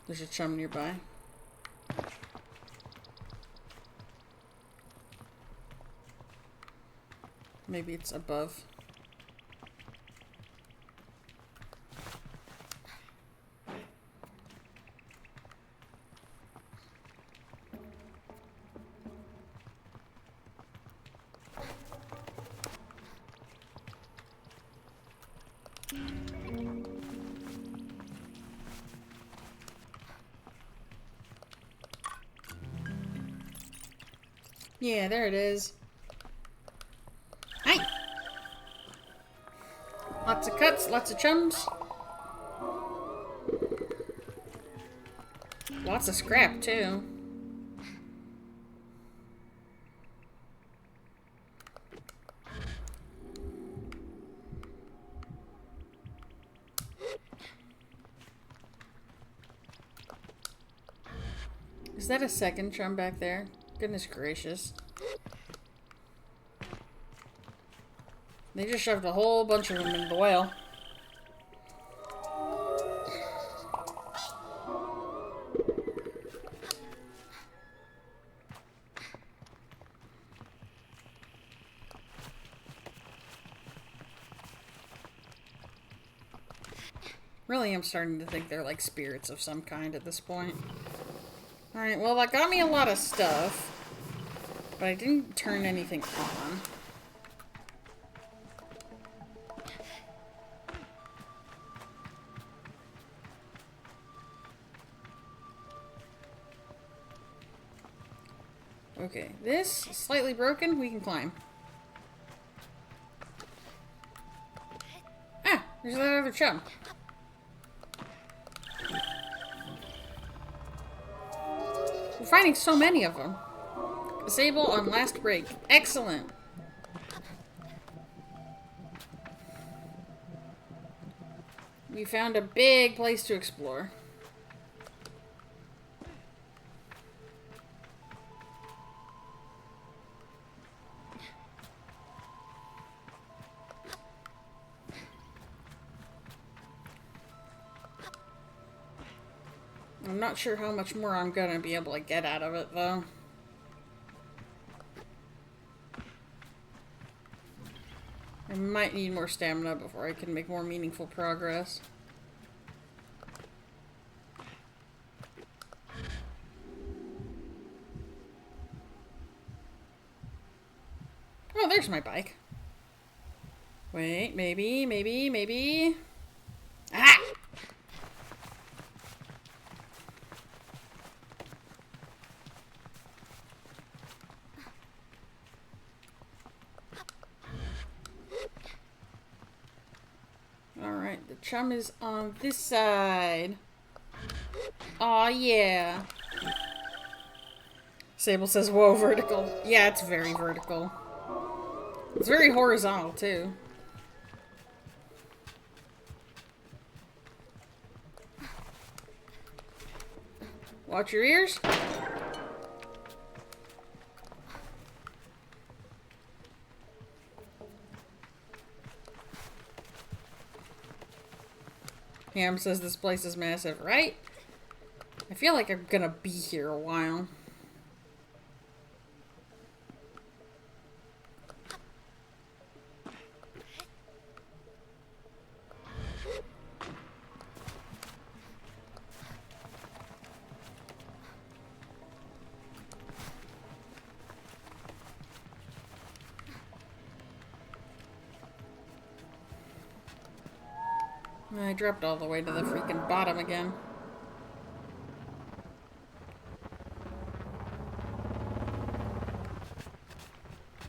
Speaker 1: There's a chum nearby. Maybe it's above. Yeah, there it is. Hi! Lots of cuts, lots of chums. Lots of scrap, too. Is that a second chum back there? Goodness gracious. They just shoved a whole bunch of them into the well. Really, I'm starting to think they're like spirits of some kind at this point. Alright, well, that got me a lot of stuff. But I didn't turn anything on. Okay, this is slightly broken. We can climb. Ah, there's that other chum. We're finding so many of them. Sable on last break. Excellent. We found a big place to explore. I'm not sure how much more I'm gonna be able to get out of it, though. I might need more stamina before I can make more meaningful progress. Oh, there's my bike. Wait, maybe. Ah! Alright, the chum is on this side. Aw, yeah. Sable says, whoa, vertical. Yeah, it's very vertical. It's very horizontal, too. Watch your ears. Ham says this place is massive, right? I feel like I'm gonna be here a while. I dropped all the way to the freaking bottom again.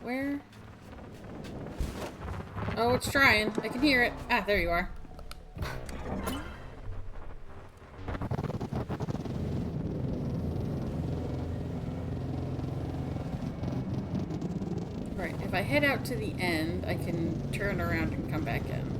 Speaker 1: Where? Oh, it's trying. I can hear it. Ah, there you are. Right, if I head out to the end, I can turn around and come back in.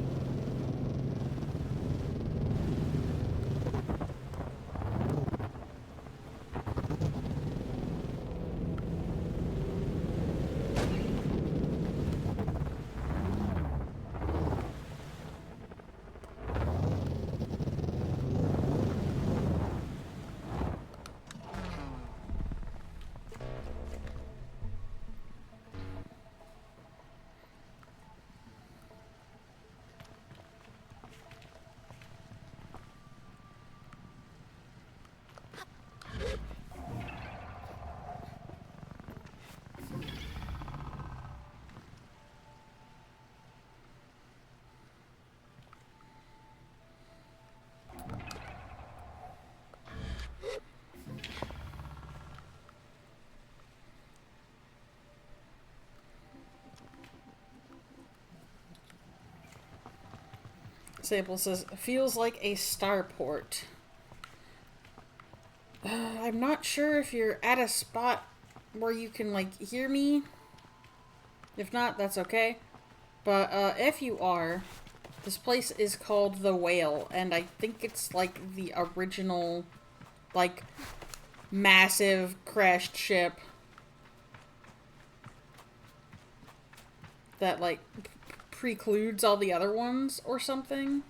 Speaker 1: Sable says, feels like a starport. I'm not sure if you're at a spot where you can, like, hear me. If not, that's okay. But, if you are, this place is called The Whale, and I think it's, like, the original, like, massive crashed ship that, like, precludes all the other ones or something.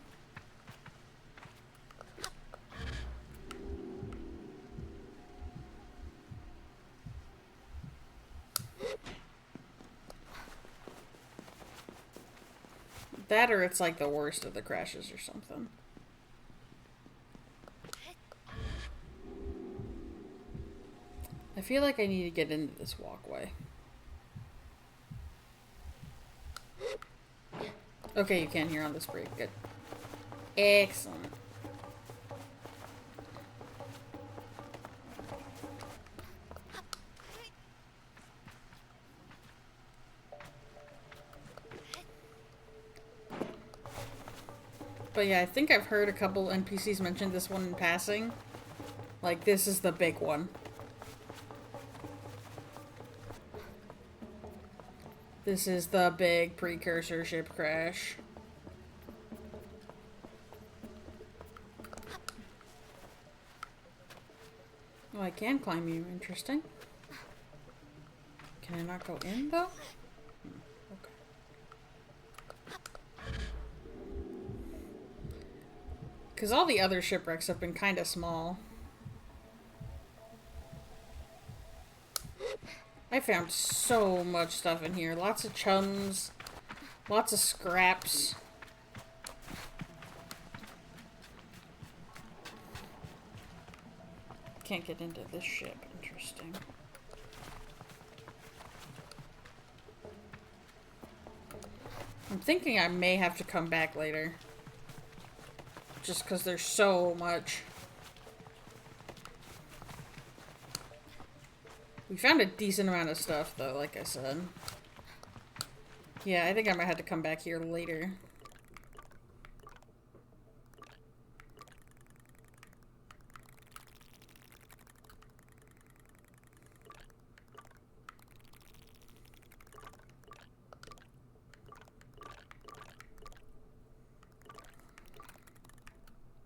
Speaker 1: That or it's like the worst of the crashes or something. I feel like I need to get into this walkway. Okay, you can hear on this break. Good. Excellent. But yeah, I think I've heard a couple NPCs mention this one in passing. Like, this is the big one. This is the big precursor ship crash. Oh, I can climb you. Interesting. Can I not go in, though? Okay. Because all the other shipwrecks have been kind of small. I found so much stuff in here. Lots of chums. Lots of scraps. Can't get into this ship. Interesting. I'm thinking I may have to come back later. Just because there's so much. We found a decent amount of stuff, though, like I said. Yeah, I think I might have to come back here later.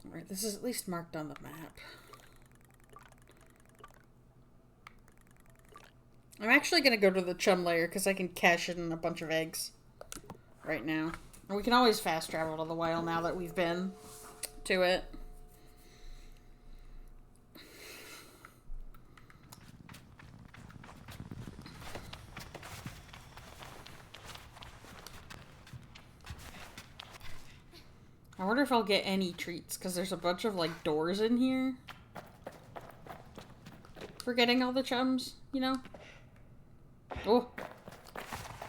Speaker 1: Alright, this is at least marked on the map. I'm actually gonna go to the chum layer because I can cash in a bunch of eggs right now. And we can always fast travel to the whale now that we've been to it. I wonder if I'll get any treats because there's a bunch of like doors in here for getting all the chums, you know? Oh,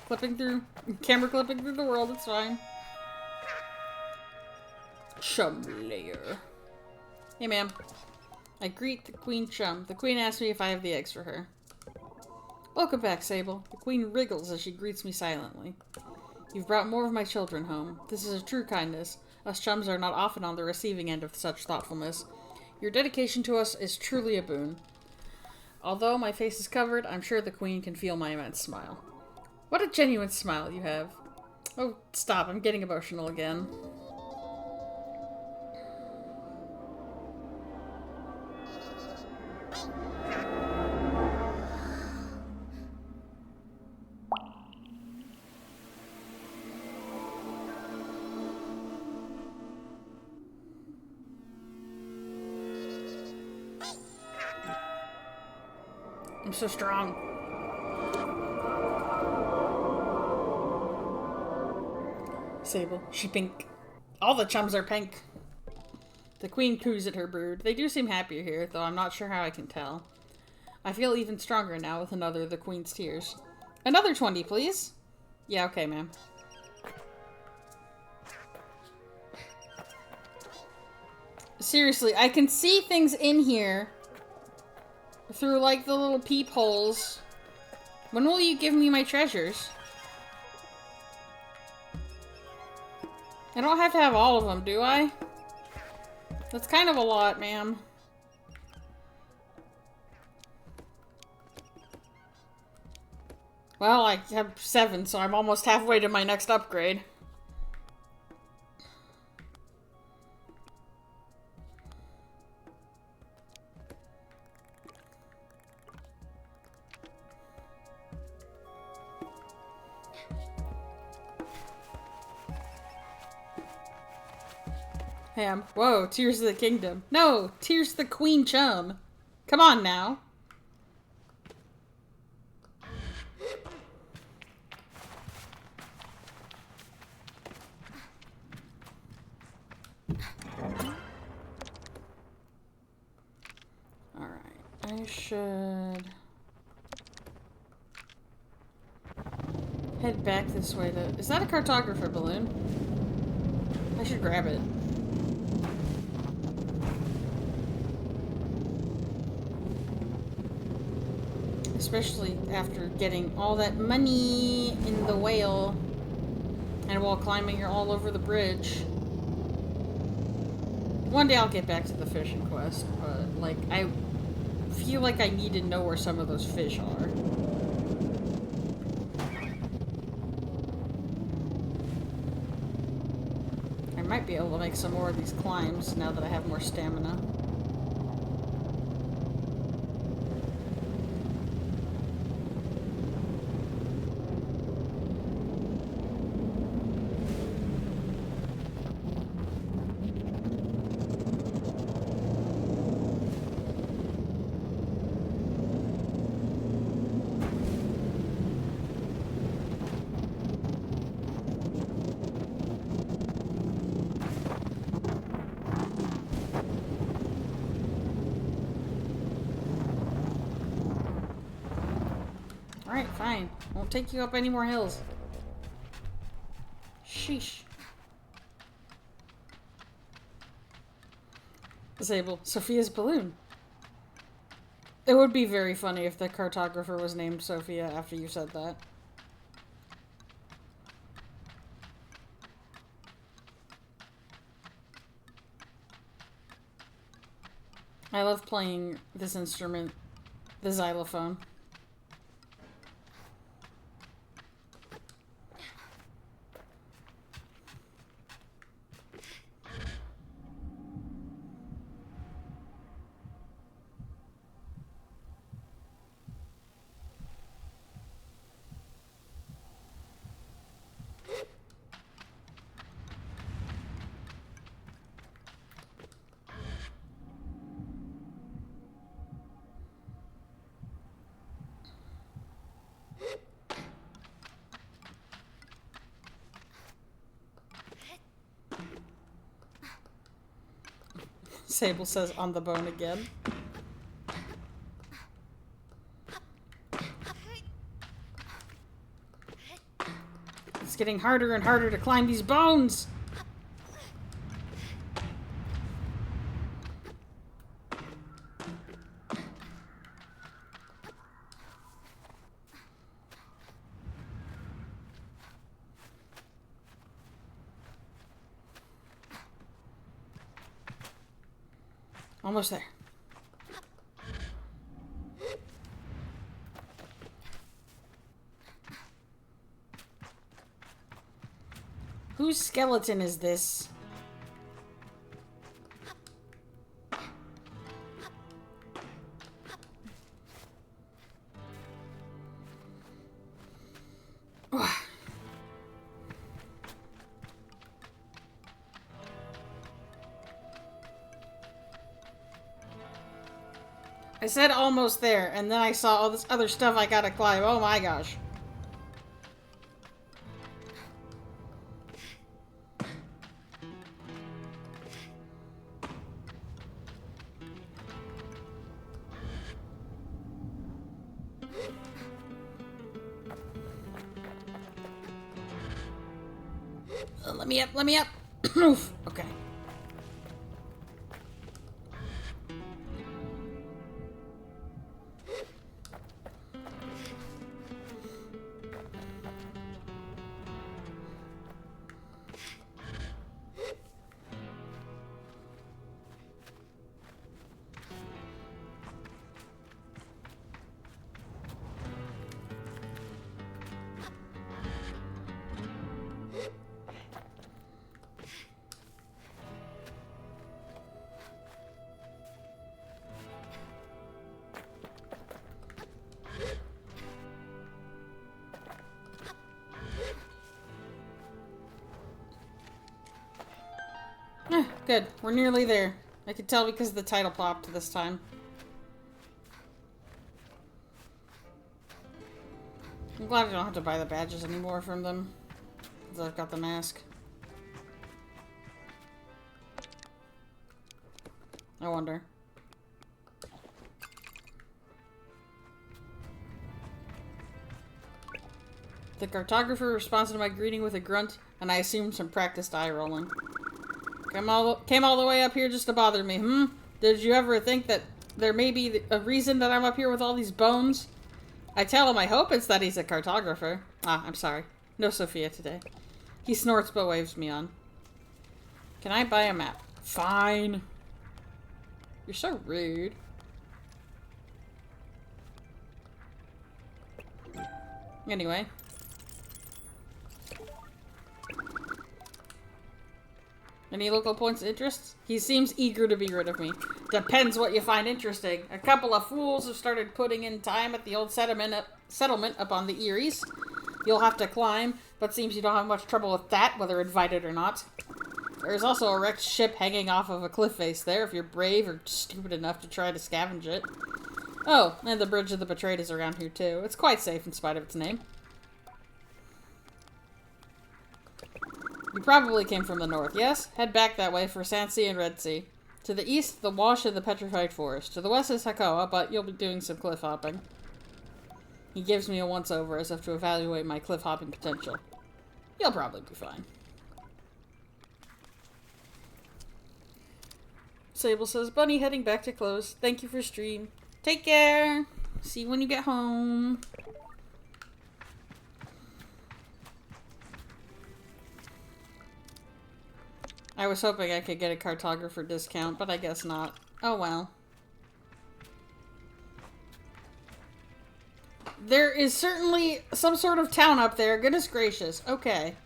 Speaker 1: clipping through, camera clipping through the world, it's fine. Chum layer. Hey, ma'am. I greet the queen chum. The queen asks me if I have the eggs for her. Welcome back, Sable. The queen wriggles as she greets me silently. You've brought more of my children home. This is a true kindness. Us chums are not often on the receiving end of such thoughtfulness. Your dedication to us is truly a boon. Although my face is covered, I'm sure the queen can feel my immense smile. What a genuine smile you have. Oh, stop. I'm getting emotional again. I'm so strong. Sable, she pink. All the chums are pink. The queen coos at her brood. They do seem happier here, though I'm not sure how I can tell. I feel even stronger now with another of the queen's tears. Another 20, please. Yeah, okay, ma'am. Seriously, I can see things in here through, like, the little peepholes. When will you give me my treasures?
Speaker 2: I don't have to have all of them, do I? That's kind of a lot, ma'am. Well, I have 7, so I'm almost halfway to my next upgrade. Ham. Whoa, Tears of the Kingdom. No, Tears of the Queen Chum. Come on now. Alright, I should head back this way to... Is that a cartographer balloon? I should grab it. Especially after getting all that money in the whale and while climbing all over the bridge. One day I'll get back to the fishing quest, but, like, I feel like I need to know where some of those fish are. I might be able to make some more of these climbs now that I have more stamina. Alright, fine. Won't take you up any more hills. Sheesh. Sable. Sophia's balloon. It would be very funny if the cartographer was named Sophia after you said that. I love playing this instrument, the xylophone. Sable says on the bone again. It's getting harder and harder to climb these bones! Almost there. Whose skeleton is this? I said almost there, and then I saw all this other stuff I gotta climb. Oh my gosh. Let me up, let me up. Oof, okay. Good. We're nearly there. I could tell because the title popped this time. I'm glad I don't have to buy the badges anymore from them. Because I've got the mask. I wonder. The cartographer responds to my greeting with a grunt, and I assumed some practiced eye rolling. Came all the way up here just to bother me, hmm? Did you ever think that there may be a reason that I'm up here with all these bones? I tell him I hope it's that he's a cartographer. Ah, I'm sorry. No Sophia today. He snorts but waves me on. Can I buy a map? Fine. You're so rude. Anyway. Any local points of interest? He seems eager to be rid of me. Depends what you find interesting. A couple of fools have started putting in time at the old settlement up on the Eries. You'll have to climb, but seems you don't have much trouble with that, whether invited or not. There's also a wrecked ship hanging off of a cliff face there, if you're brave or stupid enough to try to scavenge it. Oh, and the Bridge of the Betrayed is around here too. It's quite safe in spite of its name. You probably came from the north, yes? Head back that way for Sand Sea and Red Sea. To the east, the wash of the Petrified Forest. To the west is Hakoa, but you'll be doing some cliff hopping. He gives me a once-over as if to evaluate my cliff hopping potential. You'll probably be fine. Sable says, Bunny heading back to close. Thank you for stream. Take care. See you when you get home. I was hoping I could get a cartographer discount, but I guess not. Oh well. There is certainly some sort of town up there. Goodness gracious. Okay.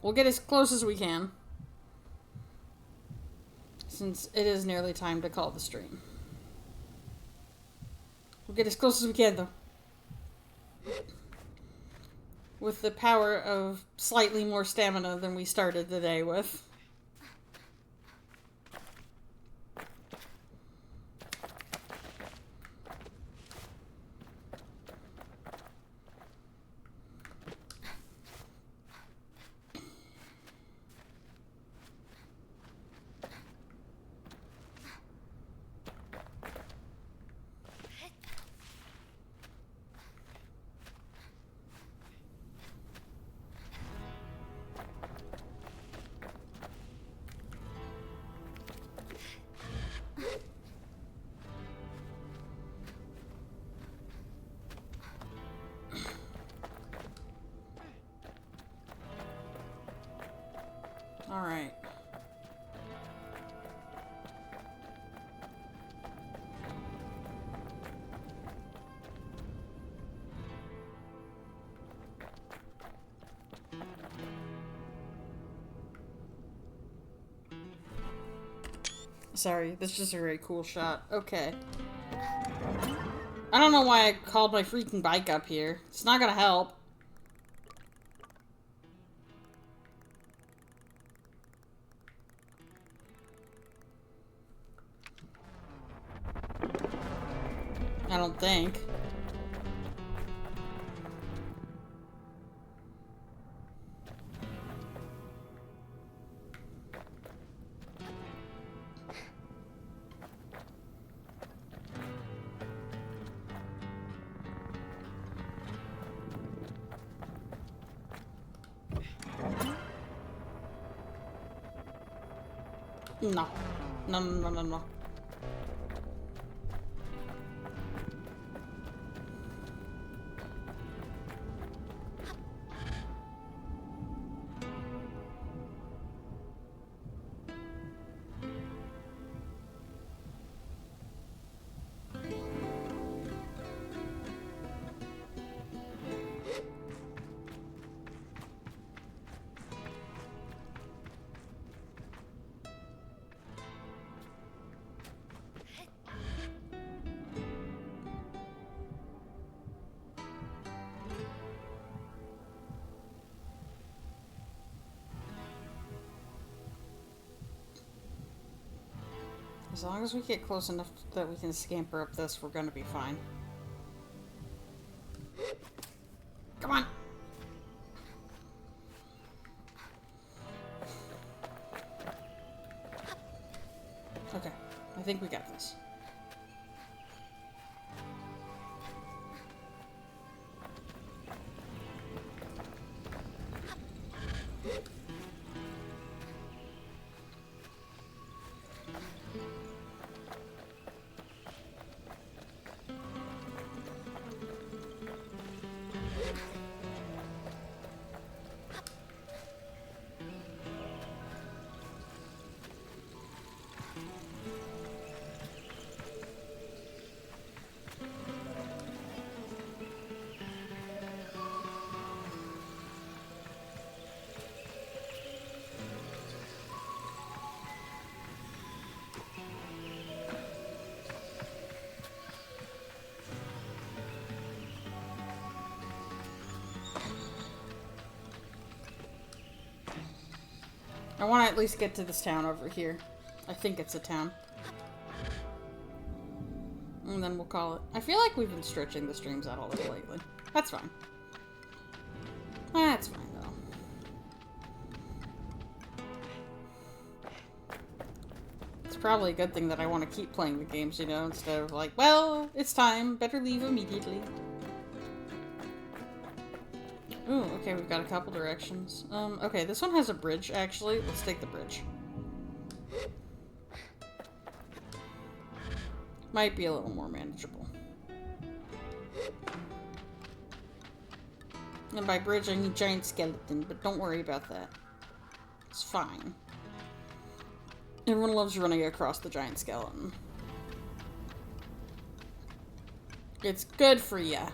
Speaker 2: We'll get as close as we can. Since it is nearly time to call the stream. We'll get as close as we can, though. With the power of slightly more stamina than we started the day with. Alright. Sorry, this is just a very cool shot. Okay. I don't know why I called my freaking bike up here. It's not gonna help. I don't think. No. No, no, no, no, no. As long as we get close enough that we can scamper up this, we're gonna be fine. Come on! Okay, I think we got this. I want to at least get to this town over here. I think it's a town. And then we'll call it. I feel like we've been stretching the streams out a little lately. That's fine. That's fine, though. It's probably a good thing that I want to keep playing the games, you know, instead of like, well, it's time, better leave immediately. Ooh, okay, we've got a couple directions. Okay, this one has a bridge, actually. Let's take the bridge. Might be a little more manageable. And by bridge, I mean giant skeleton, but don't worry about that. It's fine. Everyone loves running across the giant skeleton. It's good for ya.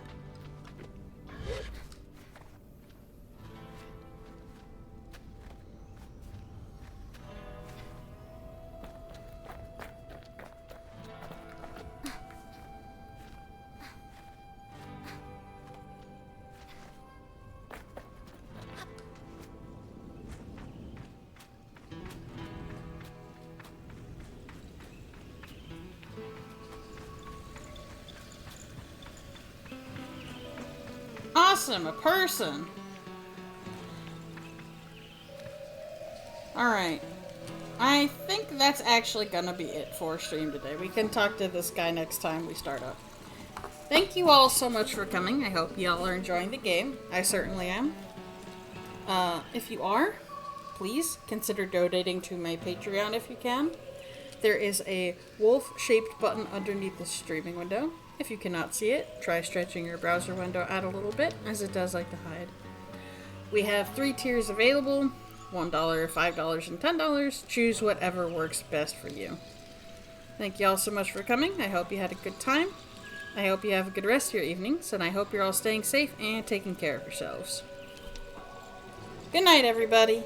Speaker 2: Awesome, a person. Alright. I think that's actually gonna be it for stream today. We can talk to this guy next time we start up. Thank you all so much for coming. I hope y'all are enjoying the game. I certainly am. If you are, please consider donating to my Patreon if you can. There is a wolf-shaped button underneath the streaming window. If you cannot see it, try stretching your browser window out a little bit, as it does like to hide. We have 3 tiers available, $1, $5, and $10. Choose whatever works best for you. Thank you all so much for coming. I hope you had a good time. I hope you have a good rest of your evenings, and I hope you're all staying safe and taking care of yourselves. Good night, everybody.